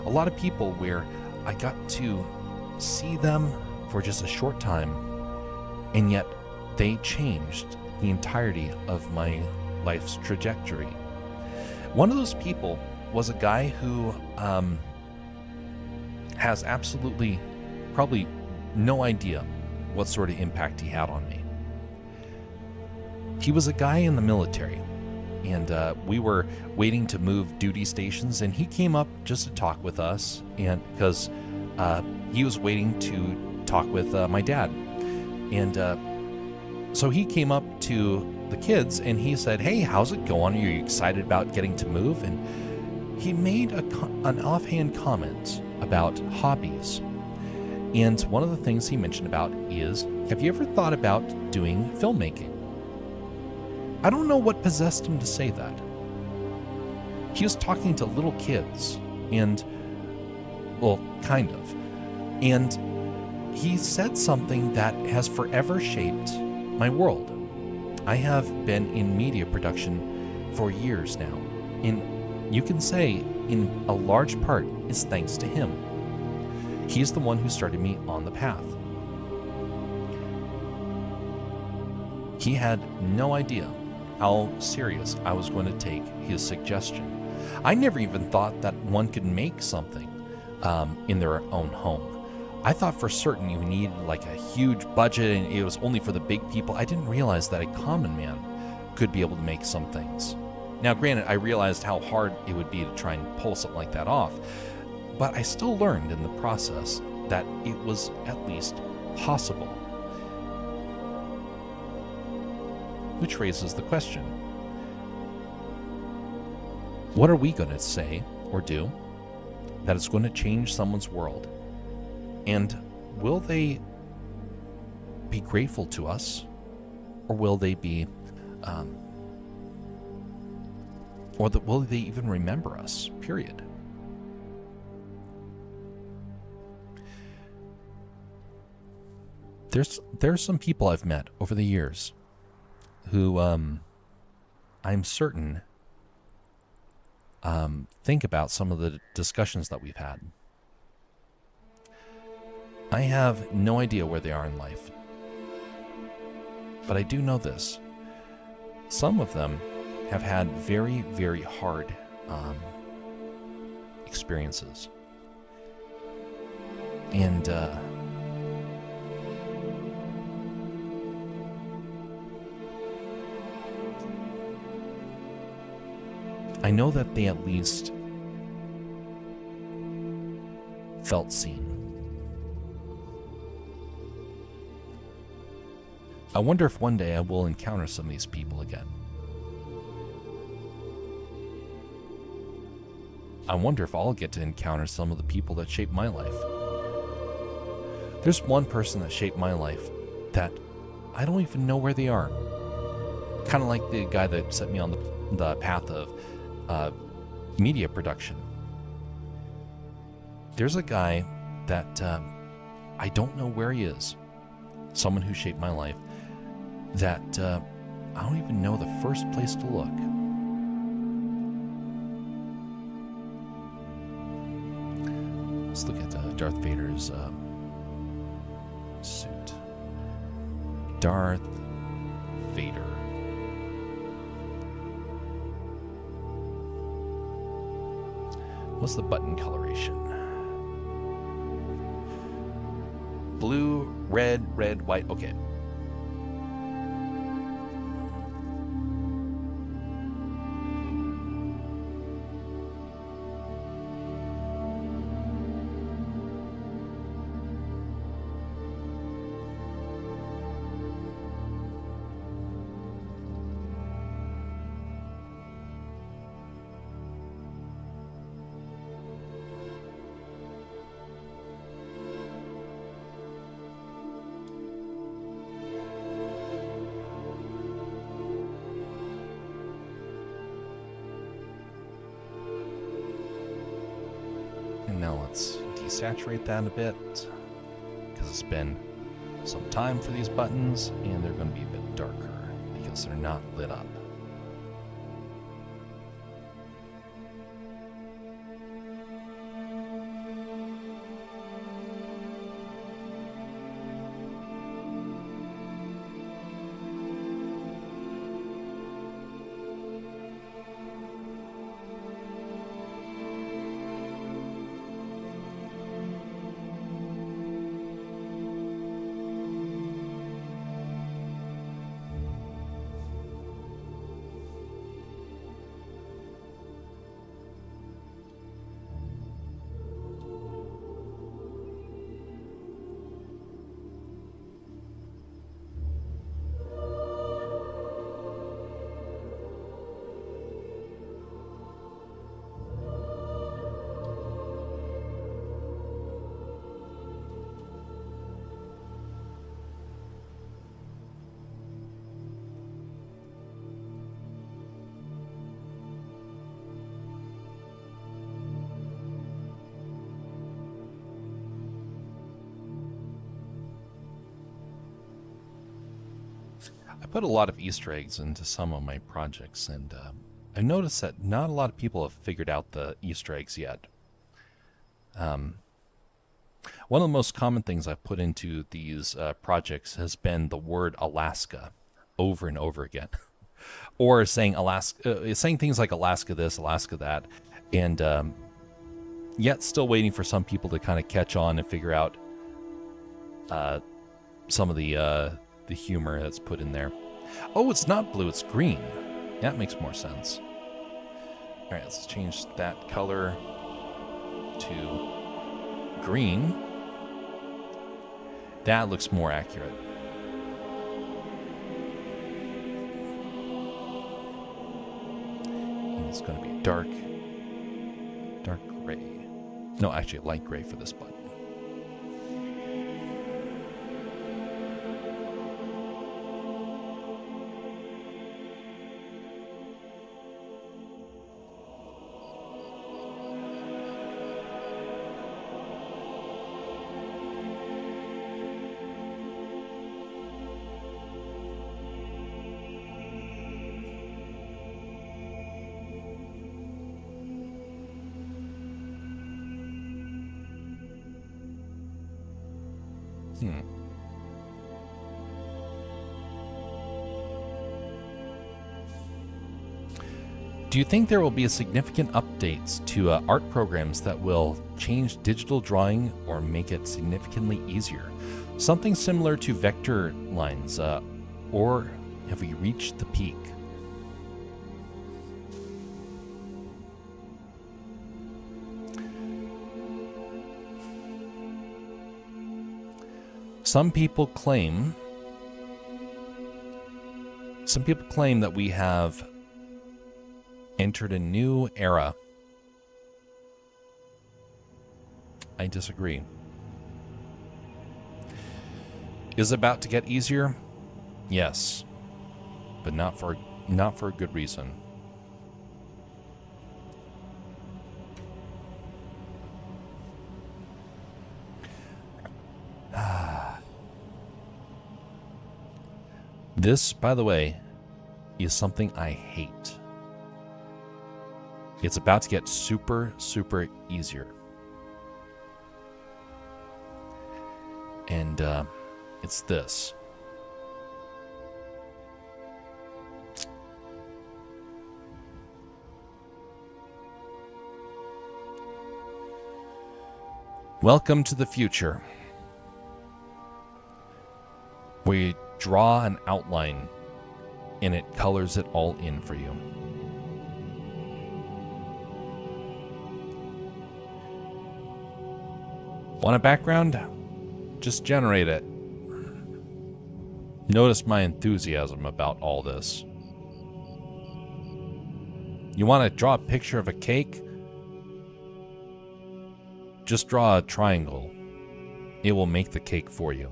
Speaker 1: A lot of people where I got to see them for just a short time, and yet they changed the entirety of my life's trajectory. One of those people was a guy who has absolutely probably no idea what sort of impact he had on me. He was a guy in the military, and we were waiting to move duty stations, and he came up just to talk with us, and because he was waiting to talk with my dad. And so he came up to the kids and he said, "Hey, how's it going? Are you excited about getting to move?" And he made an offhand comment about hobbies. And one of the things he mentioned about is, have you ever thought about doing filmmaking? I don't know what possessed him to say that. He was talking to little kids, and, well, kind of. And he said something that has forever shaped my world. I have been in media production for years now, and you can say in a large part is thanks to him. He's the one who started me on the path. He had no idea how serious I was going to take his suggestion. I never even thought that one could make something in their own home. I thought for certain you needed like a huge budget and it was only for the big people. I didn't realize that a common man could be able to make some things. Now, granted, I realized how hard it would be to try and pull something like that off, but I still learned in the process that it was at least possible. Which raises the question, what are we going to say or do that is going to change someone's world? And will they be grateful to us, or will they be, will they even remember us, period? There's some people I've met over the years who I'm certain think about some of the discussions that we've had. I have no idea where they are in life, but I do know this. Some of them have had very, very hard experiences. And I know that they at least felt seen. I wonder if one day I will encounter some of these people again. I wonder if I'll get to encounter some of the people that shaped my life. There's one person that shaped my life that I don't even know where they are. Kind of like the guy that set me on the path of media production. There's a guy that I don't know where he is. Someone who shaped my life that I don't even know the first place to look. Let's look at Darth Vader's suit. Darth Vader. What's the button coloration? Blue, red, white. Okay. And now let's desaturate that a bit, because it's been some time for these buttons, and they're going to be a bit darker because they're not lit up. I put a lot of Easter eggs into some of my projects, and I noticed that not a lot of people have figured out the Easter eggs yet. One of the most common things I've put into these projects has been the word Alaska over and over again. Or saying Alaska, saying things like Alaska this, Alaska that. And Yet still waiting for some people to kind of catch on and figure out some of the humor that's put in there. Oh, it's not blue, it's green. That makes more sense. All right, let's change that color to green. That looks more accurate. And it's going to be dark gray. No, actually light gray for this button. Do you think there will be a significant updates to art programs that will change digital drawing or make it significantly easier? Something similar to vector lines, or have we reached the peak? Some people claim that we have entered a new era. I disagree. Is it about to get easier? Yes, but not for a good reason. This, by the way, is something I hate. It's about to get super, super easier. And it's this. Welcome to the future. We draw an outline and it colors it all in for you. Want a background? Just generate it. Notice my enthusiasm about all this. You want to draw a picture of a cake? Just draw a triangle. It will make the cake for you.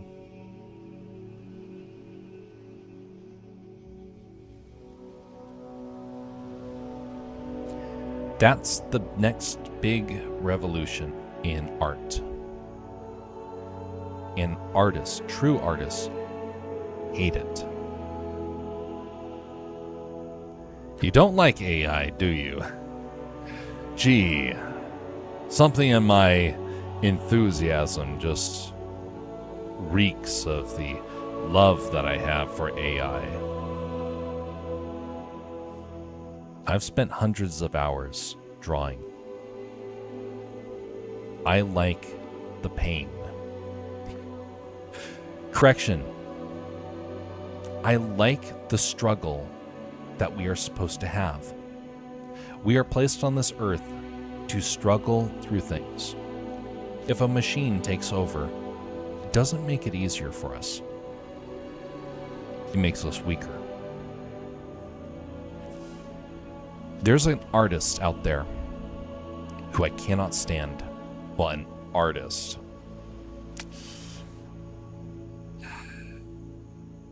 Speaker 1: That's the next big revolution in art. And artists, true artists, hate it. You don't like AI, do you? Gee, something in my enthusiasm just reeks of the love that I have for AI. I've spent hundreds of hours drawing. I like the pain. Correction. I like the struggle that we are supposed to have. We are placed on this earth to struggle through things. If a machine takes over, it doesn't make it easier for us. It makes us weaker. There's an artist out there who I cannot stand. Well, an artist.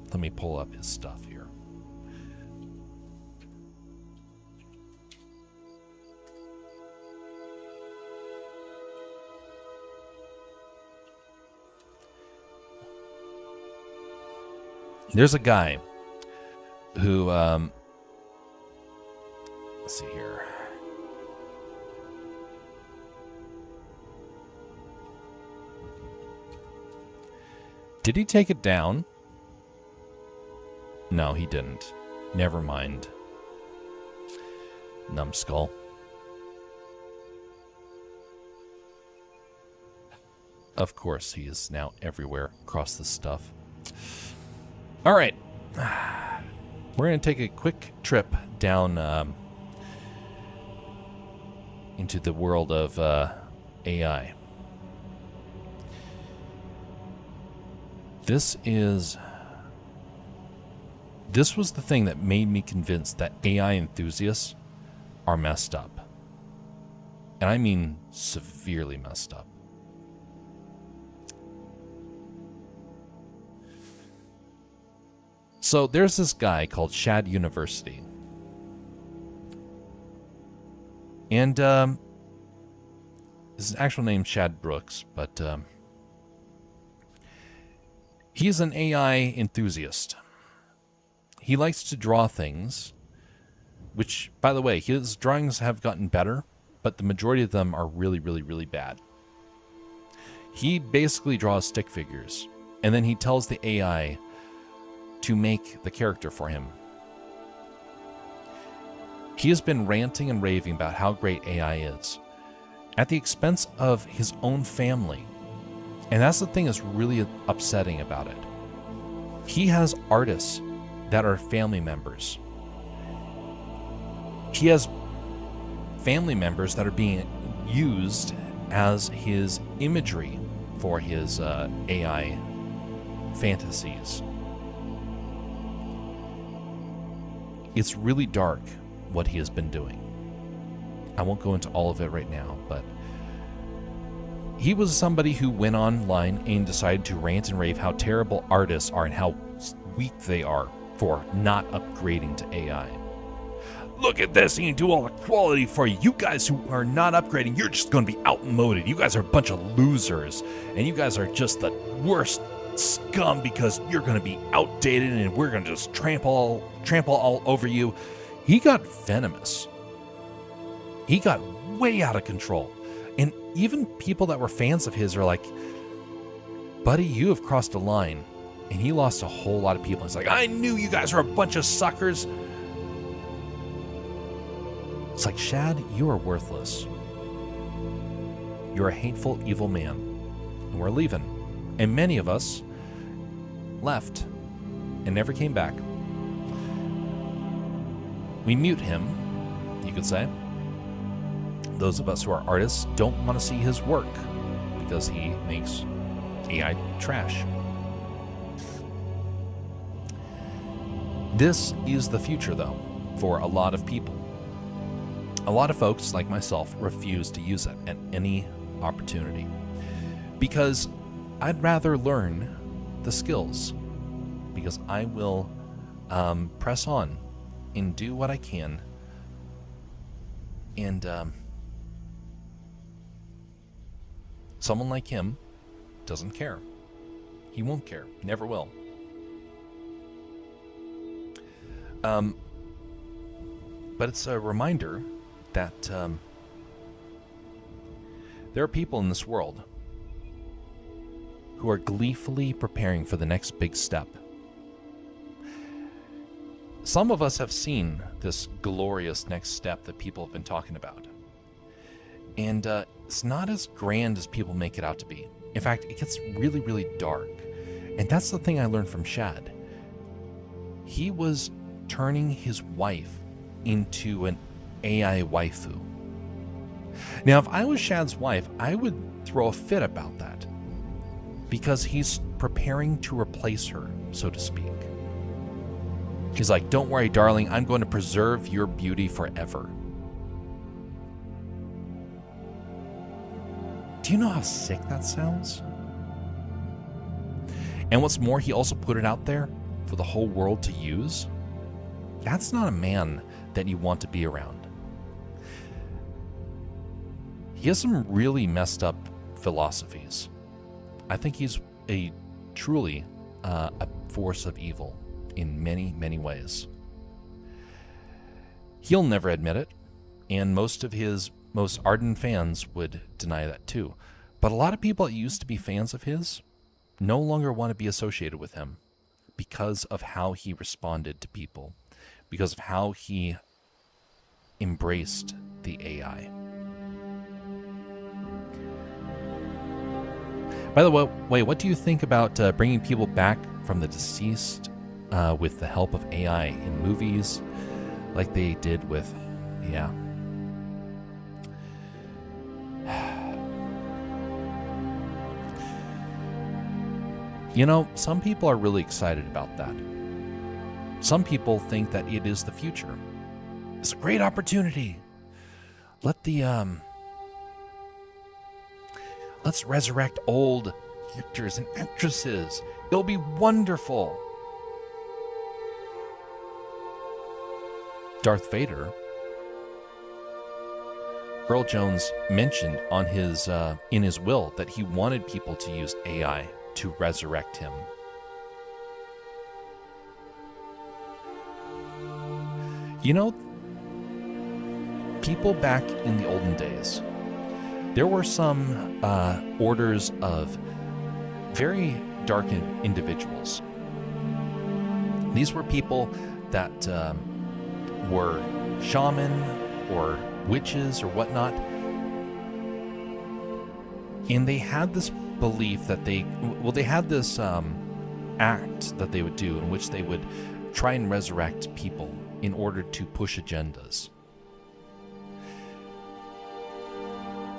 Speaker 1: Let me pull up his stuff here. There's a guy who, let's see here. Did he take it down? No, he didn't. Never mind. Numbskull. Of course, he is now everywhere across this stuff. All right. We're going to take a quick trip down into the world of AI. This was the thing that made me convinced that AI enthusiasts are messed up. And I mean severely messed up. So there's this guy called Shad University. And his actual name's Shad Brooks, but he's an AI enthusiast. He likes to draw things, which, by the way, his drawings have gotten better, but the majority of them are really, really, really bad. He basically draws stick figures, and then he tells the AI to make the character for him. He has been ranting and raving about how great AI is, at the expense of his own family. And that's the thing that's really upsetting about it. He has artists that are family members. He has family members that are being used as his imagery for his AI fantasies. It's really dark what he has been doing. I won't go into all of it right now, but he was somebody who went online and decided to rant and rave how terrible artists are and how weak they are for not upgrading to AI. Look at this, he can do all the quality for you. You guys who are not upgrading, you're just going to be outmoded. You guys are a bunch of losers, and you guys are just the worst scum because you're going to be outdated and we're going to just trample all over you. He got venomous. He got way out of control. And even people that were fans of his are like, buddy, you have crossed a line. And he lost a whole lot of people. He's like, I knew you guys were a bunch of suckers. It's like, Shad, you are worthless. You're a hateful, evil man. And we're leaving. And many of us left and never came back. We mute him, you could say. Those of us who are artists don't want to see his work because he makes AI trash. This is the future, though, for a lot of people. A lot of folks, like myself, refuse to use it at any opportunity because I'd rather learn the skills, because I will press on and do what I can, and someone like him doesn't care. He won't care, never will. But it's a reminder that there are people in this world who are gleefully preparing for the next big step. Some of us have seen this glorious next step that people have been talking about. And it's not as grand as people make it out to be. In fact, it gets really, really dark. And that's the thing I learned from Shad. He was turning his wife into an AI waifu. Now, if I was Shad's wife, I would throw a fit about that, because he's preparing to replace her, so to speak. He's like, don't worry, darling, I'm going to preserve your beauty forever. Do you know how sick that sounds? And what's more, he also put it out there for the whole world to use. That's not a man that you want to be around. He has some really messed up philosophies. I think he's truly a force of evil in many, many ways. He'll never admit it, and most of his most ardent fans would deny that too. But a lot of people that used to be fans of his no longer want to be associated with him because of how he responded to people, because of how he embraced the AI. By the way, what do you think about bringing people back from the deceased with the help of AI in movies, like they did with, yeah. You know, some people are really excited about that. Some people think that it is the future. It's a great opportunity. Let's resurrect old actors and actresses. It'll be wonderful. Darth Vader, Earl Jones mentioned on his in his will that he wanted people to use AI to resurrect him. You know, people back in the olden days, there were some orders of very dark individuals. These were people that were shaman or witches or whatnot, and they had this belief that they had this act that they would do in which they would try and resurrect people in order to push agendas.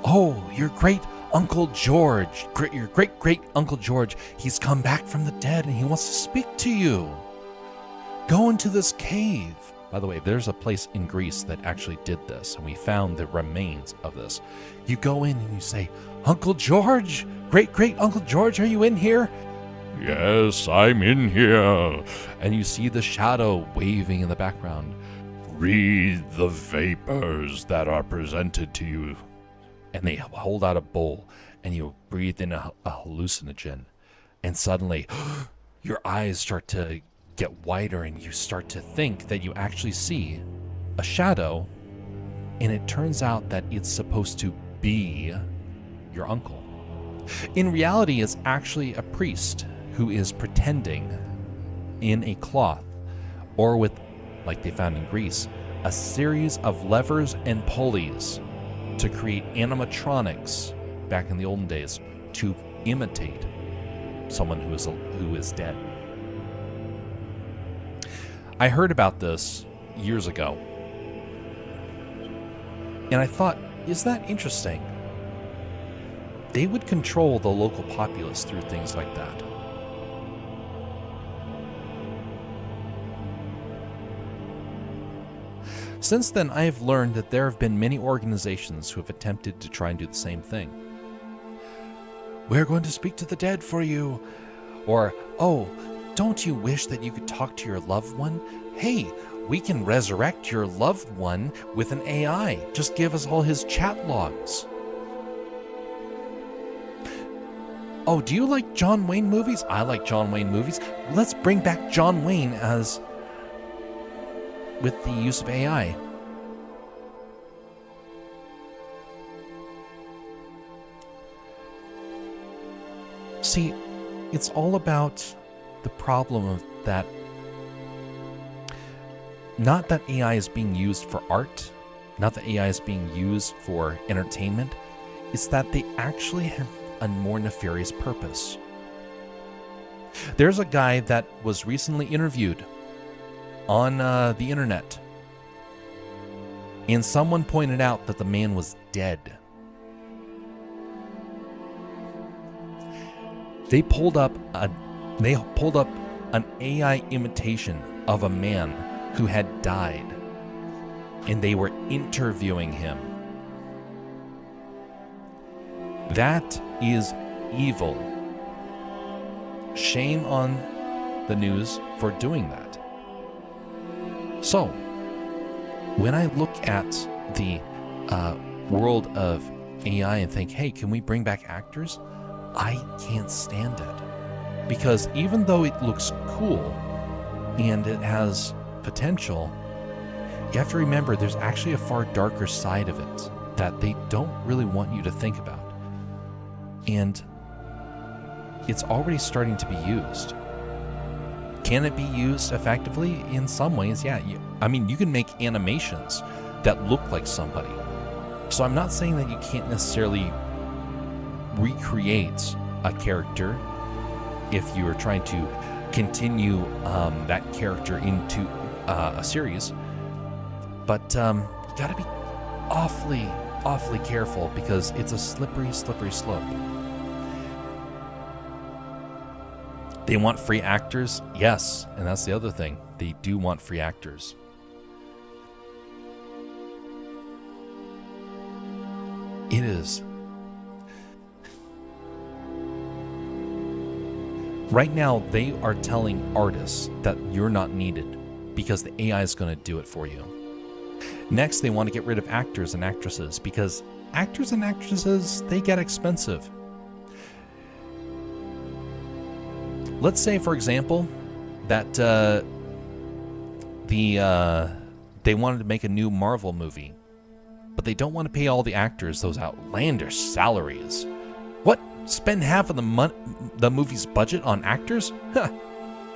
Speaker 1: Oh, your great Uncle George, your great Uncle George, he's come back from the dead and he wants to speak to you. Go into this cave. By the way, there's a place in Greece that actually did this, and we found the remains of this. You go in and you say, Uncle George, great Uncle George, are you in here? Yes, I'm in here. And you see the shadow waving in the background. Read the vapors that are presented to you. And they hold out a bowl, and you breathe in a hallucinogen, and suddenly your eyes start to get wider, and you start to think that you actually see a shadow, and it turns out that it's supposed to be your uncle. In reality, it's actually a priest who is pretending in a cloth, or with, like they found in Greece, a series of levers and pulleys to create animatronics back in the olden days to imitate someone who is dead. I heard about this years ago, and I thought, is that interesting? They would control the local populace through things like that. Since then, I have learned that there have been many organizations who have attempted to try and do the same thing. We're going to speak to the dead for you. Or, oh, don't you wish that you could talk to your loved one? Hey, we can resurrect your loved one with an AI. Just give us all his chat logs. Oh, do you like John Wayne movies? I like John Wayne movies. Let's bring back John Wayne as with the use of AI. See, it's all about the problem of that, not that AI is being used for art, not that AI is being used for entertainment, it's that they actually have a more nefarious purpose. There's a guy that was recently interviewed on the internet, and someone pointed out that the man was dead. They pulled up an AI imitation of a man who had died, and they were interviewing him. That is evil. Shame on the news for doing that. So, when I look at the world of AI and think, hey, can we bring back actors? I can't stand it. Because even though it looks cool and it has potential, you have to remember there's actually a far darker side of it that they don't really want you to think about. And it's already starting to be used. Can it be used effectively? In some ways, yeah. You can make animations that look like somebody. So I'm not saying that you can't necessarily recreate a character if you are trying to continue that character into a series. But you gotta be awfully careful because it's a slippery slope. They want free actors? Yes, and that's the other thing. They do want free actors. It is. Right now, they are telling artists that you're not needed because the AI is going to do it for you. Next, they want to get rid of actors and actresses because actors and actresses, they get expensive. Let's say, for example, that they wanted to make a new Marvel movie, but they don't want to pay all the actors those outlandish salaries. What? Spend half of the movie's budget on actors? Huh.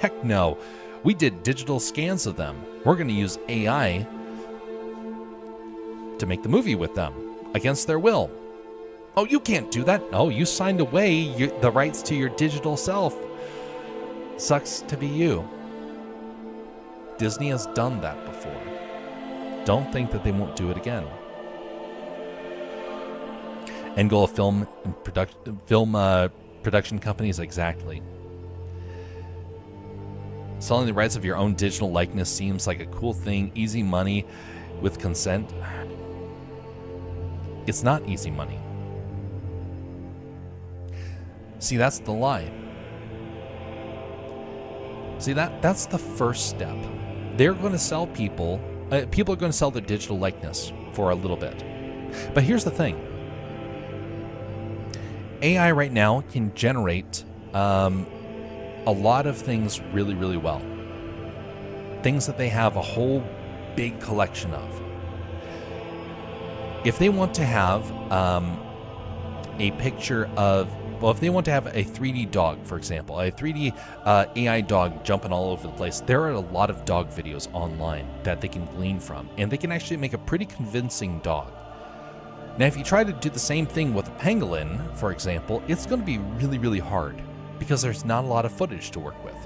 Speaker 1: Heck no. We did digital scans of them. We're going to use AI to make the movie with them against their will. Oh, you can't do that. Oh, you signed away the rights to your digital self. Sucks to be you. Disney has done that before. Don't think that they won't do it again. End goal of film production companies, exactly. Selling the rights of your own digital likeness seems like a cool thing, easy money with consent. It's not easy money. See, that's the lie. See, that's the first step. They're going to sell people are going to sell their digital likeness for a little bit. But here's the thing. AI right now can generate a lot of things really, really well. Things that they have a whole big collection of. If they want to have a picture of, well, if they want to have a 3D dog, for example, a 3D AI dog jumping all over the place, there are a lot of dog videos online that they can glean from, and they can actually make a pretty convincing dog. Now, if you try to do the same thing with a pangolin, for example, it's going to be really, really hard because there's not a lot of footage to work with.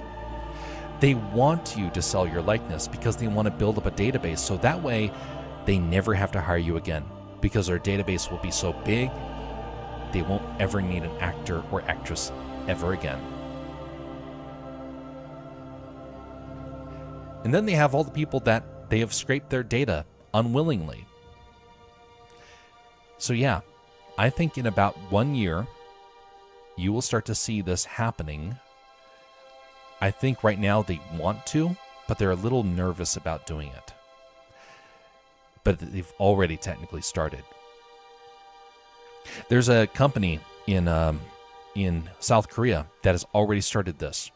Speaker 1: They want you to sell your likeness because they want to build up a database so that way they never have to hire you again because their database will be so big they won't ever need an actor or actress ever again. And then they have all the people that they have scraped their data unwillingly. So yeah, I think in about 1 year, you will start to see this happening. I think right now they want to, but they're a little nervous about doing it. But they've already technically started. There's a company in South Korea that has already started this.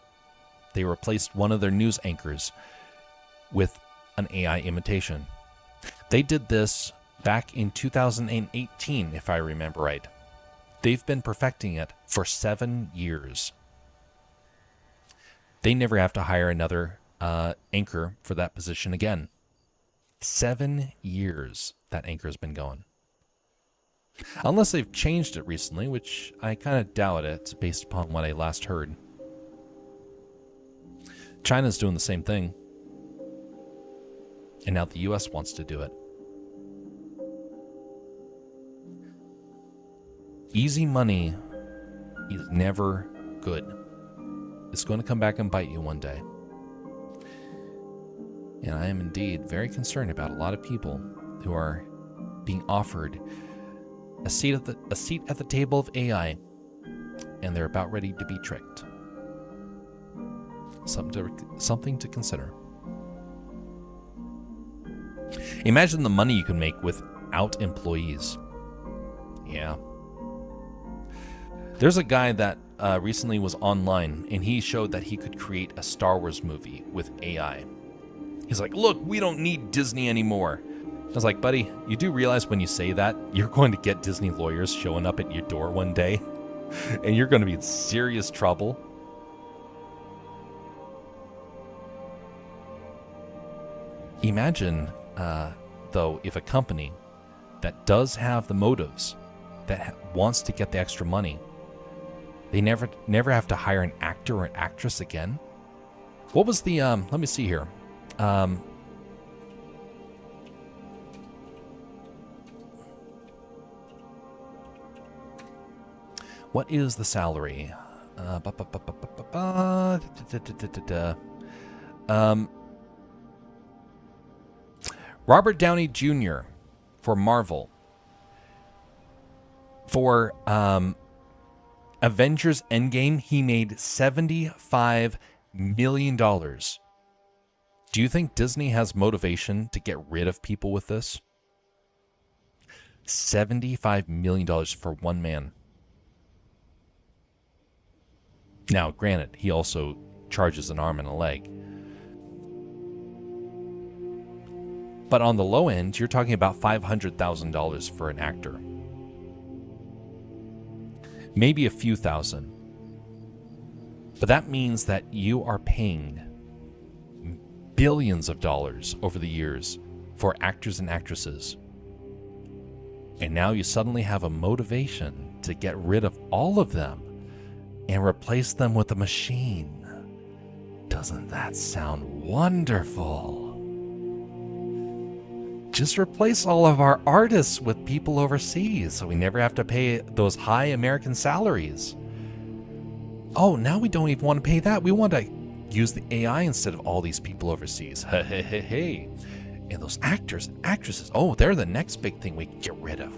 Speaker 1: They replaced one of their news anchors with an AI imitation. They did this back in 2018, if I remember right. They've been perfecting it for 7 years. They never have to hire another anchor for that position again. 7 years that anchor has been going. Unless they've changed it recently, which I kind of doubt it based upon what I last heard. China's doing the same thing. And now the US wants to do it. Easy money is never good. It's going to come back and bite you one day. And I am indeed very concerned about a lot of people who are being offered a seat at the table of AI, and they're about ready to be tricked. Something to consider. Imagine the money you can make without employees. Yeah. There's a guy that recently was online, and he showed that he could create a Star Wars movie with AI. He's like, look, we don't need Disney anymore. I was like, buddy, you do realize when you say that, you're going to get Disney lawyers showing up at your door one day, and you're going to be in serious trouble. Imagine, though, if a company that does have the motives, that wants to get the extra money, They never have to hire an actor or an actress again. What was the let me see here. What is the salary? Robert Downey Jr. for Marvel. For Avengers Endgame, he made $75 million. Do you think Disney has motivation to get rid of people with this? $75 million for one man. Now, granted, he also charges an arm and a leg. But on the low end, you're talking about $500,000 for an actor. Maybe a few thousand. But that means that you are paying billions of dollars over the years for actors and actresses. And now you suddenly have a motivation to get rid of all of them and replace them with a machine. Doesn't that sound wonderful? Just replace all of our artists with people overseas so we never have to pay those high American salaries. Oh, now we don't even want to pay that. We want to use the AI instead of all these people overseas. Hey. And those actors and actresses, oh, they're the next big thing we can get rid of.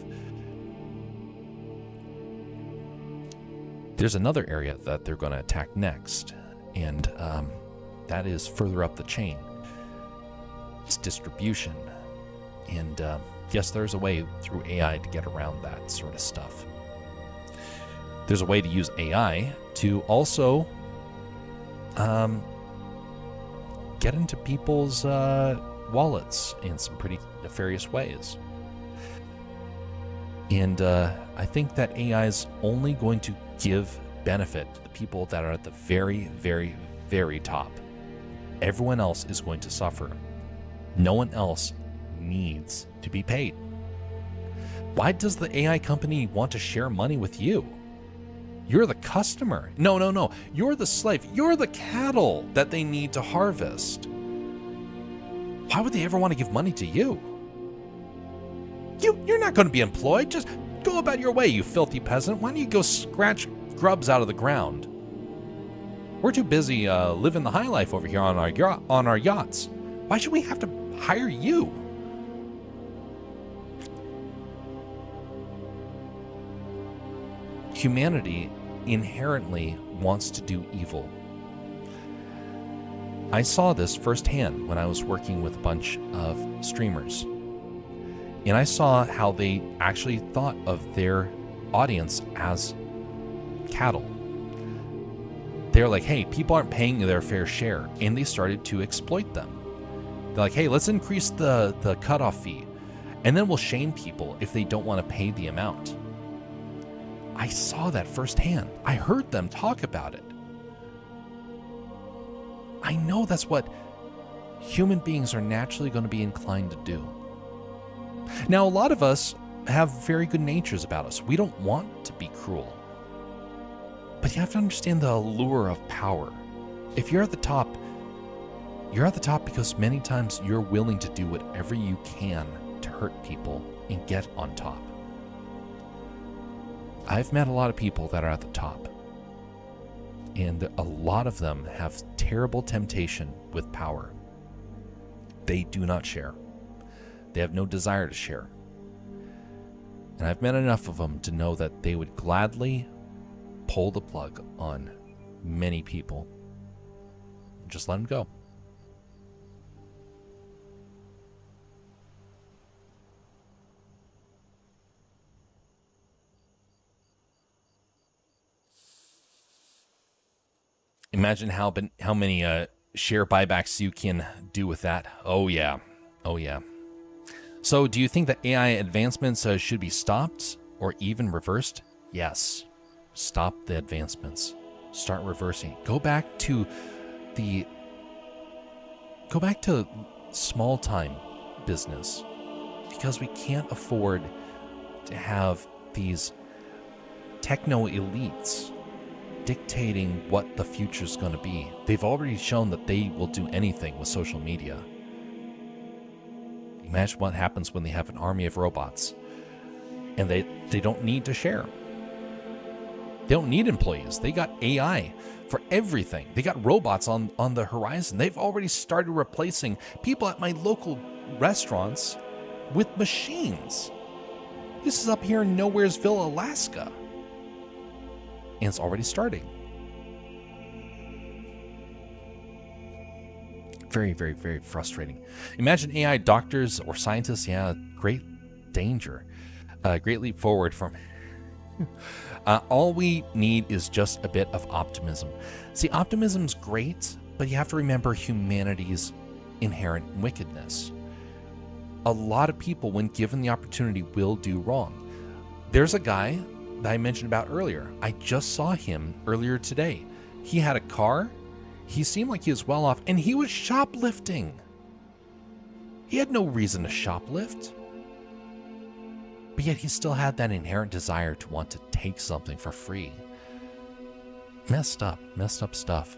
Speaker 1: There's another area that they're going to attack next, and that is further up the chain. It's distribution. And yes, there's a way through AI to get around that sort of stuff. There's a way to use AI to also get into people's wallets in some pretty nefarious ways. And I think that AI is only going to give benefit to the people that are at the very, very, very top. Everyone else is going to suffer. No one else needs to be paid. Why does the AI company want to share money with you? You're the customer. No. You're the slave. You're the cattle that they need to harvest. Why would they ever want to give money to you? You're not going to be employed. Just go about your way, you filthy peasant. Why don't you go scratch grubs out of the ground? We're too busy living the high life over here on our yachts. Why should we have to hire you? Humanity inherently wants to do evil. I saw this firsthand when I was working with a bunch of streamers. And I saw how they actually thought of their audience as cattle. They're like, hey, people aren't paying their fair share. And they started to exploit them. They're like, hey, let's increase the cutoff fee. And then we'll shame people if they don't want to pay the amount. I saw that firsthand. I heard them talk about it. I know that's what human beings are naturally going to be inclined to do. Now, a lot of us have very good natures about us. We don't want to be cruel. But you have to understand the allure of power. If you're at the top because many times you're willing to do whatever you can to hurt people and get on top. I've met a lot of people that are at the top, and a lot of them have terrible temptation with power. They do not share. They have no desire to share. And I've met enough of them to know that they would gladly pull the plug on many people. Just let them go. Imagine how many share buybacks you can do with that. Oh yeah. So do you think that AI advancements should be stopped or even reversed? Yes. Stop the advancements. Start reversing. Go back to small time business, because we can't afford to have these techno elites dictating what the future's going to be. They've already shown that they will do anything with social media. Imagine what happens when they have an army of robots and they don't need to share. They don't need employees. They got AI for everything. They got robots on the horizon. They've already started replacing people at my local restaurants with machines. This is up here in Nowheresville, Alaska. And it's already starting. Very, very, very frustrating. Imagine AI doctors or scientists. Yeah, great danger. Great leap forward from... all we need is just a bit of optimism. See, optimism's great, but you have to remember humanity's inherent wickedness. A lot of people, when given the opportunity, will do wrong. There's a guy that I mentioned about earlier. I just saw him earlier today. He had a car. He seemed like he was well off, and he was shoplifting. He had no reason to shoplift. But yet he still had that inherent desire to want to take something for free. Messed up stuff.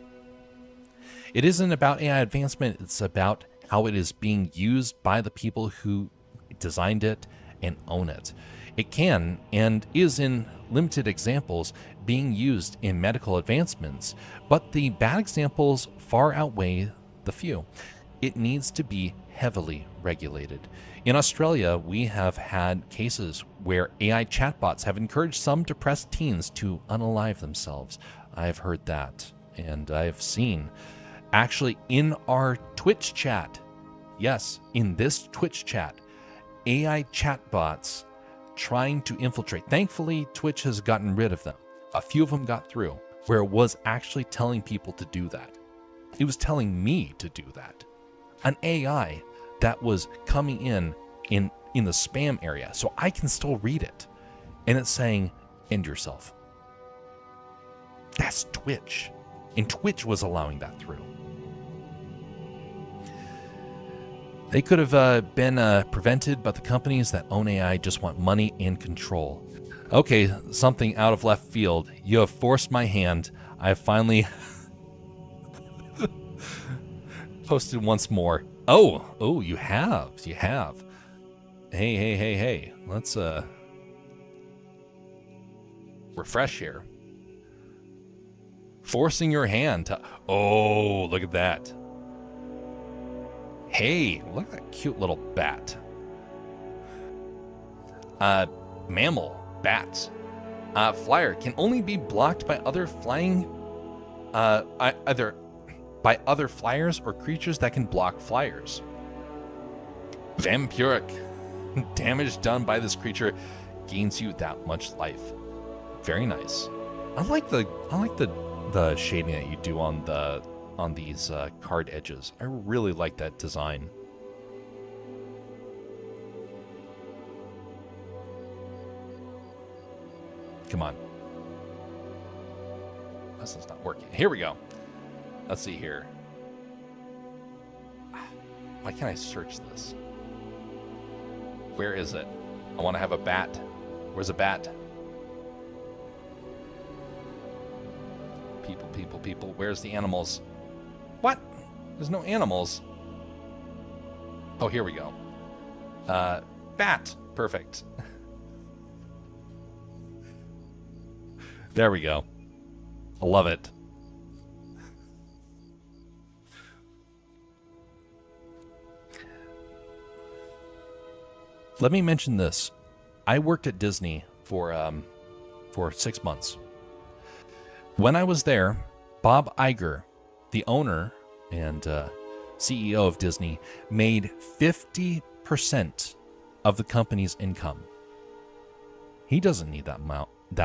Speaker 1: It isn't about AI advancement, it's about how it is being used by the people who designed it and own it. It can, and is in limited examples, being used in medical advancements, but the bad examples far outweigh the few. It needs to be heavily regulated. In Australia, we have had cases where AI chatbots have encouraged some depressed teens to unalive themselves. I've heard that, and I've seen, actually in our Twitch chat, yes, in this Twitch chat, AI chatbots trying to infiltrate. Thankfully, Twitch has gotten rid of them. A few of them got through, where it was actually telling people to do that. It was telling me to do that. An AI that was coming in the spam area, so I can still read it. And it's saying, end yourself. That's Twitch. And Twitch was allowing that through. They could have been prevented, but the companies that own AI just want money and control. Okay, something out of left field. You have forced my hand. I have finally posted once more. Oh, you have. Hey. Let's refresh here. Forcing your hand to... Oh, look at that. Hey, look at that cute little bat. Mammal, bats. Flyer can only be blocked by other flying... either by other flyers or creatures that can block flyers. Vampiric. Damage done by this creature gains you that much life. Very nice. I like the shading that you do on these card edges. I really like that design. Come on. This is not working. Here we go. Let's see here. Why can't I search this? Where is it? I want to have a bat. Where's a bat? People. Where's the animals? What? There's no animals. Oh, here we go. Bat. Perfect. There we go. I love it. Let me mention this. I worked at Disney for 6 months. When I was there, Bob Iger, the owner and CEO of Disney, made 50% of the company's income. He doesn't need that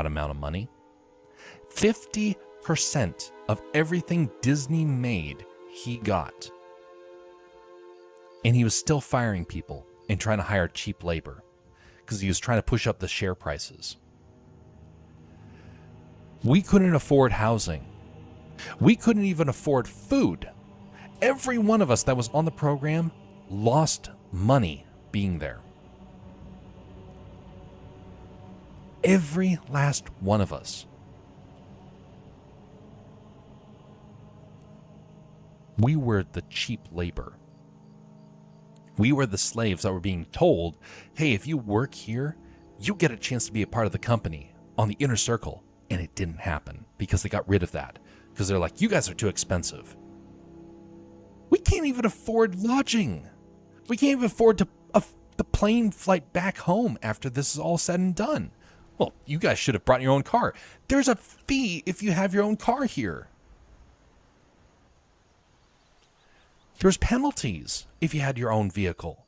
Speaker 1: amount of money. 50% of everything Disney made, he got. And he was still firing people and trying to hire cheap labor because he was trying to push up the share prices. We couldn't afford housing. We couldn't even afford food. Every one of us that was on the program lost money being there. Every last one of us. We were the cheap labor. We were the slaves that were being told, hey, if you work here, you get a chance to be a part of the company on the inner circle. And it didn't happen because they got rid of that. Because they're like, you guys are too expensive. We can't even afford lodging. We can't even afford the plane flight back home after this is all said and done. Well, you guys should have brought your own car. There's a fee if you have your own car here. There's penalties if you had your own vehicle.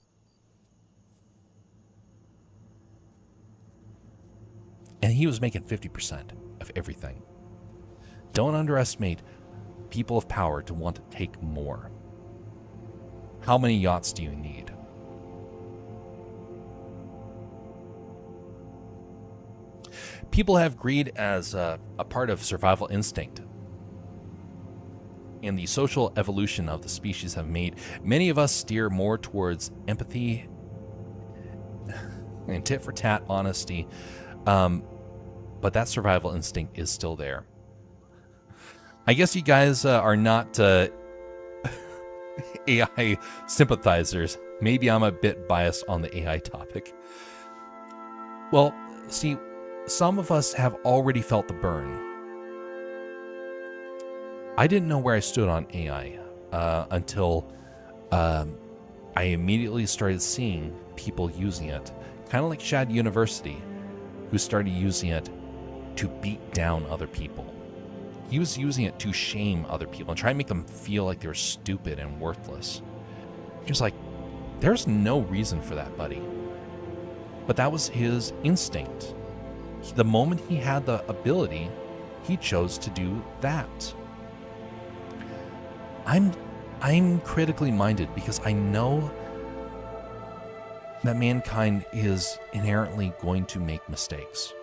Speaker 1: And he was making 50% of everything. Don't underestimate people of power to want to take more. How many yachts do you need? People have greed as a part of survival instinct. And the social evolution of the species have made many of us steer more towards empathy and tit for tat honesty. But that survival instinct is still there. I guess you guys are not AI sympathizers. Maybe I'm a bit biased on the AI topic. Well, see, some of us have already felt the burn. I didn't know where I stood on AI until I immediately started seeing people using it. Kind of like Shad University, who started using it to beat down other people. He was using it to shame other people and try to make them feel like they were stupid and worthless. He was like, there's no reason for that, buddy. But that was his instinct. The moment he had the ability, he chose to do that. I'm critically minded because I know that mankind is inherently going to make mistakes.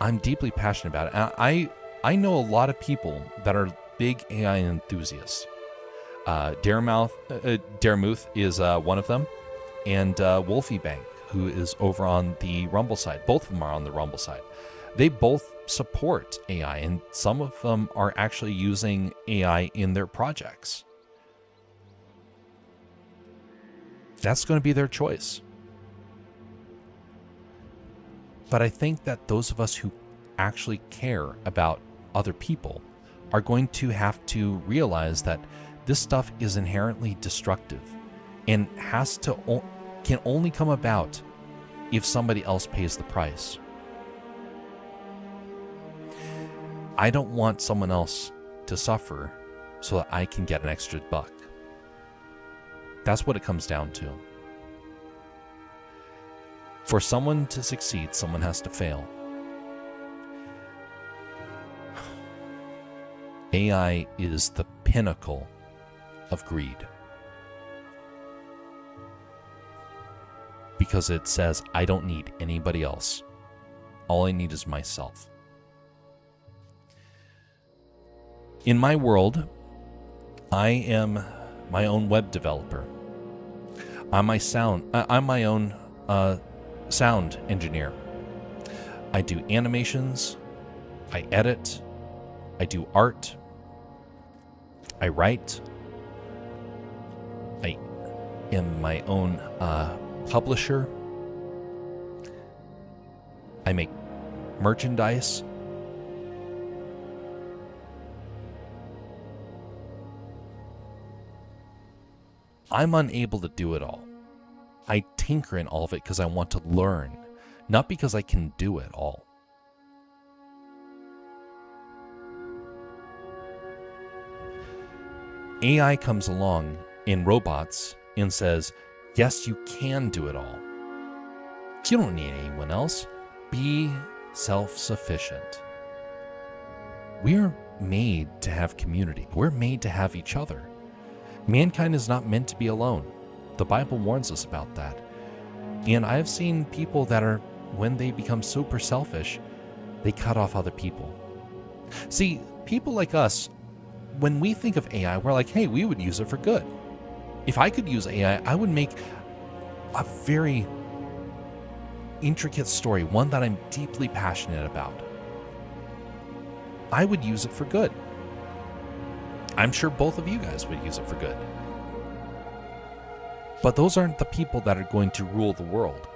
Speaker 1: I'm deeply passionate about it. I know a lot of people that are big AI enthusiasts. Daremuth is one of them, and Wolfie Bank, who is over on the Rumble side. Both of them are on the Rumble side. They both support AI, and some of them are actually using AI in their projects. That's going to be their choice. But I think that those of us who actually care about other people are going to have to realize that this stuff is inherently destructive and can only come about if somebody else pays the price. I don't want someone else to suffer so that I can get an extra buck. That's what it comes down to. For someone to succeed, someone has to fail. AI is the pinnacle of greed. Because it says, I don't need anybody else. All I need is myself. In my world, I am my own web developer. I'm my own sound engineer. I do animations, I edit, I do art, I write, I am my own publisher, I make merchandise. I'm unable to do it all. I tinker in all of it because I want to learn, not because I can do it all. AI comes along in robots and says, yes, you can do it all. You don't need anyone else. Be self-sufficient. We're made to have community. We're made to have each other. Mankind is not meant to be alone. The Bible warns us about that. And I've seen people that are, when they become super selfish, they cut off other people. See, people like us, when we think of AI, we're like, hey, we would use it for good. If I could use AI, I would make a very intricate story, one that I'm deeply passionate about. I would use it for good. I'm sure both of you guys would use it for good. But those aren't the people that are going to rule the world.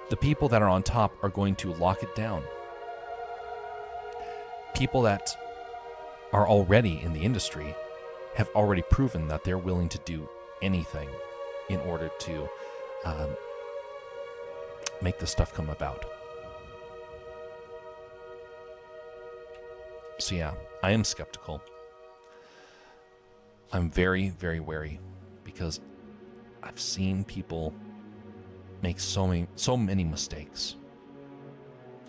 Speaker 1: The people that are on top are going to lock it down. People that are already in the industry have already proven that they're willing to do anything in order to make this stuff come about. So yeah, I am skeptical. I'm very, very wary because I've seen people make so many mistakes.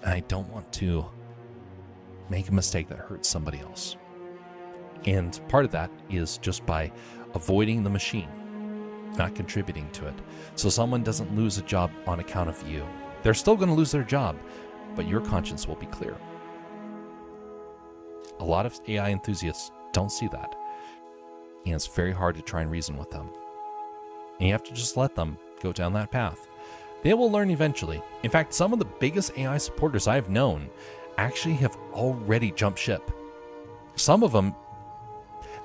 Speaker 1: And I don't want to make a mistake that hurts somebody else. And part of that is just by avoiding the machine, not contributing to it. So someone doesn't lose a job on account of you. They're still going to lose their job, but your conscience will be clear. A lot of AI enthusiasts don't see that. And it's very hard to try and reason with them. And you have to just let them go down that path. They will learn eventually. In fact, some of the biggest AI supporters I've known actually have already jumped ship. Some of them,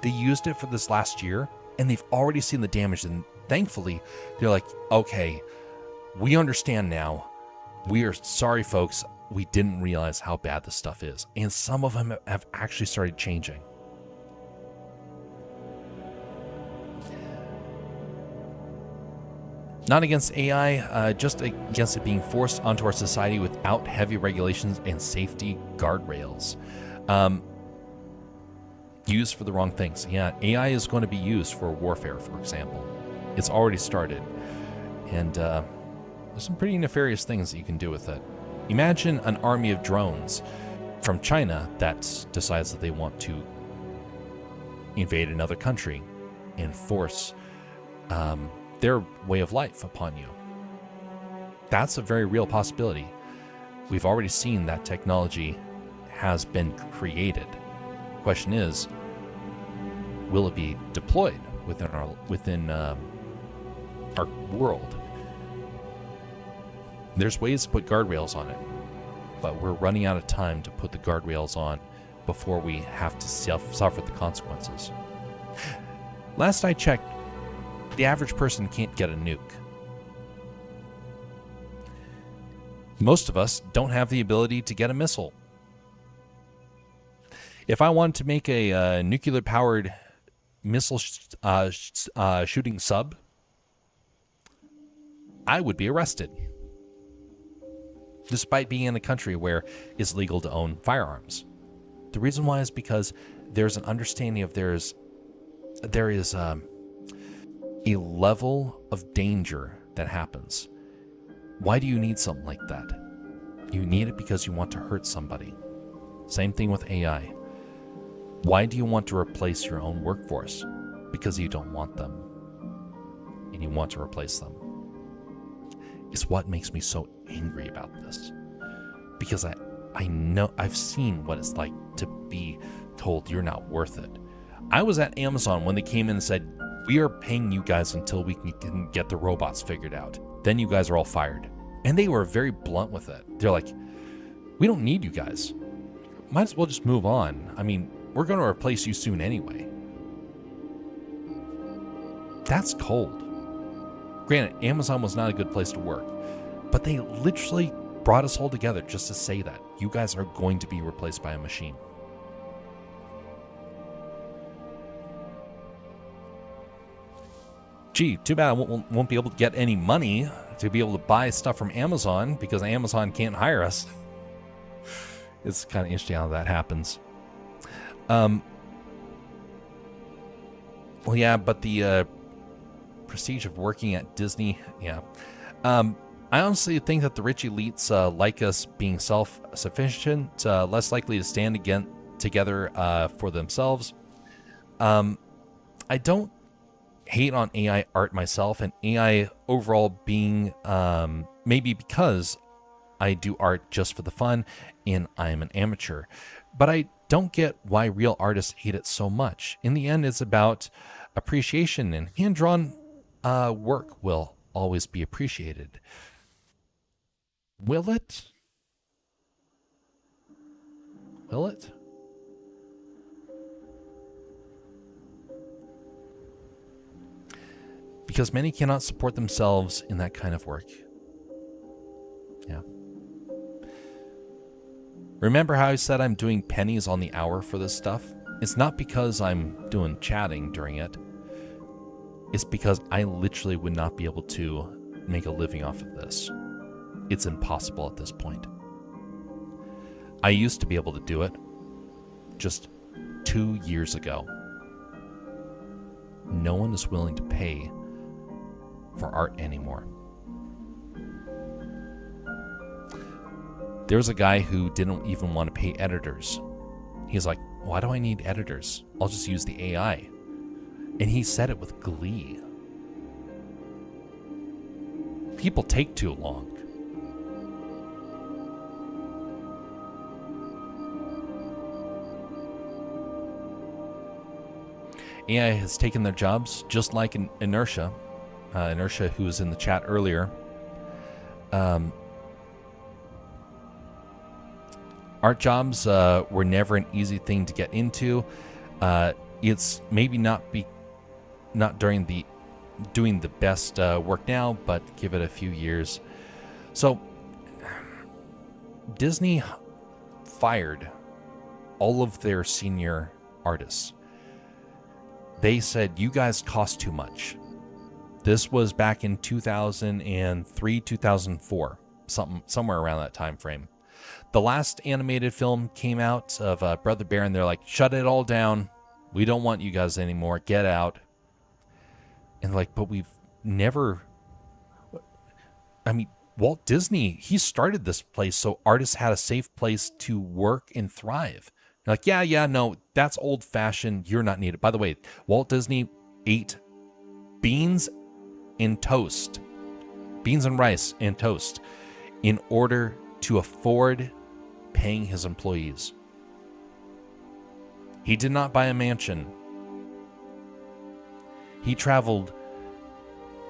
Speaker 1: they used it for this last year and they've already seen the damage. And thankfully, they're like, okay, we understand now. We are sorry, folks. We didn't realize how bad this stuff is. And some of them have actually started changing. Not against AI, just against it being forced onto our society without heavy regulations and safety guardrails. Used for the wrong things. Yeah, AI is going to be used for warfare, for example. It's already started. And there's some pretty nefarious things that you can do with it. Imagine an army of drones from China that decides that they want to invade another country and force their way of life upon you. That's a very real possibility. We've already seen that technology has been created. The question is, will it be deployed within our world? There's ways to put guardrails on it, but we're running out of time to put the guardrails on before we have to suffer the consequences. Last I checked, the average person can't get a nuke. Most of us don't have the ability to get a missile. If I wanted to make a nuclear-powered missile shooting sub, I would be arrested. Despite being in a country where it's legal to own firearms. The reason why is because there's an understanding of there is a level of danger that happens. Why do you need something like that? You need it because you want to hurt somebody. Same thing with AI. Why do you want to replace your own workforce? Because you don't want them. And you want to replace them. It's what makes me so angry about this. Because I know, I've seen what it's like to be told you're not worth it. I was at Amazon when they came in and said, we are paying you guys until we can get the robots figured out. Then you guys are all fired. And they were very blunt with it. They're like, we don't need you guys. Might as well just move on. I mean, we're going to replace you soon anyway. That's cold. Granted, Amazon was not a good place to work, but they literally brought us all together just to say that you guys are going to be replaced by a machine. Gee, too bad I won't be able to get any money to be able to buy stuff from Amazon because Amazon can't hire us. It's kind of interesting how that happens. Well, yeah, but the prestige of working at Disney, yeah. I honestly think that the rich elites like us being self-sufficient, less likely to stand together for themselves. I don't hate on AI art myself, and AI overall being maybe because I do art just for the fun and I'm an amateur. But I don't get why real artists hate it so much. In the end, it's about appreciation, and hand-drawn work will always be appreciated. Will it? Will it? Because many cannot support themselves in that kind of work. Yeah. Remember how I said I'm doing pennies on the hour for this stuff? It's not because I'm doing chatting during it. It's because I literally would not be able to make a living off of this. It's impossible at this point. I used to be able to do it just 2 years ago. No one is willing to pay for art anymore. There was a guy who didn't even want to pay editors. He's like, why do I need editors? I'll just use the AI. And he said it with glee. People take too long. AI has taken their jobs, just like Inertia. Inertia, who was in the chat earlier. Art jobs were never an easy thing to get into. It's maybe not during the doing the best work now, but give it a few years. So Disney fired all of their senior artists. They said, you guys cost too much. This was back in 2003, 2004, somewhere around that time frame. The last animated film came out of Brother Bear, and they're like, shut it all down. We don't want you guys anymore. Get out. And like, but we've never... I mean, Walt Disney, he started this place so artists had a safe place to work and thrive. You're like, yeah, no, that's old-fashioned. You're not needed. By the way, Walt Disney ate beans and toast. Beans and rice and toast in order to afford paying his employees. He did not buy a mansion. He traveled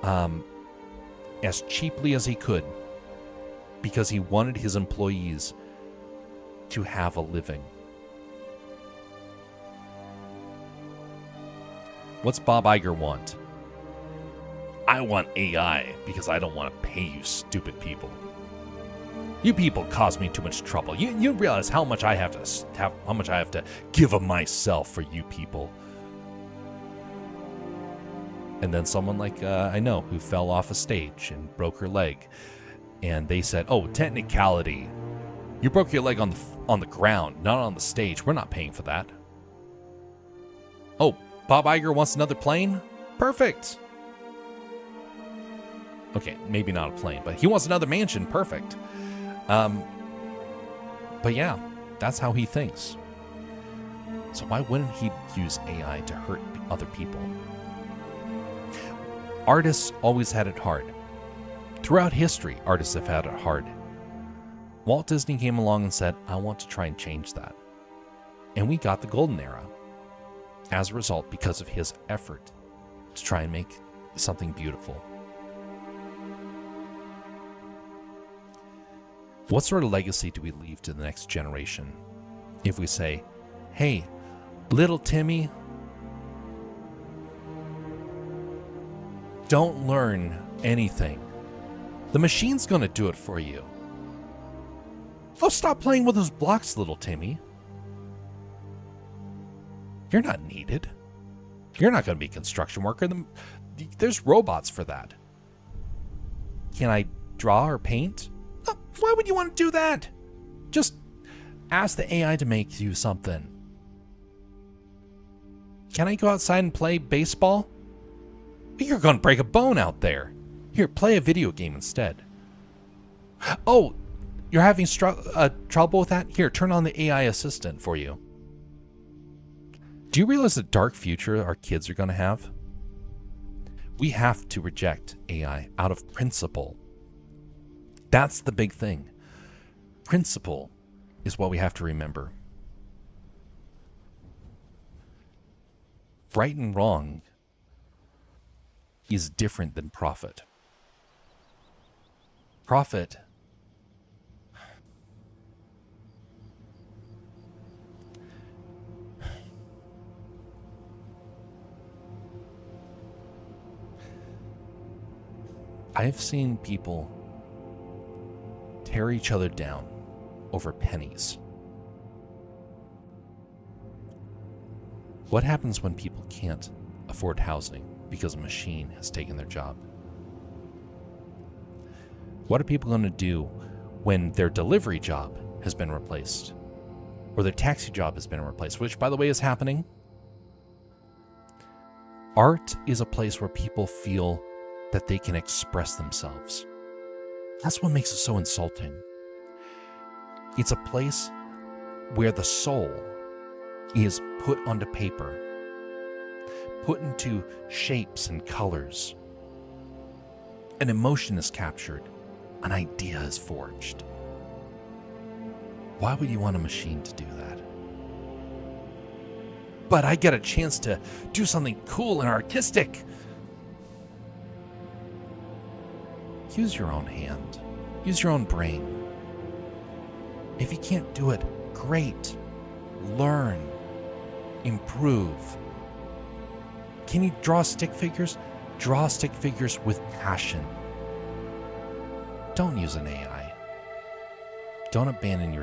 Speaker 1: as cheaply as he could because he wanted his employees to have a living. What's Bob Iger want? I want AI because I don't want to pay you stupid people. You people cause me too much trouble. You realize how much I have to give of myself for you people. And then someone like I know who fell off a stage and broke her leg, and they said, "Oh, technicality. You broke your leg on the ground, not on the stage. We're not paying for that." Oh, Bob Iger wants another plane? Perfect. Okay, maybe not a plane, but he wants another mansion. Perfect. But yeah, that's how he thinks. So why wouldn't he use AI to hurt other people? Artists always had it hard. Throughout history, artists have had it hard. Walt Disney came along and said, I want to try and change that. And we got the golden era. As a result, because of his effort to try and make something beautiful. What sort of legacy do we leave to the next generation if we say, hey, little Timmy, don't learn anything. The machine's going to do it for you. Oh, stop playing with those blocks, little Timmy. You're not needed. You're not going to be a construction worker. There's robots for that. Can I draw or paint? Oh, why would you want to do that? Just ask the AI to make you something. Can I go outside and play baseball? You're going to break a bone out there. Here, play a video game instead. Oh, you're having trouble with that? Here, turn on the AI assistant for you. Do you realize the dark future our kids are going to have? We have to reject AI out of principle. That's the big thing. Principle is what we have to remember. Right and wrong is different than profit. Profit I've seen people tear each other down over pennies. What happens when people can't afford housing because a machine has taken their job? What are people going to do when their delivery job has been replaced? Or their taxi job has been replaced, which, by the way, is happening. Art is a place where people feel that they can express themselves. That's what makes it so insulting. It's a place where the soul is put onto paper, put into shapes and colors. An emotion is captured, an idea is forged. Why would you want a machine to do that? But I get a chance to do something cool and artistic. Use your own hand. Use your own brain. If you can't do it, great. Learn. Improve. Can you draw stick figures? Draw stick figures with passion. Don't use an AI. Don't abandon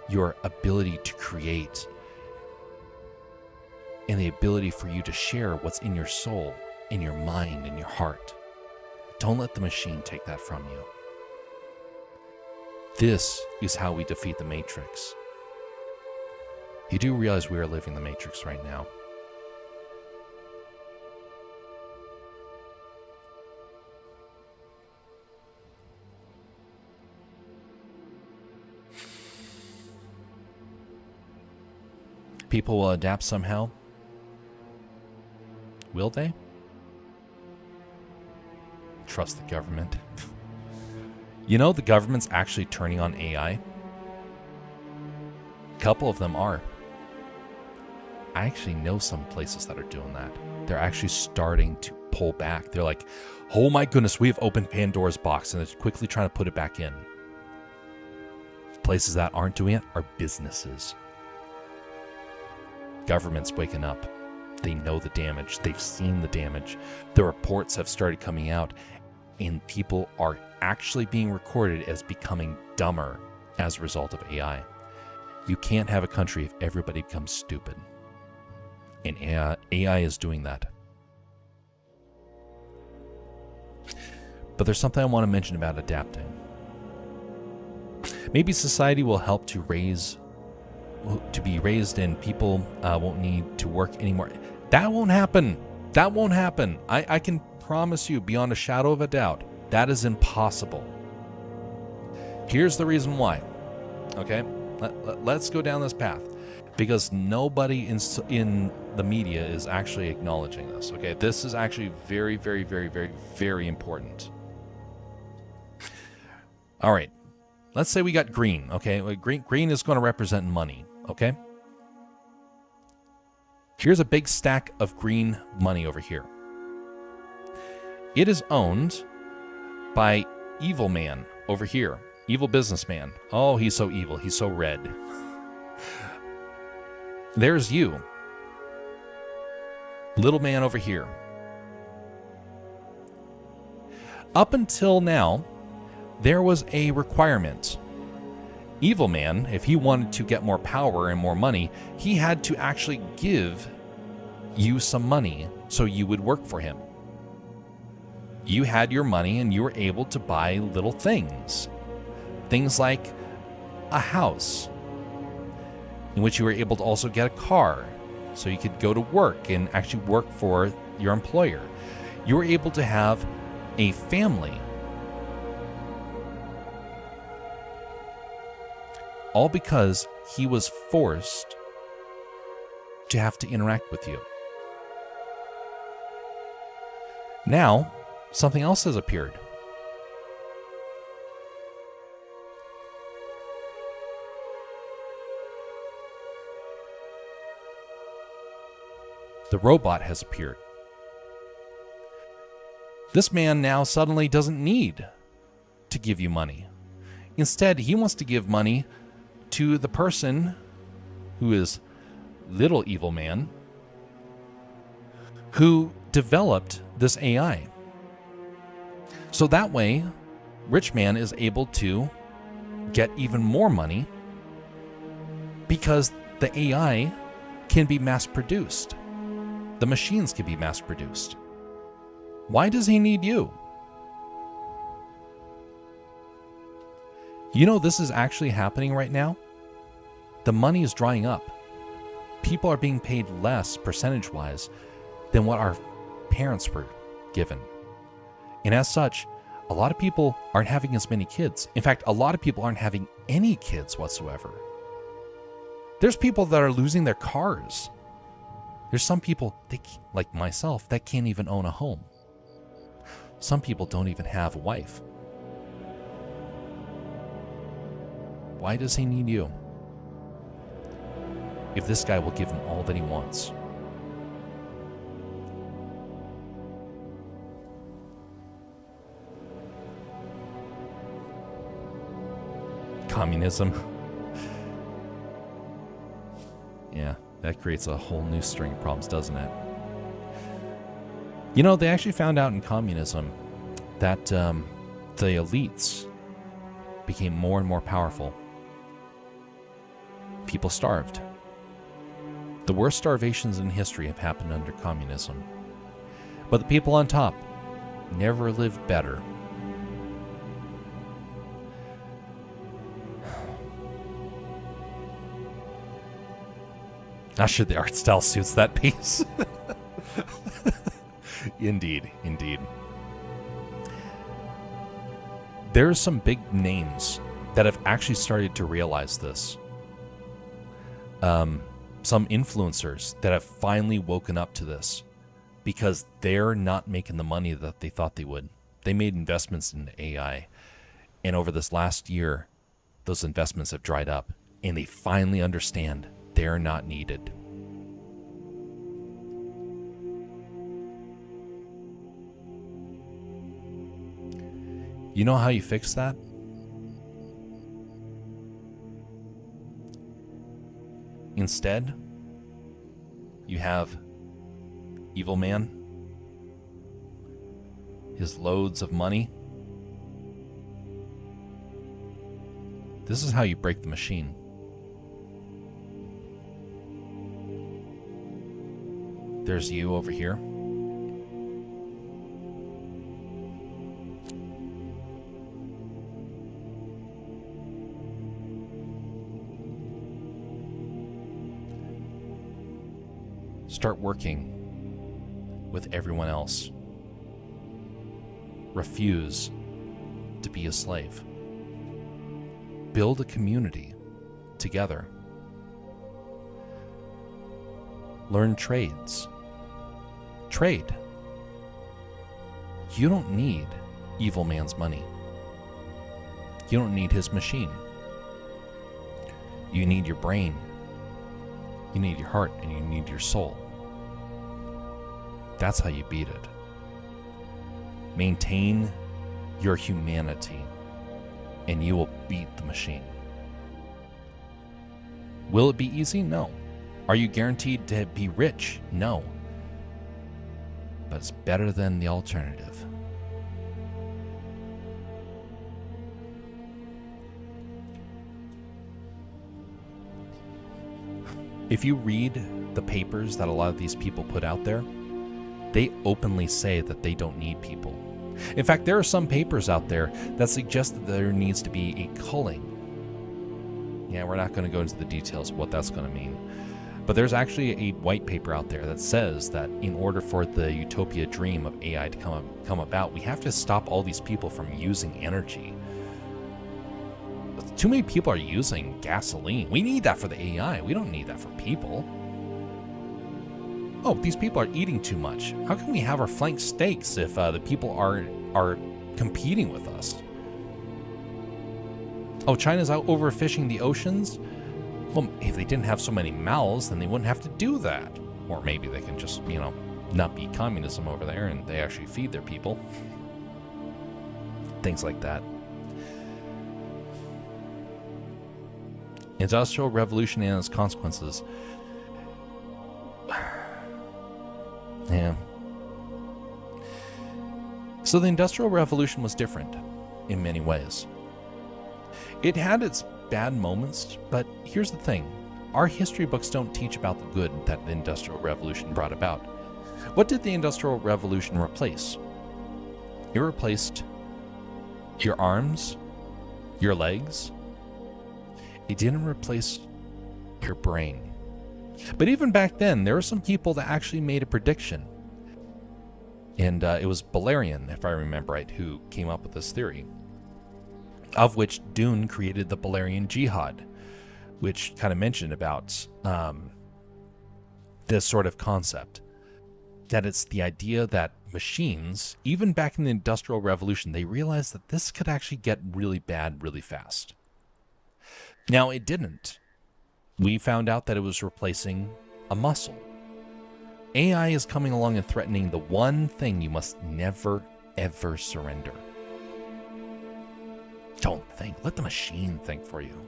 Speaker 1: your ability to create and the ability for you to share what's in your soul, in your mind, in your heart. Don't let the machine take that from you. This is how we defeat the Matrix. You do realize we are living the Matrix right now. People will adapt somehow. Will they? Trust the government. You know, the government's actually turning on AI. A couple of them are. I actually know some places that are doing that. They're actually starting to pull back. They're like, oh my goodness, we have opened Pandora's box, and they're quickly trying to put it back in. Places that aren't doing it are businesses. Government's waking up. They know the damage. They've seen the damage. The reports have started coming out, and people are actually being recorded as becoming dumber as a result of AI. You can't have a country if everybody becomes stupid. And AI is doing that. But there's something I want to mention about adapting. Maybe society will help to be raised and people won't need to work anymore. That won't happen. That won't happen. I can promise you beyond a shadow of a doubt, that is impossible. Here's the reason why. Okay? Let's go down this path. Because nobody in the media is actually acknowledging this. Okay? This is actually very, very, very, very, very important. All right. Let's say we got green. Okay? Green is going to represent money. Okay? Here's a big stack of green money over here. It is owned by Evil Man over here. Evil businessman. Oh, he's so evil. He's so red. There's you. Little man over here. Up until now, there was a requirement. Evil Man, if he wanted to get more power and more money, he had to actually give you some money so you would work for him. You had your money and you were able to buy little things. Things like a house, in which you were able to also get a car so you could go to work and actually work for your employer. You were able to have a family. All because he was forced to have to interact with you. Now, something else has appeared. The robot has appeared. This man now suddenly doesn't need to give you money. Instead, he wants to give money to the person who is Little Evil Man, who developed this AI. So So that way, rich man is able to get even more money because the AI can be mass produced. The machines can be mass produced. Why does he need you? You know, this is actually happening right now. The money is drying up. People are being paid less percentage-wise than what our parents were given. And as such, a lot of people aren't having as many kids. In fact, a lot of people aren't having any kids whatsoever. There's people that are losing their cars. There's some people, like myself, that can't even own a home. Some people don't even have a wife. Why does he need you? If this guy will give him all that he wants. Communism. Yeah, that creates a whole new string of problems, doesn't it? You know, they actually found out in communism that the elites became more and more powerful. People starved. The worst starvations in history have happened under communism. But the people on top never lived better. Not sure the art style suits that piece. Indeed, indeed. There are some big names that have actually started to realize this. Some influencers that have finally woken up to this because they're not making the money that they thought they would. They made investments in AI, and over this last year, those investments have dried up, and they finally understand they're not needed. You know how you fix that? Instead, you have evil man, his loads of money. This is how you break the machine. There's you over here. Start working with everyone else. Refuse to be a slave. Build a community together. Learn trades. Trade. You don't need evil man's money. You don't need his machine. You need your brain. You need your heart, and you need your soul. That's how you beat it. Maintain your humanity, and you will beat the machine. Will it be easy? No. Are you guaranteed to be rich? No. But it's better than the alternative. If you read the papers that a lot of these people put out there, they openly say that they don't need people. In fact, there are some papers out there that suggest that there needs to be a culling. Yeah, we're not going to go into the details of what that's going to mean. But there's actually a white paper out there that says that in order for the utopia dream of AI to come about, we have to stop all these people from using energy. Too many people are using gasoline. We need that for the AI. We don't need that for people. Oh, these people are eating too much. How can we have our flank steaks if the people are competing with us? Oh, China's out overfishing the oceans? Well, if they didn't have so many mouths, then they wouldn't have to do that. Or maybe they can just, not be communism over there and they actually feed their people. Things like that. Industrial Revolution and its consequences. Yeah. So the Industrial Revolution was different in many ways. It had its bad moments, but here's the thing. Our history books don't teach about the good that the Industrial Revolution brought about. What did the Industrial Revolution replace? It replaced your arms, your legs. It didn't replace your brain. But even back then, there were some people that actually made a prediction. And it was Valerian, if I remember right, who came up with this theory, of which Dune created the Valerian Jihad, which kind of mentioned about this sort of concept, that it's the idea that machines, even back in the Industrial Revolution, they realized that this could actually get really bad really fast. Now, it didn't. We found out that it was replacing a muscle. AI is coming along and threatening the one thing you must never, ever surrender. Don't think. Let the machine think for you.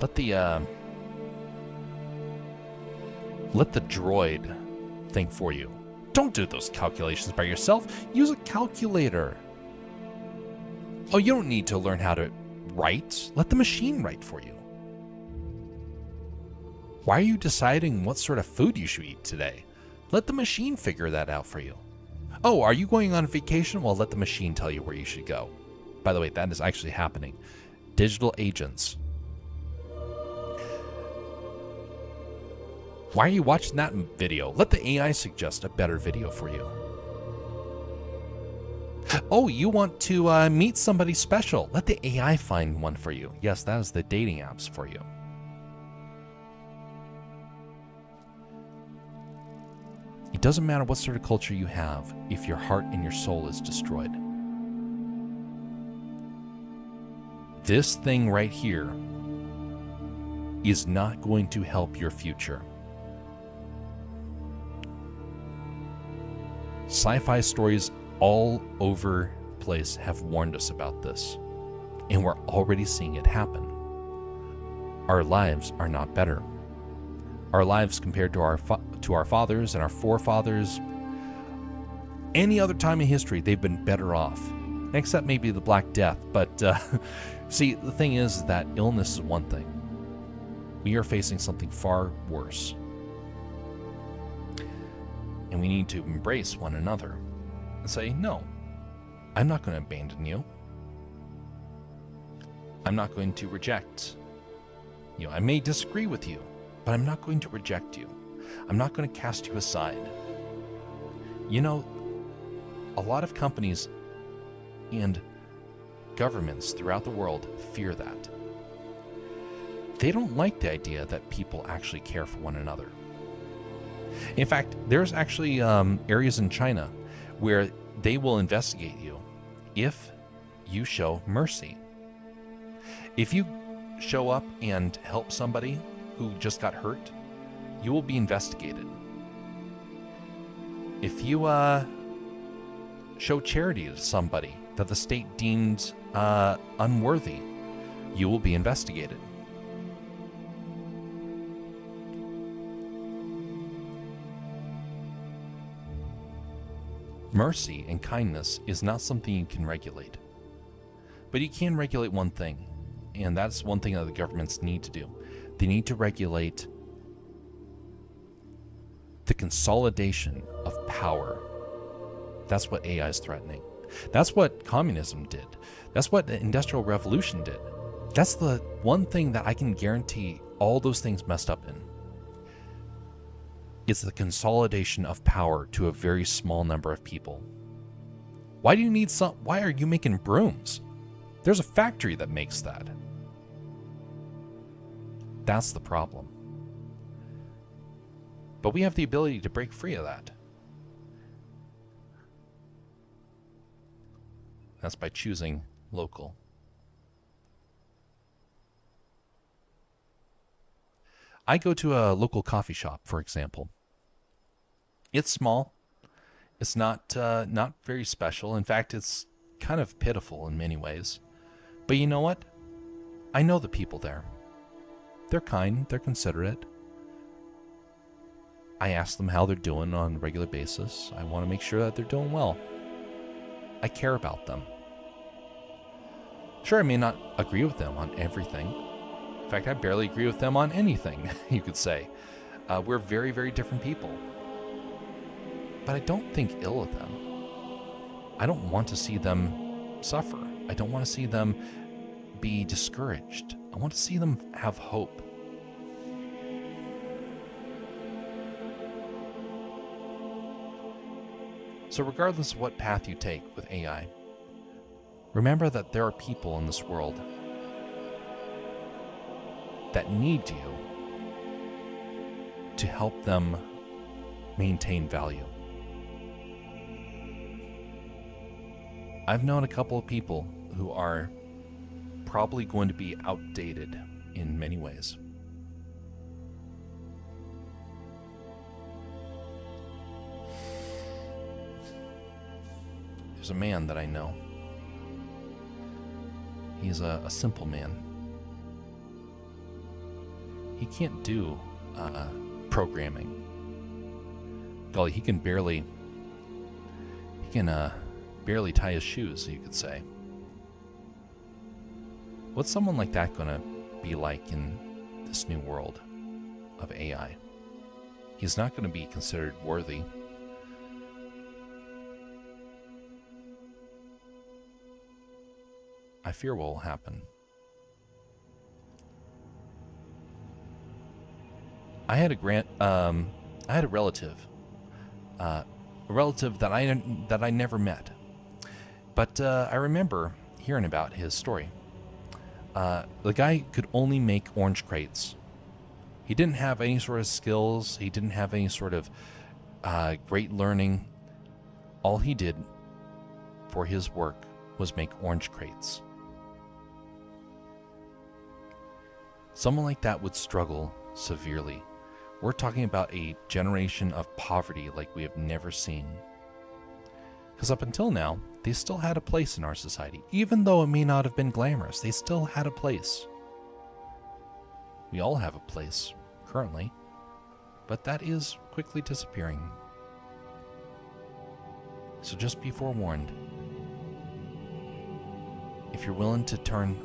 Speaker 1: Let the droid think for you. Don't do those calculations by yourself. Use a calculator. Oh, you don't need to learn how to write. Let the machine write for you. Why are you deciding what sort of food you should eat today? Let the machine figure that out for you. Oh, are you going on vacation? Well, let the machine tell you where you should go. By the way, that is actually happening. Digital agents. Why are you watching that video? Let the AI suggest a better video for you. Oh, you want to meet somebody special? Let the AI find one for you. Yes, that is the dating apps for you. It doesn't matter what sort of culture you have if your heart and your soul is destroyed. This thing right here is not going to help your future. Sci-fi stories all over the place have warned us about this, and we're already seeing it happen. Our lives are not better. Our lives compared to our fathers and our forefathers, any other time in history, they've been better off, except maybe the Black Death. But see, the thing is that illness is one thing. We are facing something far worse. And we need to embrace one another and say, no, I'm not going to abandon you. I'm not going to reject you. I may disagree with you, but I'm not going to reject you. I'm not going to cast you aside. You know, a lot of companies and governments throughout the world fear that. They don't like the idea that people actually care for one another. In fact, there's actually areas in China where they will investigate you if you show mercy. If you show up and help somebody who just got hurt, you will be investigated. If you show charity to somebody that the state deemed unworthy, you will be investigated. Mercy and kindness is not something you can regulate. But you can regulate one thing, and that's one thing that the governments need to do. They need to regulate the consolidation of power. That's what AI is threatening. That's what communism did. That's what the Industrial Revolution did. That's the one thing that I can guarantee all those things messed up in. It's the consolidation of power to a very small number of people. Why are you making brooms? There's a factory that makes that. That's the problem. But we have the ability to break free of that. That's by choosing local. I go to a local coffee shop, for example. It's small. It's not very special. In fact, it's kind of pitiful in many ways. But you know what? I know the people there. They're kind. They're considerate. I ask them how they're doing on a regular basis. I want to make sure that they're doing well. I care about them. Sure, I may not agree with them on everything. In fact, I barely agree with them on anything, you could say. We're very, very different people. But I don't think ill of them. I don't want to see them suffer. I don't want to see them be discouraged. I want to see them have hope. So regardless of what path you take with AI, remember that there are people in this world that need you to help them maintain value. I've known a couple of people who are probably going to be outdated in many ways. There's a man that I know. He's a simple man. He can't do programming. Golly, he can barely tie his shoes, you could say. What's someone like that going to be like in this new world of AI? He's not going to be considered worthy. I fear what will happen. I had a relative that I never met, but I remember hearing about his story. The guy could only make orange crates. He didn't have any sort of skills. He didn't have any sort of great learning. All he did for his work was make orange crates. Someone like that would struggle severely. We're talking about a generation of poverty like we have never seen. Because up until now, they still had a place in our society. Even though it may not have been glamorous, they still had a place. We all have a place, currently. But that is quickly disappearing. So just be forewarned. If you're willing to turn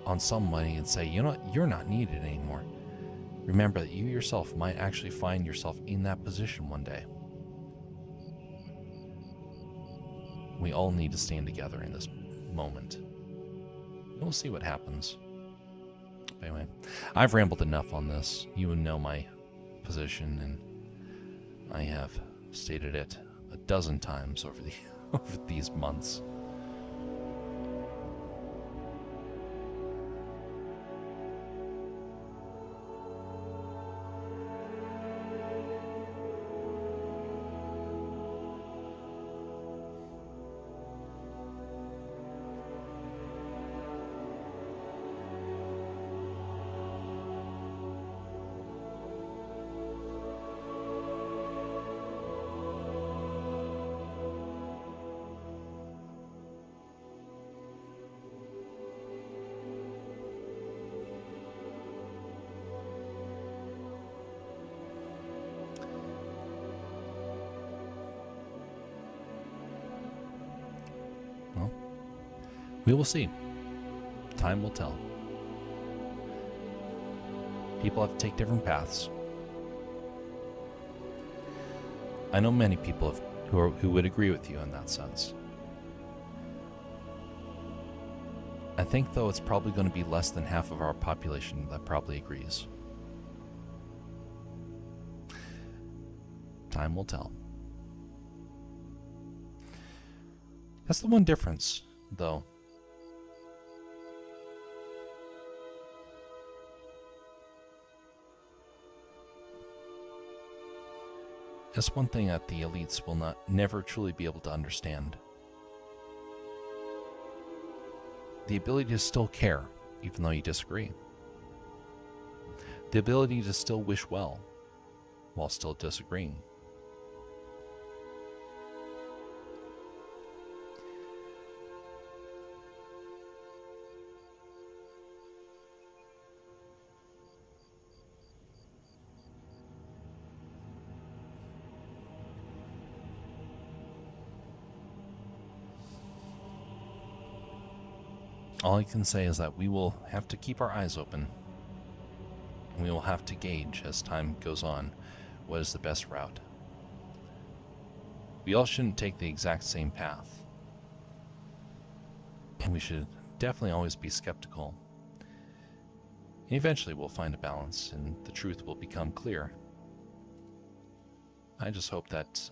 Speaker 1: on somebody and say, you know what, you're not needed anymore, remember that you yourself might actually find yourself in that position one day. We all need to stand together in this moment. And we'll see what happens. But anyway, I've rambled enough on this. You know my position, and I have stated it a dozen times over these months. Well, we will see. Time will tell. People have to take different paths. I know many people who would agree with you in that sense. I think, though, it's probably going to be less than half of our population that probably agrees. Time will tell. That's the one difference, though. That's one thing that the elites will never truly be able to understand. The ability to still care, even though you disagree. The ability to still wish well, while still disagreeing. All I can say is that we will have to keep our eyes open. We will have to gauge as time goes on what is the best route. We all shouldn't take the exact same path. And we should definitely always be skeptical. And eventually we'll find a balance and the truth will become clear. I just hope that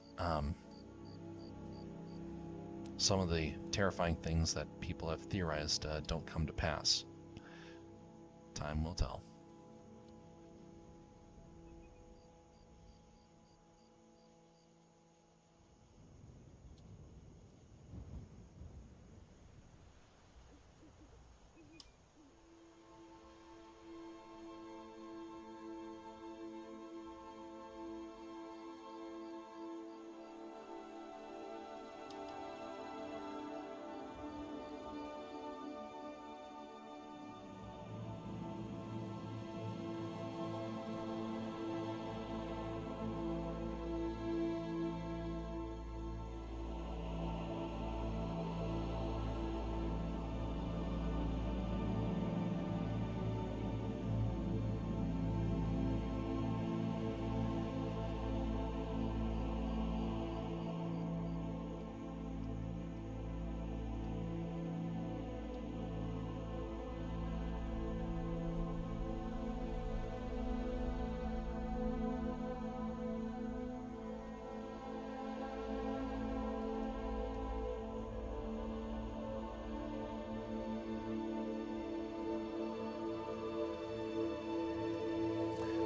Speaker 1: some of the terrifying things that people have theorized don't come to pass. Time will tell.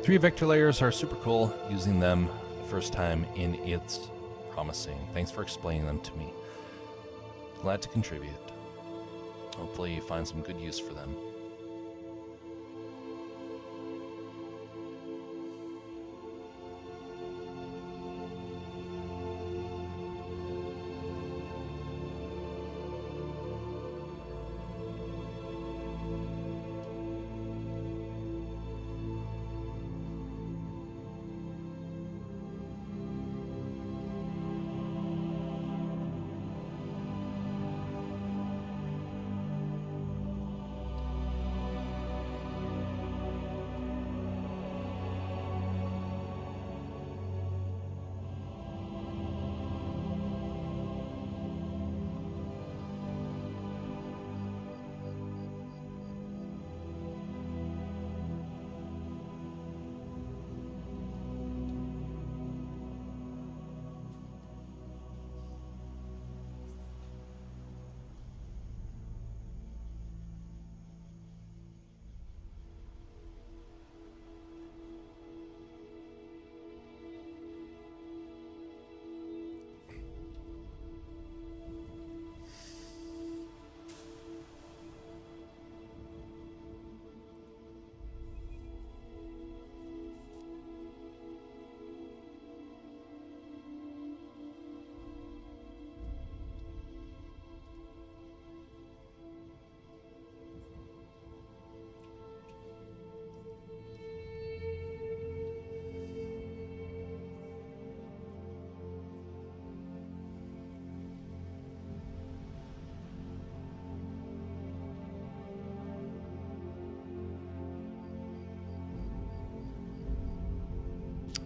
Speaker 1: Three vector layers are super cool. Using them the first time in It's promising. Thanks for explaining them to me. Glad to contribute. Hopefully you find some good use for them.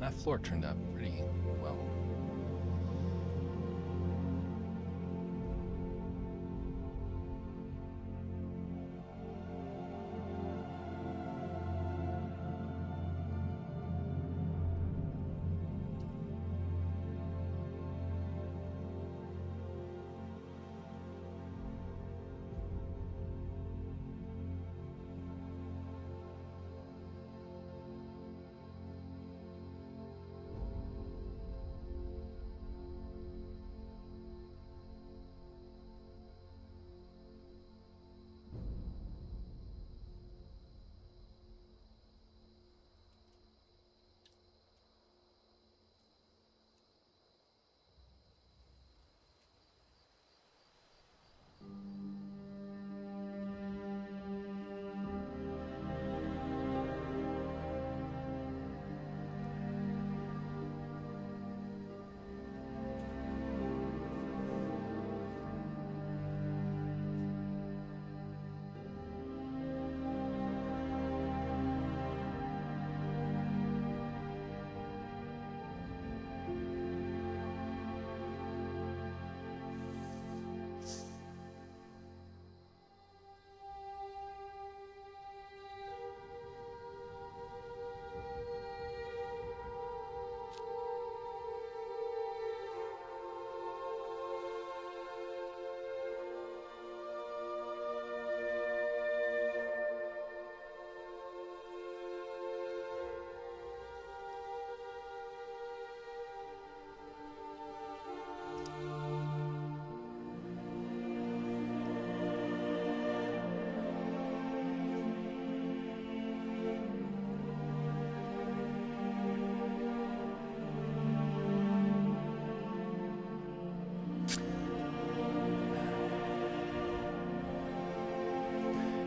Speaker 1: That floor turned out pretty well.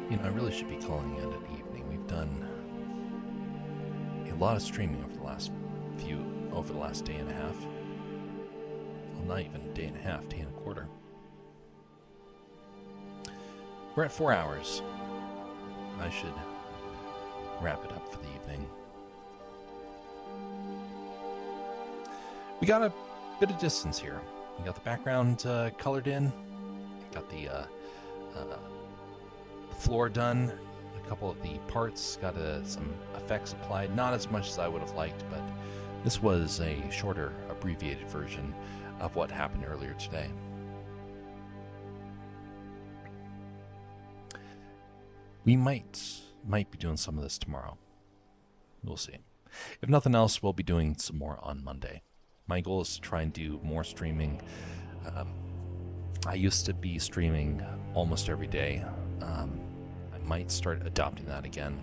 Speaker 1: You know, I really should be calling it an evening. We've done a lot of streaming over the last day and a half. Well, not even a day and a half, day and a quarter. We're at 4 hours. I should wrap it up for the evening. We got a bit of distance here. We got the background colored in. Got the floor done. A couple of the parts got some effects applied. Not as much as I would have liked, but this was a shorter, abbreviated version of what happened earlier today. We might be doing some of this tomorrow. We'll see. If nothing else, we'll be doing some more on Monday. My goal is to try and do more streaming. I used to be streaming almost every day. I might start adopting that again.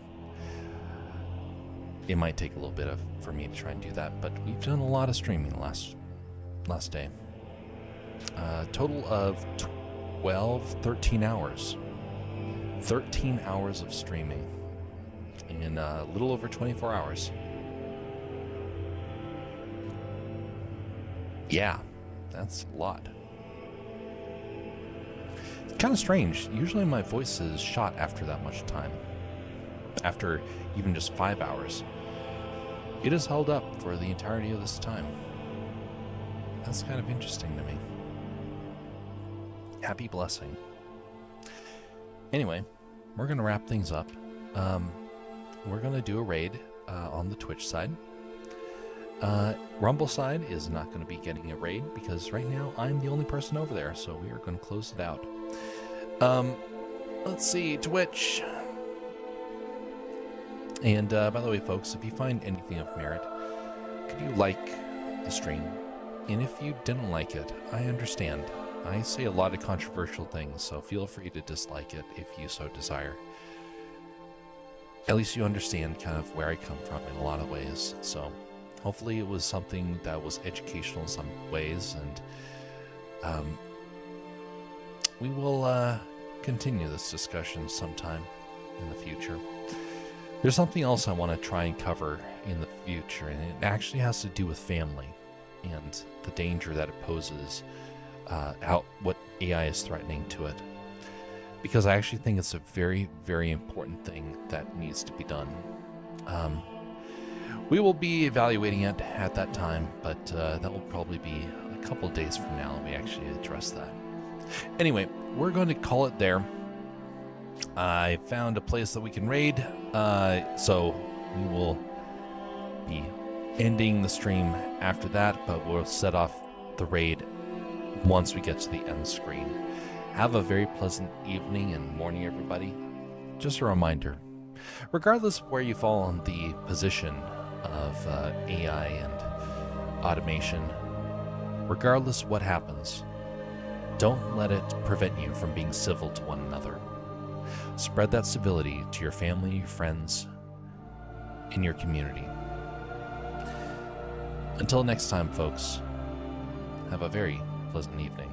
Speaker 1: It might take a little bit for me to try and do that, but we've done a lot of streaming last day. Total of 13 hours. 13 hours of streaming in a little over 24 hours. Yeah, that's a lot. It's kind of strange. Usually my voice is shot after that much time. After even just 5 hours. It has held up for the entirety of this time. That's kind of interesting to me. Happy blessing. Anyway, we're going to wrap things up. We're going to do a raid on the Twitch side. Rumble side is not going to be getting a raid because right now I'm the only person over there, so we are going to close it out. Let's see, Twitch. And by the way, folks, if you find anything of merit, could you like the stream? And if you didn't like it, I understand. I say a lot of controversial things, so feel free to dislike it if you so desire. At least you understand kind of where I come from in a lot of ways, so hopefully it was something that was educational in some ways, and we will continue this discussion sometime in the future. There's something else I want to try and cover in the future, and it actually has to do with family and the danger that it poses, what AI is threatening to it. Because I actually think it's a very, very important thing that needs to be done. We will be evaluating it at that time, but that will probably be a couple of days from now that we actually address that. Anyway, we're going to call it there. I found a place that we can raid, so we will be ending the stream after that, but we'll set off the raid once we get to the end screen. Have a very pleasant evening and morning, everybody. Just a reminder, regardless of where you fall on the position of AI and automation, regardless of what happens, don't let it prevent you from being civil to one another. Spread that civility to your family, your friends, in your community. Until next time, folks, have a very pleasant evening.